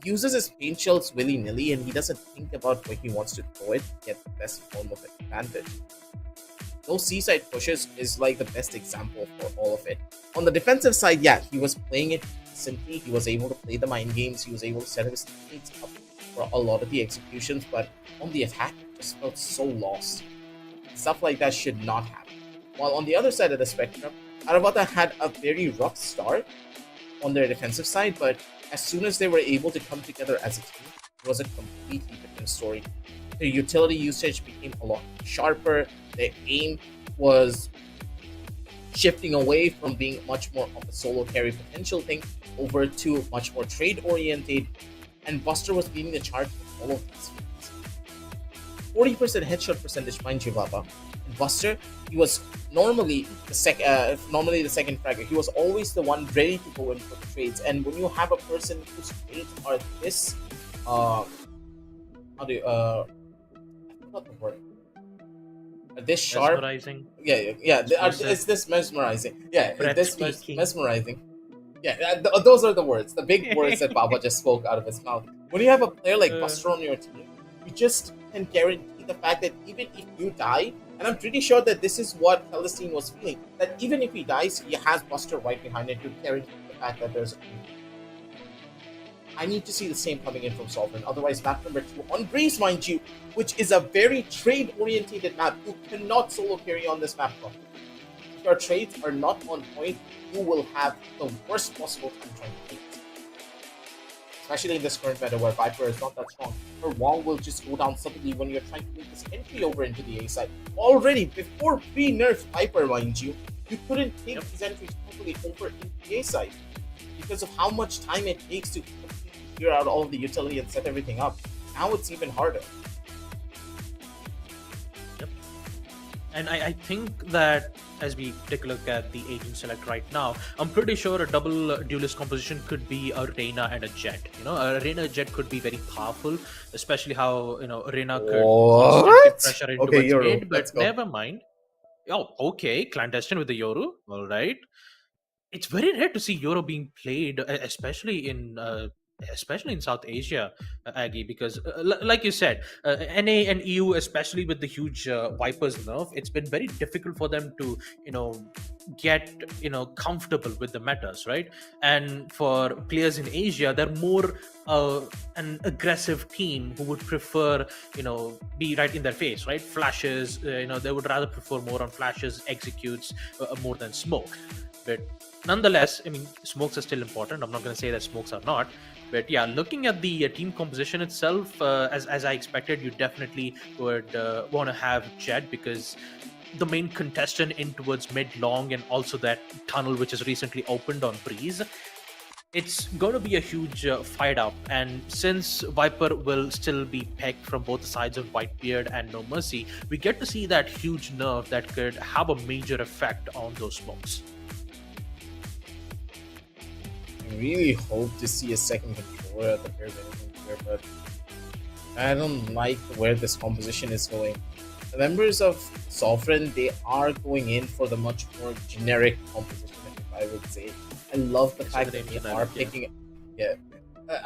B: uses his paint shells willy-nilly, and he doesn't think about where he wants to throw it to get the best form of advantage. Those seaside pushes is like the best example for all of it. On the defensive side, yeah, he was playing it simply. He was able to play the mind games. He was able to set his teammates up for a lot of the executions, but on the attack, it just felt so lost. Stuff like that should not happen. While on the other side of the spectrum, Airavata had a very rough start on their defensive side, but as soon as they were able to come together as a team, it was a completely different story. Their utility usage became a lot sharper. Their aim was shifting away from being much more of a solo carry potential thing over to much more trade oriented, and Buster was leading the charge for all of these things. 40% headshot percentage, mind you, Baba. And Buster, he was normally the second fragger. He was always the one ready to go in for the trades. And when you have a person whose trades are this, how do you, I forgot the word. This sharp,
C: Mesmerizing,
B: it's this mesmerizing. Yeah, this
C: breathtaking.
B: mesmerizing. Yeah, those are the words, the big words that Baba just spoke out of his mouth. When you have a player like Buster on your team, you just can guarantee the fact that even if you die, and I'm pretty sure that this is what Celestine was feeling, that even if he dies, he has Buster right behind it to guarantee the fact that there's a team. I need to see the same coming in from Sovereign. Otherwise, map number 2 on Breeze, mind you, which is a very trade-orientated map. You cannot solo carry on this map properly. If your trades are not on point, you will have the worst possible time trying to beat. Especially in this current meta where Viper is not that strong. Her wall will just go down suddenly when you're trying to make this entry over into the A side. Already, before pre-nerf Viper, mind you, you couldn't take these entries properly over into the A side because of how much time it takes to clear out all of the utility and set everything up. Now it's even harder.
C: Yep. And I think that as we take a look at the agent select right now, I'm pretty sure a double duelist composition could be a Reyna and a Jet. You know, a Reyna Jet could be very powerful, especially how, you know, Reyna could constantly pressure into its mid, but never mind. Oh, okay, clandestine with the Yoru, all right. It's very rare to see Euro being played, especially in South Asia, Aggie, because like you said, NA and EU, especially with the huge Vipers nerf, it's been very difficult for them to, you know, get, you know, comfortable with the metas, right? And for players in Asia, they're more an aggressive team who would prefer, you know, be right in their face, right? Flashes, you know, they would rather prefer more on flashes, executes more than smoke. But nonetheless, I mean, smokes are still important. I'm not going to say that smokes are not. But yeah, looking at the team composition itself, as I expected, you definitely would want to have Jet, because the main contestant in towards mid long, and also that tunnel which is recently opened on Breeze, it's going to be a huge fight up. And since Viper will still be pegged from both sides of Whitebeard and No Mercy, we get to see that huge nerf that could have a major effect on those smokes.
B: I really hope to see a second controller at the very beginning here, but I don't like where this composition is going. The members of Sovereign, they are going in for the much more generic composition, if I would say. I love the fact that they are picking. Yeah,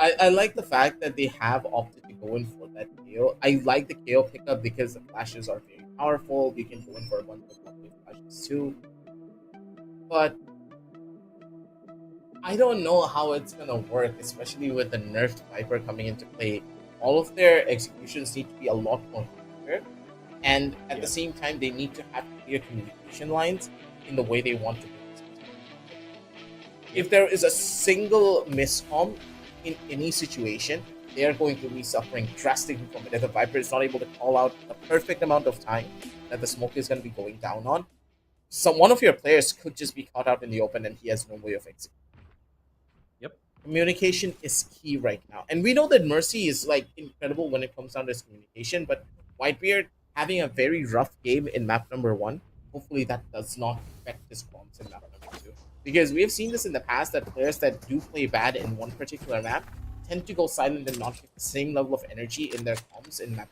B: I like the fact that they have opted to go in for that KO. I like the KO pickup because the flashes are very powerful. You can go in for a bunch of flashes too, but I don't know how it's gonna work, especially with the nerfed Viper coming into play. All of their executions need to be a lot more clear, and at the same time, they need to have clear communication lines in the way they want to do it. If there is a single miscom in any situation, they are going to be suffering drastically from it. If the Viper is not able to call out the perfect amount of time that the smoke is going to be going down on, one of your players could just be caught out in the open and he has no way of executing. Communication is key right now. And we know that Mercy is like incredible when it comes down to his communication, but Whitebeard having a very rough game in map number 1, hopefully that does not affect his comms in map number 2. Because we have seen this in the past that players that do play bad in one particular map tend to go silent and not get the same level of energy in their comms in map.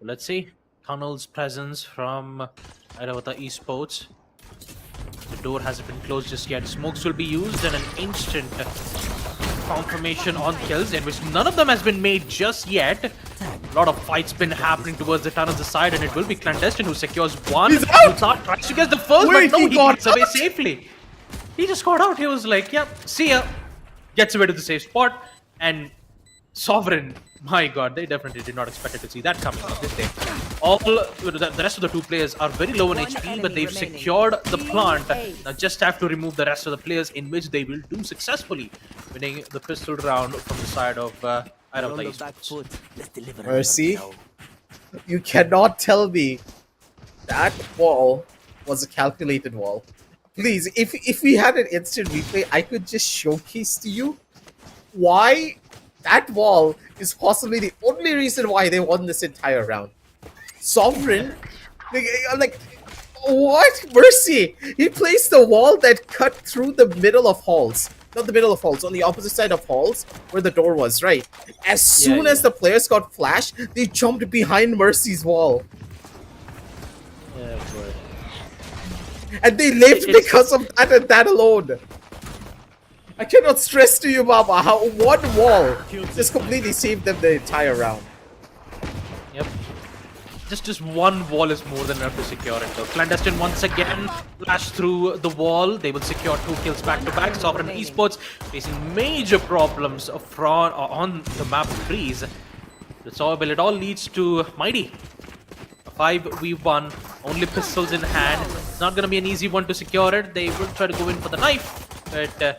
C: Let's see. Tunnel's presence from Airavata Esports. The door hasn't been closed just yet. Smokes will be used and an instant confirmation on kills, in which none of them has been made just yet. A lot of fights been happening towards the tunnel's side, and it will be Clandestine who secures one. Mozart tries to get the first, but no, he gets away safely. He just got out. He was like, yep, see ya. Gets away to the safe spot, and Sovereign, my god, they definitely did not expect to see that coming, did they? The rest of the two players are very low on HP, but they've secured the plant. Now just have to remove the rest of the players, in which they will do successfully, winning the pistol round from the side of Arata.
B: Mercy, you cannot tell me that wall was a calculated wall. Please, if we had an instant replay, I could just showcase to you why that wall is possibly the only reason why they won this entire round. Sovereign, like, what? Mercy! He placed the wall that cut through the middle of halls. Not the middle of halls, on the opposite side of halls, where the door was, right? As soon as the players got flash, they jumped behind Mercy's wall.
C: Yeah, boy.
B: And they lived because of that and that alone. I cannot stress to you, Baba, how one wall just completely saved them the entire round.
C: Yep. Just one wall is more than enough to secure it. So Clandestine once again flash through the wall. They will secure 2 kills back to back. Sovereign Esports facing major problems on the map freeze. It's all, well, it all leads to Mighty. 5v1, only pistols in hand. It's not gonna be an easy one to secure it. They will try to go in for the knife, but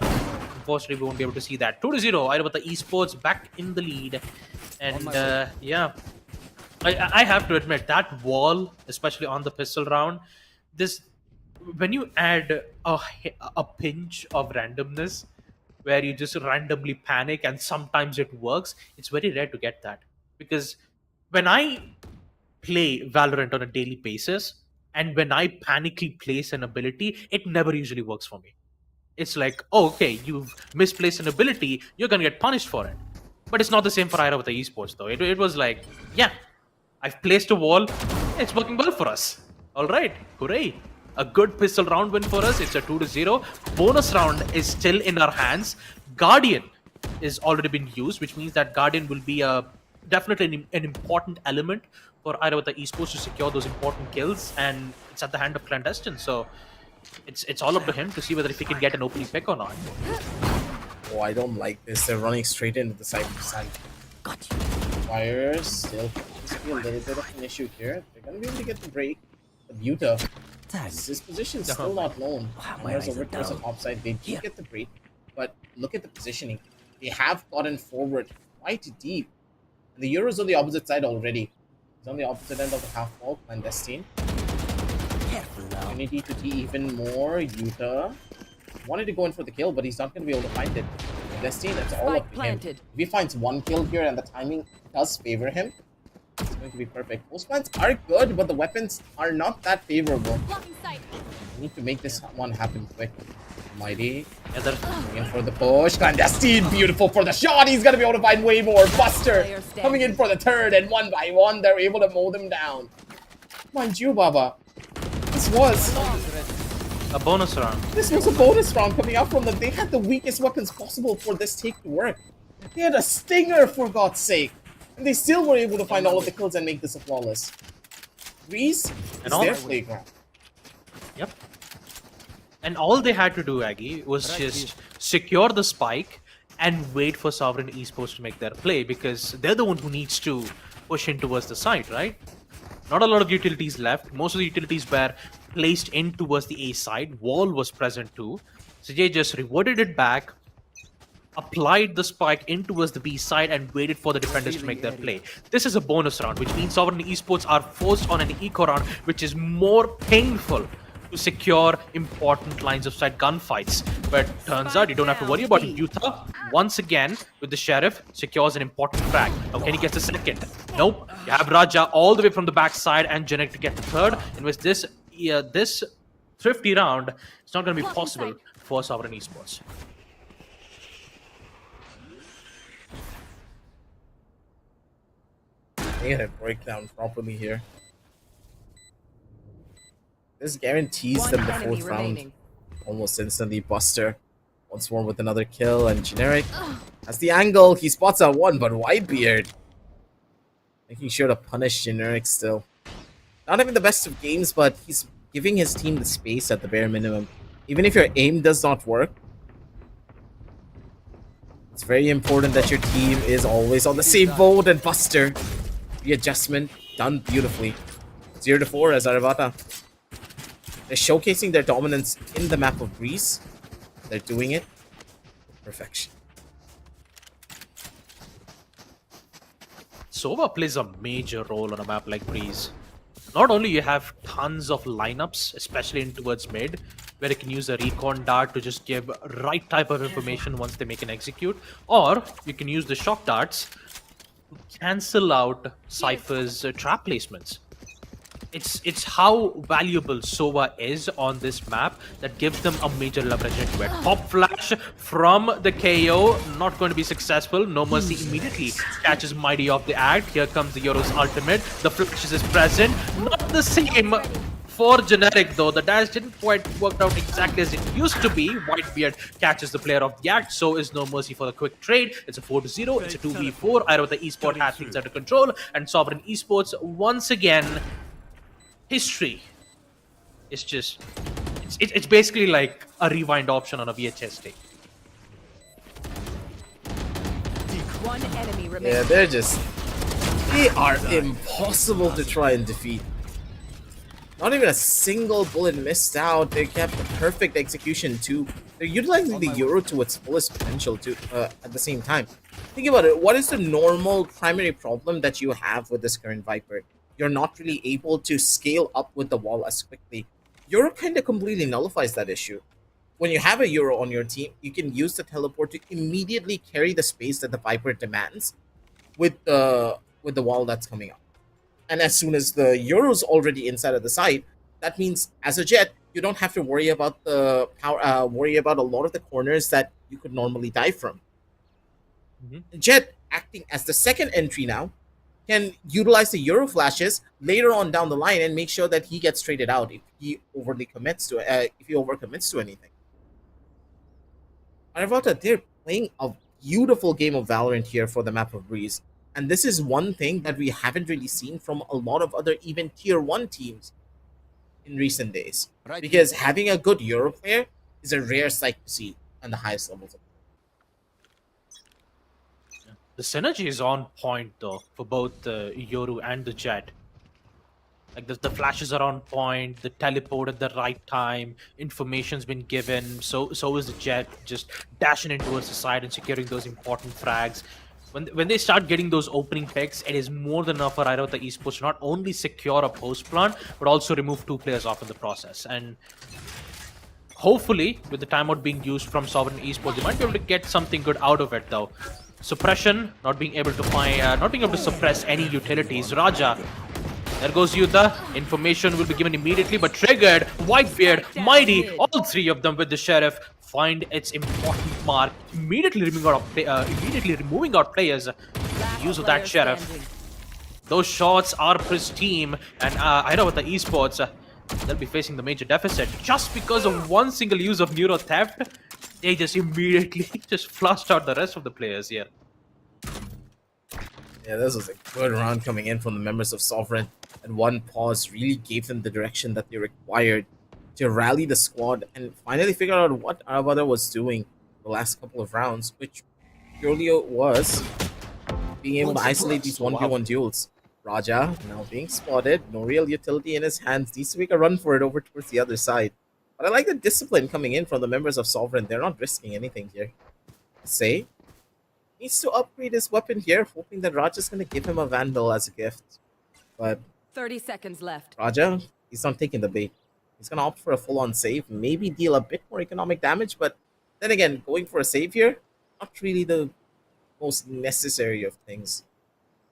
C: unfortunately we won't be able to see that. 2-0. Airavata Esports back in the lead, and yeah. I have to admit that wall, especially on the pistol round, this when you add a pinch of randomness, where you just randomly panic and sometimes it works, it's very rare to get that. Because when I play Valorant on a daily basis, and when I panically place an ability, it never usually works for me. It's like, oh, okay, you've misplaced an ability, you're gonna get punished for it. But it's not the same for Airavata Esports though. It was like, yeah, I've placed a wall. It's working well for us. All right, hooray! A good pistol round win for us. It's a 2-0. Bonus round is still in our hands. Guardian is already been used, which means that Guardian will be definitely an important element for Airavata Esports to secure those important kills, and it's at the hand of Clandestine. So it's all up to him to see whether if he can get an opening pick or not.
B: Oh, I don't like this. They're running straight into the side. Fires still seems to be a little bit of an issue here. They're gonna be able to get the break. The Buta. His position is still not known. There's over towards the top side. They did get the break, but look at the positioning. They have gotten forward quite deep. And the Euro's on the opposite side already. He's on the opposite end of the half wall. Clandestine. Opportunity to be even more. Yuta wanted to go in for the kill, but he's not going to be able to find it. Clandestine, it's all up to him. If he finds one kill here and the timing does favor him, it's going to be perfect. Postplans are good, but the weapons are not that favorable. We need to make this one happen quick. Mighty. In for the push. Clandestine, beautiful for the shot. He's going to be able to find way more. Buster coming in for the third, and one by one, they're able to mow them down. Mind you, Baba, this was
C: a bonus round.
B: This was a bonus round coming out from them. They had the weakest weapons possible for this take to work. They had a stinger, for God's sake. And they still were able to find all of the kills and make this a flawless. Greece is their playground.
C: Yep. And all they had to do, Aggie, was just secure the spike and wait for Sovereign Esports to make their play, because they're the one who needs to push in towards the side, right? Not a lot of utilities left. Most of the utilities were placed in towards the A side. Wall was present too. CJ just reverted it back, applied the spike in towards the B side, and waited for the defenders to make their play. This is a bonus round, which means Sovereign Esports are forced on an eco round, which is more painful to secure important lines of sight gunfights. But turns out you don't have to worry about it. Utah, once again, with the Sheriff, secures an important frag. Now, can he get the second? Nope. You have Raja all the way from the backside and Janek to get the third. And with this thrifty round, it's not going to be possible for Sovereign Esports.
B: They gotta break down properly here. This guarantees them the fourth round almost instantly. Buster once more with another kill, and Generic has the angle. He spots out one, but Whitebeard making sure to punish Generic still. Not having the best of games, but he's giving his team the space at the bare minimum. Even if your aim does not work, it's very important that your team is always on the same boat. And Buster, readjustment done beautifully. 0-4 as Airavata. They're showcasing their dominance in the map of Greece. They're doing it with perfection.
C: Sova plays a major role on a map like Breeze. Not only you have tons of lineups, especially in towards mid, where they can use a recon dart to just give right type of information once they make an execute, or you can use the shock darts to cancel out Cypher's trap placements. It's how valuable Sova is on this map that gives them a major leverage into it. Pop flash from the KO, not going to be successful. No Mercy immediately catches Mighty off the act. Here comes the Euro's ultimate. The flashes is present. Not the same for Generic though. The dash didn't quite work out exactly as it used to be. Whitebeard catches the player off the act. So is No Mercy for the quick trade. It's a 4-0. It's a 2v4. Airavata Esports had things under control. And Sovereign Esports once again. History is just it's basically like a rewind option on a VHS tape.
F: One enemy remains.
B: Yeah, they are impossible to try and defeat. Not even a single bullet missed out. They kept the perfect execution too. They're utilizing the Euro to its fullest potential too. At the same time, think about it. What is the normal primary problem that you have with this current Viper? You're not really able to scale up with the wall as quickly. Euro kind of completely nullifies that issue. When you have a Euro on your team, you can use the teleport to immediately carry the space that the Viper demands with the wall that's coming up. And as soon as the Euro's already inside of the site, that means as a Jet, you don't have to worry about the power, worry about a lot of the corners that you could normally die from. Jet acting as the second entry now can utilize the Euro flashes later on down the line and make sure that he gets traded out if he overcommits to anything. Airavata, they're playing a beautiful game of Valorant here for the map of Breeze, and this is one thing that we haven't really seen from a lot of other even tier 1 teams in recent days. Because having a good Euro player is a rare sight to see on the highest levels of.
C: The synergy is on point though for both the Yoru and the Jet. Like the flashes are on point, the teleport at the right time, information's been given, so is the Jet just dashing in towards the side and securing those important frags. When they start getting those opening picks, it is more than enough for Airavata Esports to not only secure a post plant, but also remove 2 players off in the process. And hopefully, with the timeout being used from Sovereign Esports, they might be able to get something good out of it though. Suppression, not being able to suppress any utilities. Raja, there goes Yuddha. Information will be given immediately, but triggered. Whitebeard, Mighty, all 3 of them with the Sheriff find its important mark. Immediately removing out players. Use of that Sheriff. Those shots are pristine, and I know with the Esports, they'll be facing the major deficit just because of one single use of Neuro Theft. They just immediately just flushed out the rest of the players here.
B: Yeah, this was a good round coming in from the members of Sovereign, and one pause really gave them the direction that they required to rally the squad and finally figure out what Airavata was doing the last couple of rounds, which purely was being able to isolate these 1v1 duels. Raja now being spotted, no real utility in his hands, needs to make a run for it over towards the other side. But I like the discipline coming in from the members of Sovereign. They're not risking anything here. Say needs to upgrade his weapon here, hoping that Raja's going to give him a Vandal as a gift. But
F: 30 seconds left.
B: Raja, he's not taking the bait. He's going to opt for a full-on save, maybe deal a bit more economic damage, but then again, going for a save here, not really the most necessary of things.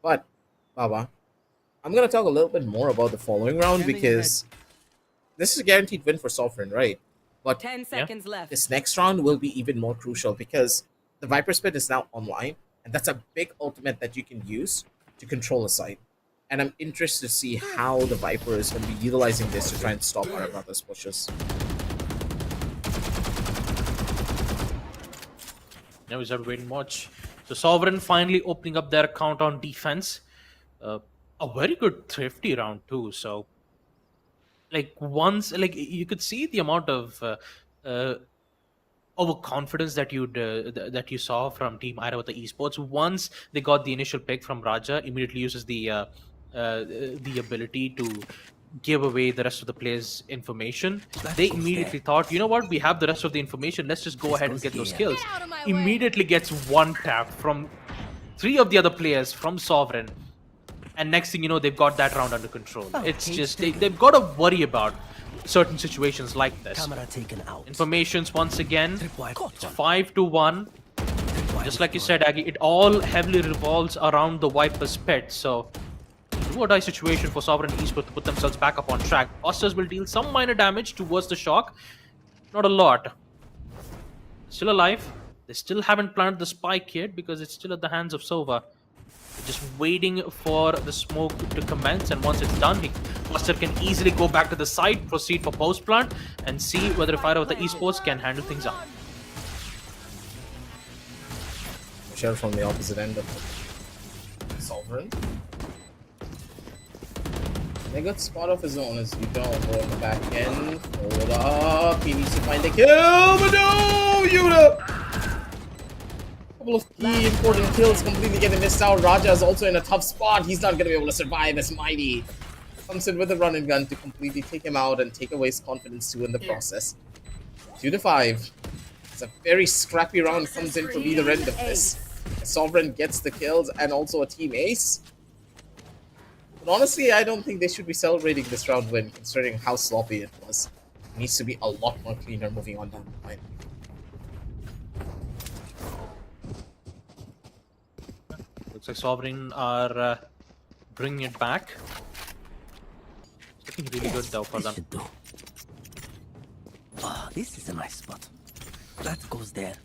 B: But, Baba, I'm going to talk a little bit more about the following round because this is a guaranteed win for Sovereign, right? But
F: 10 seconds left.
B: this next round will be even more crucial because the Viper Spit is now online, and that's a big ultimate that you can use to control a site. And I'm interested to see how the Viper is going to be utilizing this to try and stop Airavata's pushes.
C: Now we have to wait and watch. So Sovereign finally opening up their account on defense. A very good thrifty round too. So, like you could see the amount of overconfidence that you saw from Team Airavata Esports. Once they got the initial pick from Raja, immediately uses the ability to give away the rest of the players' information. They immediately thought, you know what, we have the rest of the information, let's just go ahead and get those kills. Immediately gets one tap from 3 of the other players from Sovereign, and next thing you know, they've got that round under control. It's just they've got to worry about certain situations like this.
D: Camera taken out.
C: Informations once again.
D: Tripwire
C: It's
D: caught
C: 5-1. Just like you said, Aggie, it all heavily revolves around the Viper's pit. So, do or die situation for Sovereign Esports to put themselves back up on track. Busters will deal some minor damage towards the shock. Not a lot. Still alive. They still haven't planted the spike yet because it's still at the hands of Sova. Just waiting for the smoke to commence, and once it's done, Buster can easily go back to the site, proceed for post plant, and see whether if Airavata Esports can handle things out.
B: Shell from the opposite end of the Sovereign. A good spot of his own as you don't go in the back end. Hold up. He needs to find the kill, but no! Yuta! Couple of key important kills completely getting missed out. Raja is also in a tough spot. He's not going to be able to survive as Mighty comes in with a run and gun to completely take him out and take away his confidence too in the process. 2-5. It's a very scrappy round comes in from either end of this. Sovereign gets the kills and also a team ace. But honestly, I don't think they should be celebrating this round win considering how sloppy it was. It needs to be a lot more cleaner moving on down the line.
C: Looks like Sovereign are bringing it back. It's looking really good though for them.
D: Should do. Ah, this is a nice spot. That goes there.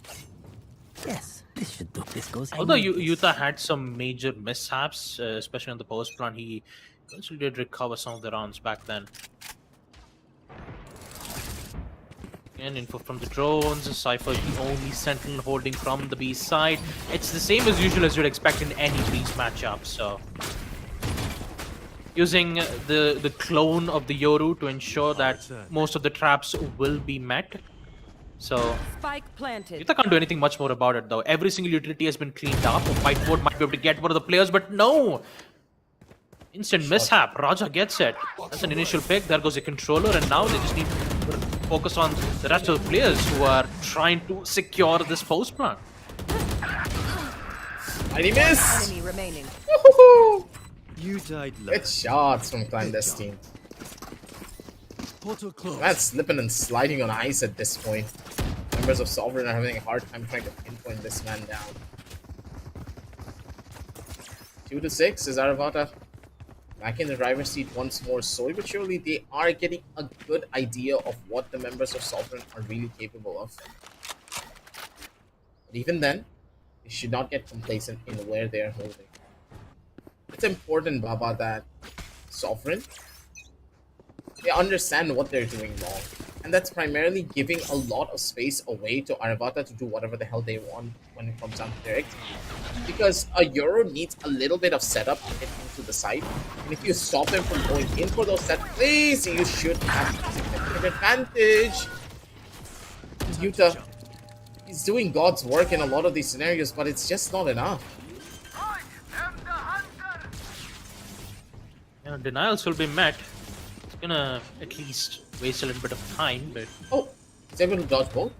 D: Yes, this should do. This goes.
C: Although Yuta had some major mishaps, especially on the post plan, he eventually did recover some of the rounds back then. Again, info from the drones. Cypher the only sentinel holding from the B side. It's the same as usual as you'd expect in any Breeze matchup. So, using the clone of the Yoru to ensure that most of the traps will be met. So,
F: Spike planted.
C: Yuta can't do anything much more about it though. Every single utility has been cleaned up. Whiteboard might be able to get one of the players, but no! Instant mishap. Raja gets it. That's an initial pick. There goes the controller, and now they just need to focus on the rest of the players who are trying to secure this post plan.
B: Mighty miss!
F: Enemy remaining.
B: Woohoo!
D: You died low.
B: Good shots from Clandestine.
D: Portal closed.
B: That's slipping and sliding on ice at this point. Members of Sovereign are having a hard time trying to pinpoint this man down. 2-6 is Airavata back in the driver's seat once more. Slowly but surely, they are getting a good idea of what the members of Sovereign are really capable of. But even then, they should not get complacent in where they are holding. It's important, Baba, that Sovereign, they understand what they're doing wrong. And that's primarily giving a lot of space away to Airavata to do whatever the hell they want when it comes down to direct. Because a Euro needs a little bit of setup to get into the site. And if you stop them from going in for those set plays, you should have a significant advantage. Yuta, he's doing God's work in a lot of these scenarios, but it's just not enough.
C: Denials will be met. It's gonna at least waste a little bit of time, but
B: Oh, he's able to dodge both?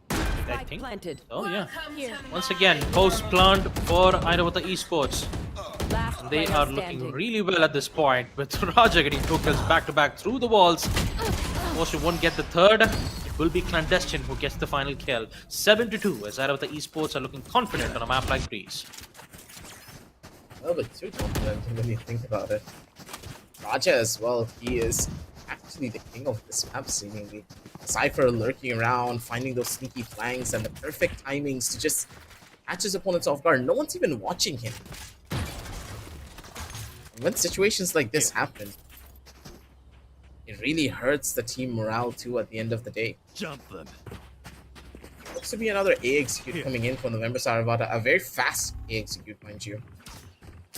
C: I
F: Spike
C: think.
F: planted.
C: Oh yeah. Once again, post plant for Airavata Esports.
F: Last
C: They
F: player
C: are
F: standing.
C: looking really well at this point, with Raja getting 2 kills back to back through the walls. Most won't get the third. It will be Clandestine who gets the final kill. 7-2 as Airavata Esports are looking confident on a map like Breeze.
B: A little bit too confident when you think about it. Raja as well, he is actually the king of this map seemingly. Cypher lurking around, finding those sneaky flanks and the perfect timings to just catch his opponents off guard. No one's even watching him. And when situations like this happen, it really hurts the team morale too at the end of the day.
D: Jump them.
B: Looks to be another A execute coming in from the members of Airavata. A very fast A execute, mind you.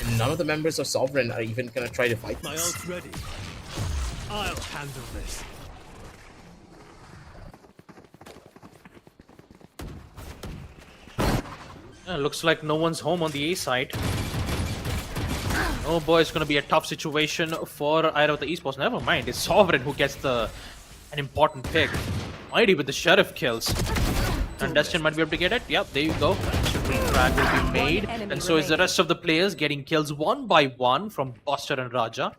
B: And none of the members of Sovereign are even going to try to fight
D: My
B: this.
D: ult's ready. I'll handle this.
C: Looks like no one's home on the A side. Oh boy, it's gonna be a tough situation for Airavata Esports. Never mind, it's Sovereign who gets an important pick. Mighty with the Sheriff kills. And Destin might be able to get it. Yep, there you go. Frag will be made. And so is the rest of the players getting kills one by one from Buster and Raja.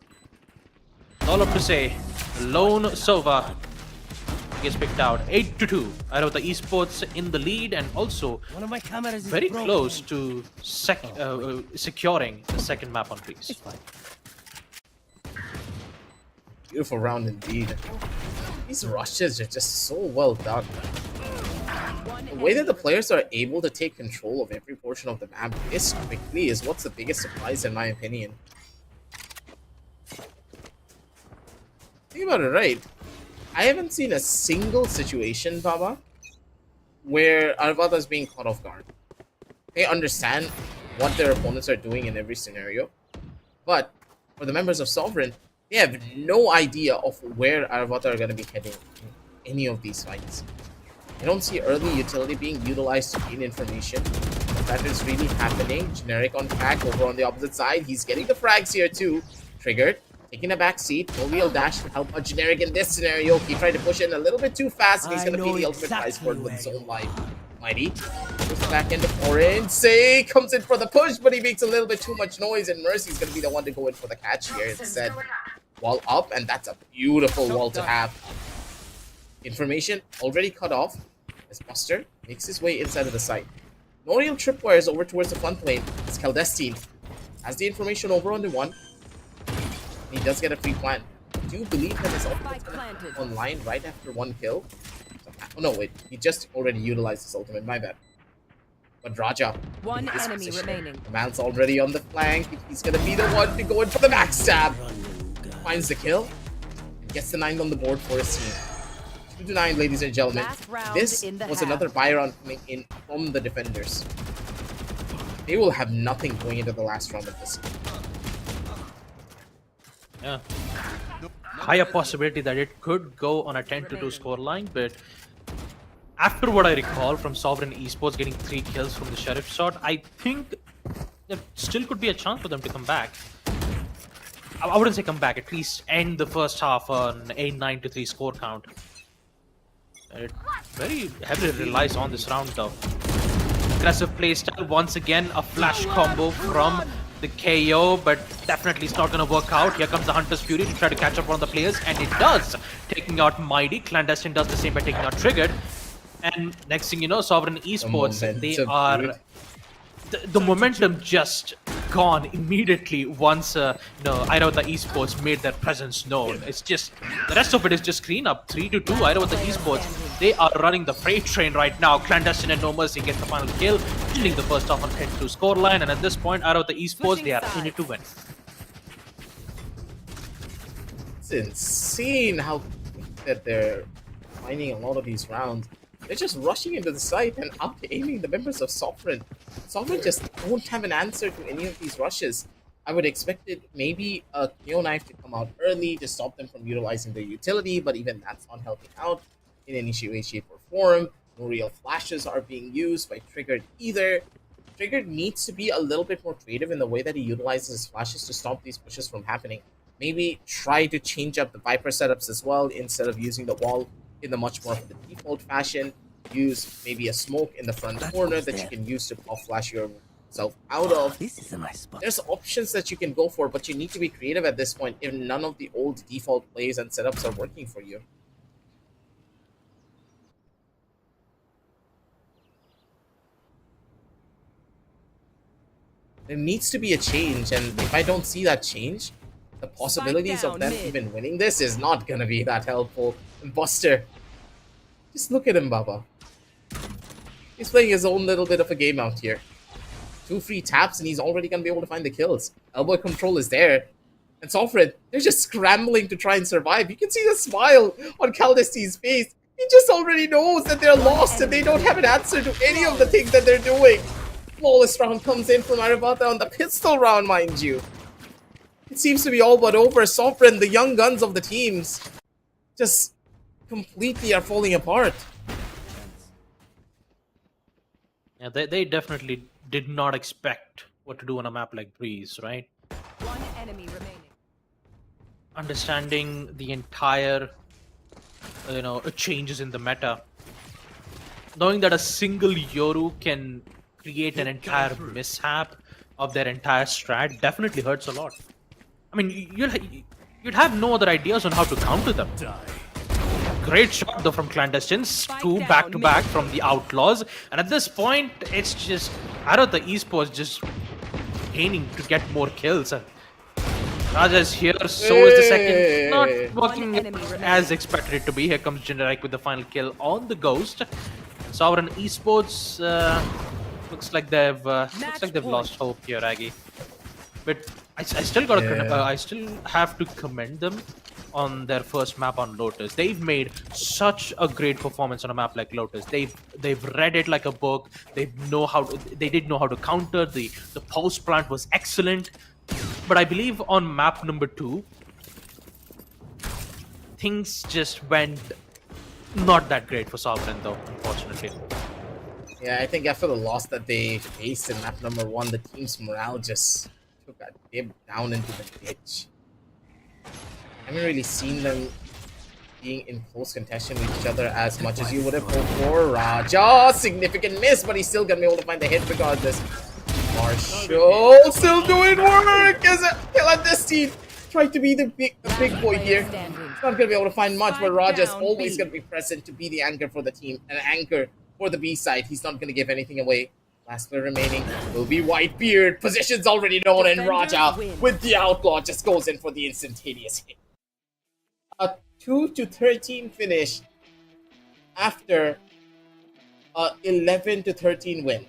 C: All up to say, Lone Sova gets picked out. 8-2. Airavata Esports in the lead and also
D: One of my cameras is
C: very
D: broken.
C: close to securing the second map on
D: It's
C: Greece.
D: fine.
B: Beautiful round indeed. These rushes are just so well done. The way that the players are able to take control of every portion of the map this quickly is what's the biggest surprise in my opinion. Think about it, right? I haven't seen a single situation, Baba, where Arvata is being caught off guard. They understand what their opponents are doing in every scenario, but for the members of Sovereign, they have no idea of where Airavata are going to be heading in any of these fights. I don't see early utility being utilized to gain information. But that is really happening. Generic on track over on the opposite side. He's getting the frags here too. Triggered. Taking a back seat. No real dash to help a Generic in this scenario. He tried to push in a little bit too fast and he's going to pay the ultimate price for it with Zone Life. Mighty. Goes back into Orange. Say comes in for the push, but he makes a little bit too much noise and Mercy's going to be the one to go in for the catch here instead. Wall up, and that's a beautiful wall to have. Information already cut off as Buster makes his way inside of the site. No real tripwires over towards the front lane as Caldestine has the information over on the one. He does get a free plant. I do believe that his ultimate is online right after one kill. Oh no, wait, he just already utilized his ultimate, my bad. But Raja,
F: One enemy remaining.
B: the man's already on the flank. He's gonna be the one to go in for the backstab. Finds the kill and gets the 9 on the board for his team. 2-9, ladies and gentlemen.
F: Last round
B: This
F: in the
B: was
F: half.
B: another buy round coming in from the defenders. They will have nothing going into the last round of this.
C: Yeah. Higher possibility that it could go on a 10-2 scoreline, but after what I recall from Sovereign Esports getting 3 kills from the Sheriff shot, I think there still could be a chance for them to come back. I wouldn't say come back, at least end the first half on a 9-3 score count. It very heavily relies on this round though. Aggressive playstyle, once again a flash combo from the KO, but definitely it's not going to work out. Here comes the Hunter's Fury to try to catch up on the players, and it does, taking out Mighty. Clandestine does the same by taking out Triggered. And next thing you know, Sovereign Esports, they are... The momentum just gone immediately once Airavata Esports made their presence known. It's just the rest of it is just clean up. 3-2. Airavata Esports, they are running the freight train right now. Clandestine and No Mercy get the final kill, ending the first half on 10-2 scoreline. And at this point, Airavata Esports, they are in it to win.
B: It's insane how quick that they're finding a lot of these rounds. They're just rushing into the site and out-aiming the members of Sovereign. Sovereign just don't have an answer to any of these rushes. I would expect it maybe a KO knife to come out early to stop them from utilizing their utility, but even that's not helping out in any way, shape, or form. No real flashes are being used by Triggered either. Triggered needs to be a little bit more creative in the way that he utilizes his flashes to stop these pushes from happening. Maybe try to change up the Viper setups as well instead of using the wall in the much more of the default fashion. Use maybe a smoke in the front corner that you can use to pop flash yourself out of.
D: This is a nice spot.
B: There's options that you can go for, but you need to be creative at this point if none of the old default plays and setups are working for you. There needs to be a change, and if I don't see that change, the possibilities of
F: down,
B: them
F: mid.
B: even winning this is not gonna be that helpful. And Buster, just look at him, Baba. He's playing his own little bit of a game out here. 2 free taps and he's already gonna be able to find the kills. Elbow control is there. And Sovereign, they're just scrambling to try and survive. You can see the smile on Caldestine's face. He just already knows that they're lost and they don't have an answer to any of the things that they're doing. Flawless round comes in from Airavata on the pistol round, mind you. It seems to be all but over. Sovereign, the young guns of the teams, just completely are falling apart.
C: Yeah, they definitely did not expect what to do on a map like Breeze, right?
F: One enemy remaining.
C: Understanding the entire changes in the meta, knowing that a single Yoru can create an entire mishap of their entire strat definitely hurts a lot. I mean, you'd have no other ideas on how to counter them. Great shot though from Clandestines, two back-to-back from the Outlaws, and at this point, it's just Arata Esports just gaining to get more kills. Raja is here, so is the second. Not working as expected it to be. Here comes Generic with the final kill on the Ghost. Sovereign Esports looks like they've lost hope here, Aggie. But I still gotta I still have to commend them on their first map on Lotus. They've made such a great performance on a map like Lotus. They've read it like a book. They did know how to counter. The post plant was excellent. But I believe on map number 2, things just went not that great for Sovereign though, unfortunately.
B: Yeah, I think after the loss that they faced in map number 1, the team's morale just took a dip down into the ditch. I haven't really seen them being in close contention with each other as much as you would have hoped for. Raja, significant miss, but he's still gonna be able to find the hit regardless. Marshall still doing work as a clandestine. Trying to be the big boy here. He's not gonna be able to find much, but Raja's always gonna be present to be the anchor for the team, an anchor for the B side. He's not gonna give anything away. Last player remaining will be Whitebeard. Position's already known, and Raja with the Outlaw just goes in for the instantaneous hit. A 2-13 finish after a 11-13 win.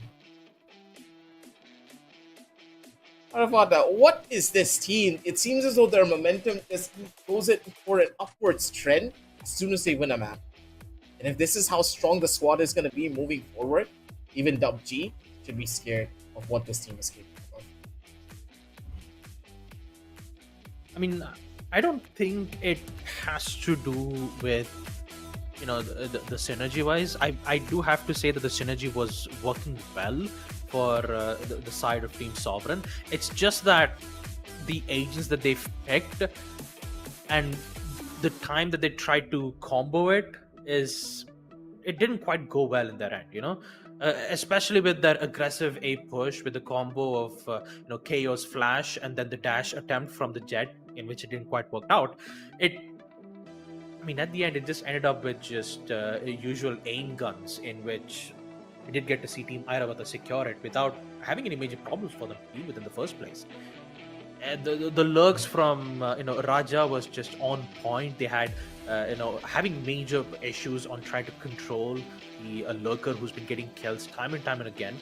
B: Airavata, what is this team? It seems as though their momentum just goes it for an upwards trend as soon as they win a map. And if this is how strong the squad is going to be moving forward, even Dub G should be scared of what this team is capable of.
C: I mean, I don't think it has to do with, you know, the synergy wise. I do have to say that the synergy was working well for the side of Team Sovereign. It's just that the agents that they've picked and the time that they tried to combo it didn't quite go well in their end, you know. Especially with that aggressive A push with the combo of Chaos Flash and then the dash attempt from the Jet, in which it didn't quite work out. I mean, at the end, it just ended up with just usual aim guns, in which we did get to see Team Airavata secure it without having any major problems for them to deal with in the first place. And the lurks from Raja was just on point. They had having major issues on trying to control the lurker who's been getting kills time and time and again,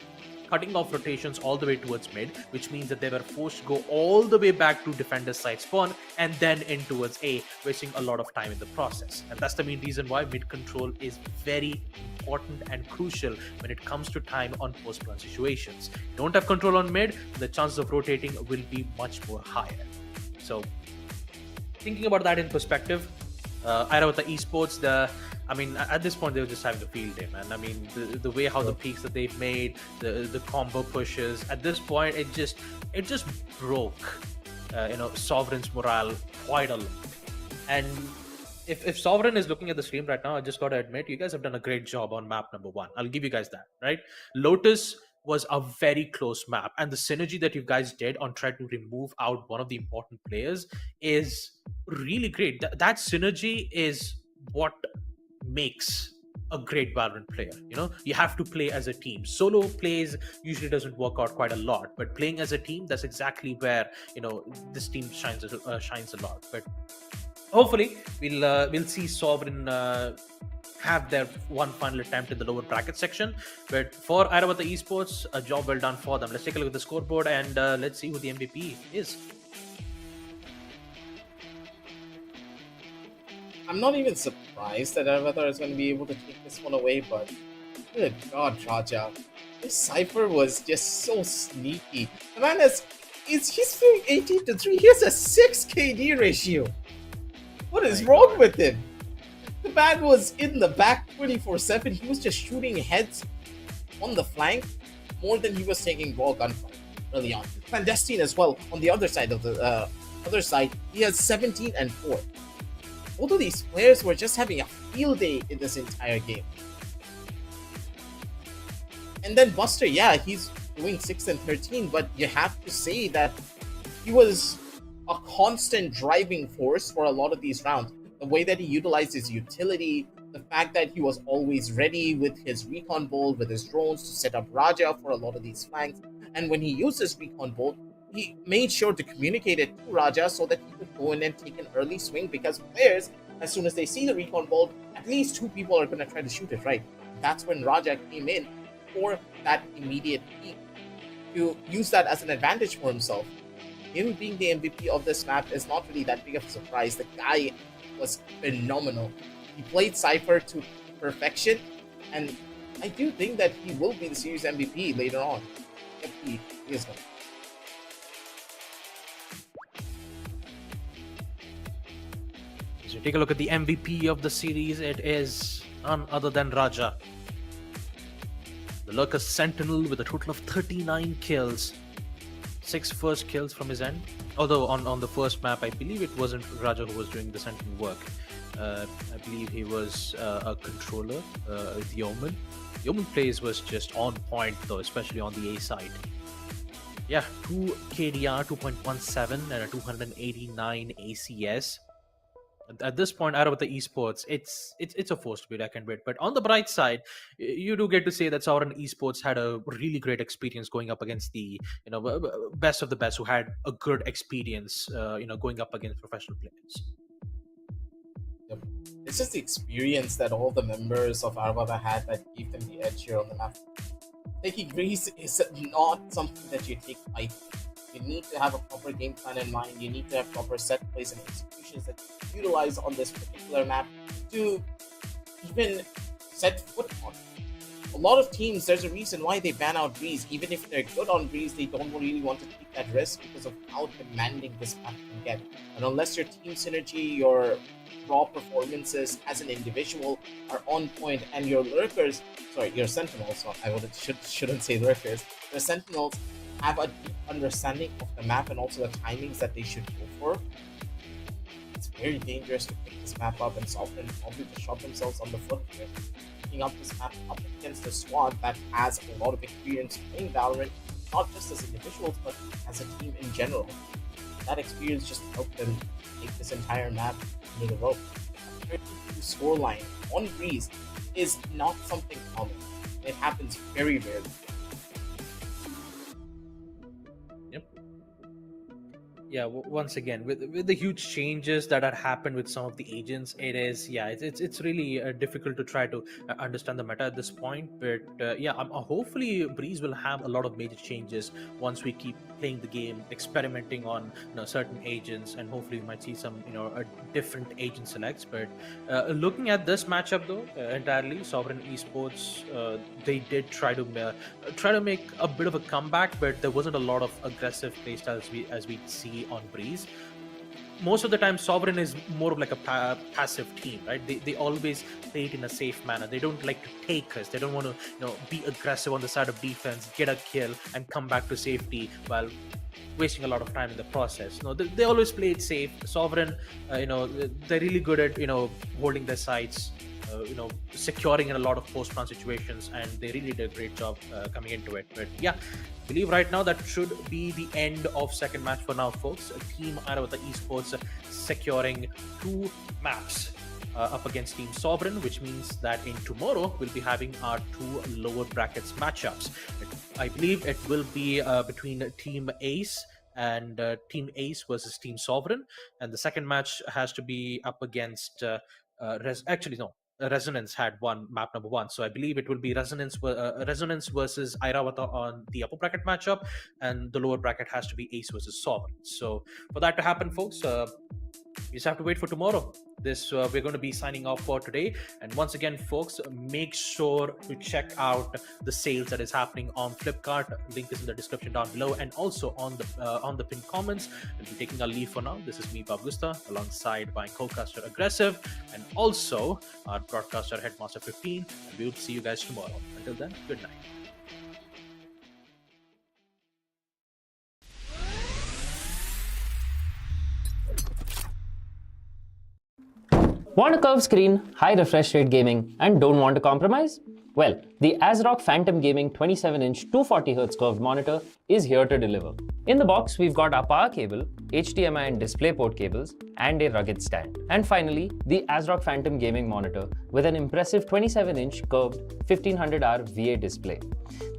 C: cutting off rotations all the way towards mid, which means that they were forced to go all the way back to defender's side spawn and then in towards A, wasting a lot of time in the process. And that's the main reason why mid control is very important and crucial when it comes to time on post-plant situations. You don't have control on mid, the chances of rotating will be much more higher. So thinking about that in perspective, Airavata Esports, at this point they were just having a field day, man. I mean, the way how the peaks that they've made, the combo pushes, at this point it just broke Sovereign's morale quite a lot. And if Sovereign is looking at the stream right now, I just gotta admit, you guys have done a great job on map number 1. I'll give you guys that, right? Lotus was a very close map, and the synergy that you guys did on trying to remove out one of the important players is really great. That synergy is what makes a great Valorant player. You know, you have to play as a team. Solo plays usually doesn't work out quite a lot, but playing as a team, that's exactly where this team shines a lot. But hopefully we'll see Sovereign have their one final attempt in the lower bracket section. But for Airavata Esports, a job well done for them. Let's take a look at the scoreboard and let's see who the MVP is.
B: I'm not even surprised that Airavata is going to be able to take this one away, but good God, Raja. This Cypher was just so sneaky. The man he's doing 18-3. He has a 6 KD ratio. What is wrong with him? The man was in the back 24/7. He was just shooting heads on the flank more than he was taking raw gunfire early on. Clandestine as well on the other side of the other side. He has 17 and 4. Both of these players were just having a field day in this entire game. And then Buster, yeah, he's doing 6 and 13, but you have to say that he was a constant driving force for a lot of these rounds. The way that he utilized his utility, the fact that he was always ready with his recon bolt, with his drones to set up Raja for a lot of these flanks. And when he used his recon bolt, he made sure to communicate it to Raja so that he could go in and take an early swing, because players, as soon as they see the recon bolt, at least 2 people are going to try to shoot it, right? That's when Raja came in for that immediate peak to use that as an advantage for himself. Him being the MVP of this map is not really that big of a surprise. The guy was phenomenal. He played Cypher to perfection, and I do think that he will be the series MVP later on. Yep, he is going to.
C: As you take a look at the MVP of the series, it is none other than Raja. The Lurker Sentinel with a total of 39 kills. 6 first kills from his end. Although on the first map, I believe it wasn't Raja who was doing the Sentinel work. I believe he was a controller, Yeoman. Yeoman plays was just on point though, especially on the A side. Yeah, 2 KDR, 2.17 and a 289 ACS. At this point, Airavata Esports, it's a force to be reckoned with. But on the bright side, you do get to say that Sovereign Esports had a really great experience going up against the best of the best, who had a good experience going up against professional players.
B: Yep. It's just the experience that all the members of Airavata had that gave them the edge here on the map. Taking Greece is not something that you take lightly. You need to have a proper game plan in mind. You need to have proper set plays and executions that you utilize on this particular map to even set foot on. A lot of teams, there's a reason why they ban out Breeze. Even if they're good on Breeze, they don't really want to take that risk because of how demanding this map can get. And unless your team synergy, your raw performances as an individual are on point, and your lurkers, sorry, your sentinels, shouldn't say lurkers, your sentinels have a deep understanding of the map and also the timings that they should go for, it's very dangerous to pick this map up, and Sovereign probably just shot themselves on the foot here. Picking up this map up against a squad that has a lot of experience playing Valorant, not just as individuals, but as a team in general. That experience just helped them take this entire map under the rope. A 32 scoreline on Breeze is not something common. It happens very rarely.
C: Yeah, once again, with the huge changes that had happened with some of the agents, it's really difficult to try to understand the meta at this point. But hopefully Breeze will have a lot of major changes once we keep playing the game, experimenting on certain agents, and hopefully we might see some different agent selects. But looking at this matchup though, entirely Sovereign Esports, they did try to make a bit of a comeback, but there wasn't a lot of aggressive playstyle as we see on Breeze. Most of the time Sovereign is more of like a passive team, right? They always play it in a safe manner. They don't like to take risks. They don't want to be aggressive on the side of defense, get a kill and come back to safety while wasting a lot of time in the process. No, they always play it safe. Sovereign, they're really good at holding their sides, securing in a lot of post-plan situations, and they really did a great job coming into it. But yeah, I believe right now that should be the end of second match for now, folks. Team Airavata Esports securing 2 maps up against Team Sovereign, which means that in tomorrow we'll be having our 2 lower brackets matchups. I believe it will be between Team Ace and Team Ace versus Team Sovereign, and the second match has to be up against Resonance had won map number 1, so I believe it will be Resonance versus Airavata on the upper bracket matchup, and the lower bracket has to be Ace versus Sovereign. So for that to happen, folks, you just have to wait for tomorrow. This we're going to be signing off for today. And once again, folks, make sure to check out the sales that is happening on Flipkart. Link is in the description down below, and also on the pinned comments. We'll be taking our leave for now. This is me, Babusta, alongside my co-caster Aggressive, and also our broadcaster Headmaster 15. And we'll see you guys tomorrow. Until then, good night.
A: Want a curved screen, high refresh rate gaming, and don't want to compromise? Well, the ASRock Phantom Gaming 27-inch 240Hz curved monitor is here to deliver. In the box, we've got our power cable, HDMI and DisplayPort cables, and a rugged stand. And finally, the ASRock Phantom gaming monitor with an impressive 27-inch curved 1500R VA display.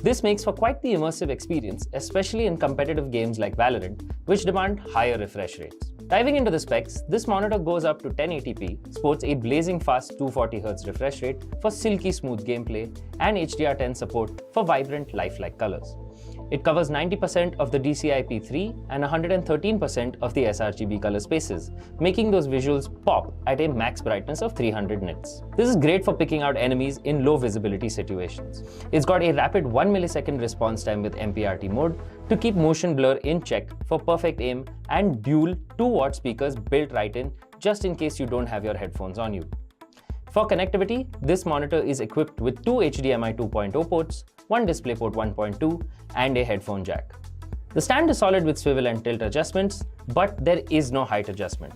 A: This makes for quite the immersive experience, especially in competitive games like Valorant, which demand higher refresh rates. Diving into the specs, this monitor goes up to 1080p, sports a blazing fast 240Hz refresh rate for silky smooth gameplay, and HDR10 support for vibrant lifelike colors. It covers 90% of the DCI-P3 and 113% of the sRGB color spaces, making those visuals pop at a max brightness of 300 nits. This is great for picking out enemies in low visibility situations. It's got a rapid 1 millisecond response time with MPRT mode to keep motion blur in check for perfect aim, and dual 2-watt speakers built right in just in case you don't have your headphones on you. For connectivity, this monitor is equipped with 2 HDMI 2.0 ports, 1 DisplayPort 1.2, and a headphone jack. The stand is solid with swivel and tilt adjustments, but there is no height adjustment.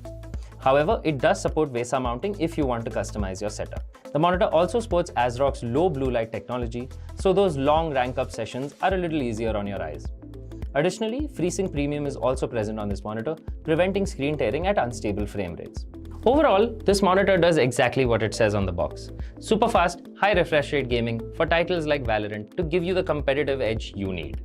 A: However, it does support VESA mounting if you want to customize your setup. The monitor also sports ASRock's low blue light technology, so those long rank up sessions are a little easier on your eyes. Additionally, FreeSync Premium is also present on this monitor, preventing screen tearing at unstable frame rates. Overall, this monitor does exactly what it says on the box. Super fast, high refresh rate gaming for titles like Valorant to give you the competitive edge you need.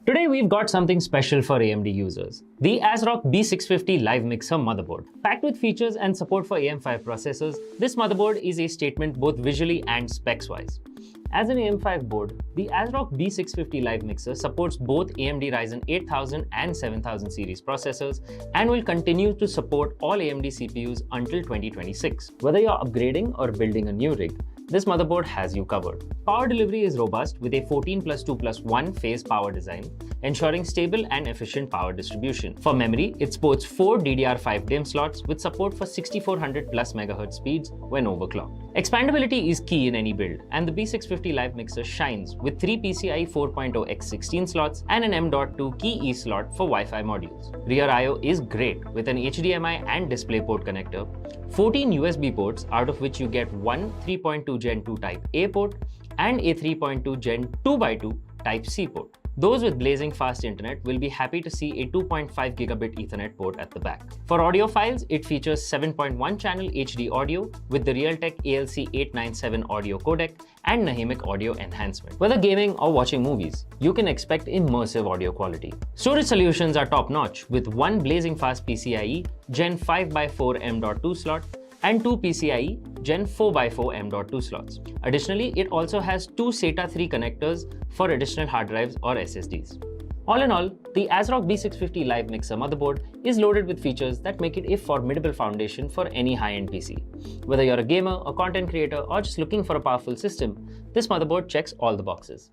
A: Today we've got something special for AMD users. The ASRock B650 Live Mixer motherboard. Packed with features and support for AM5 processors, this motherboard is a statement both visually and specs-wise. As an AM5 board, the ASRock B650 Live Mixer supports both AMD Ryzen 8000 and 7000 series processors and will continue to support all AMD CPUs until 2026. Whether you're upgrading or building a new rig, this motherboard has you covered. Power delivery is robust with a 14+2+1 phase power design, ensuring stable and efficient power distribution. For memory, it sports 4 DDR5 DIMM slots with support for 6400+ MHz speeds when overclocked. Expandability is key in any build, and the B650 Live Mixer shines with 3 PCIe 4.0x16 slots and an M.2 key E slot for Wi-Fi modules. Rear I/O is great with an HDMI and DisplayPort connector, 14 USB ports, out of which you get one 3.2 Gen 2 Type A port and a 3.2 Gen 2x2 Type C port. Those with blazing fast internet will be happy to see a 2.5 gigabit Ethernet port at the back. For audiophiles, it features 7.1 channel HD audio with the Realtek ALC897 audio codec and Nahimic audio enhancement. Whether gaming or watching movies, you can expect immersive audio quality. Storage solutions are top-notch with one blazing fast PCIe Gen 5x4 M.2 slot and 2 PCIe Gen 4x4 M.2 slots. Additionally, it also has 2 SATA 3 connectors for additional hard drives or SSDs. All in all, the ASRock B650 Live Mixer motherboard is loaded with features that make it a formidable foundation for any high-end PC. Whether you're a gamer, a content creator, or just looking for a powerful system, this motherboard checks all the boxes.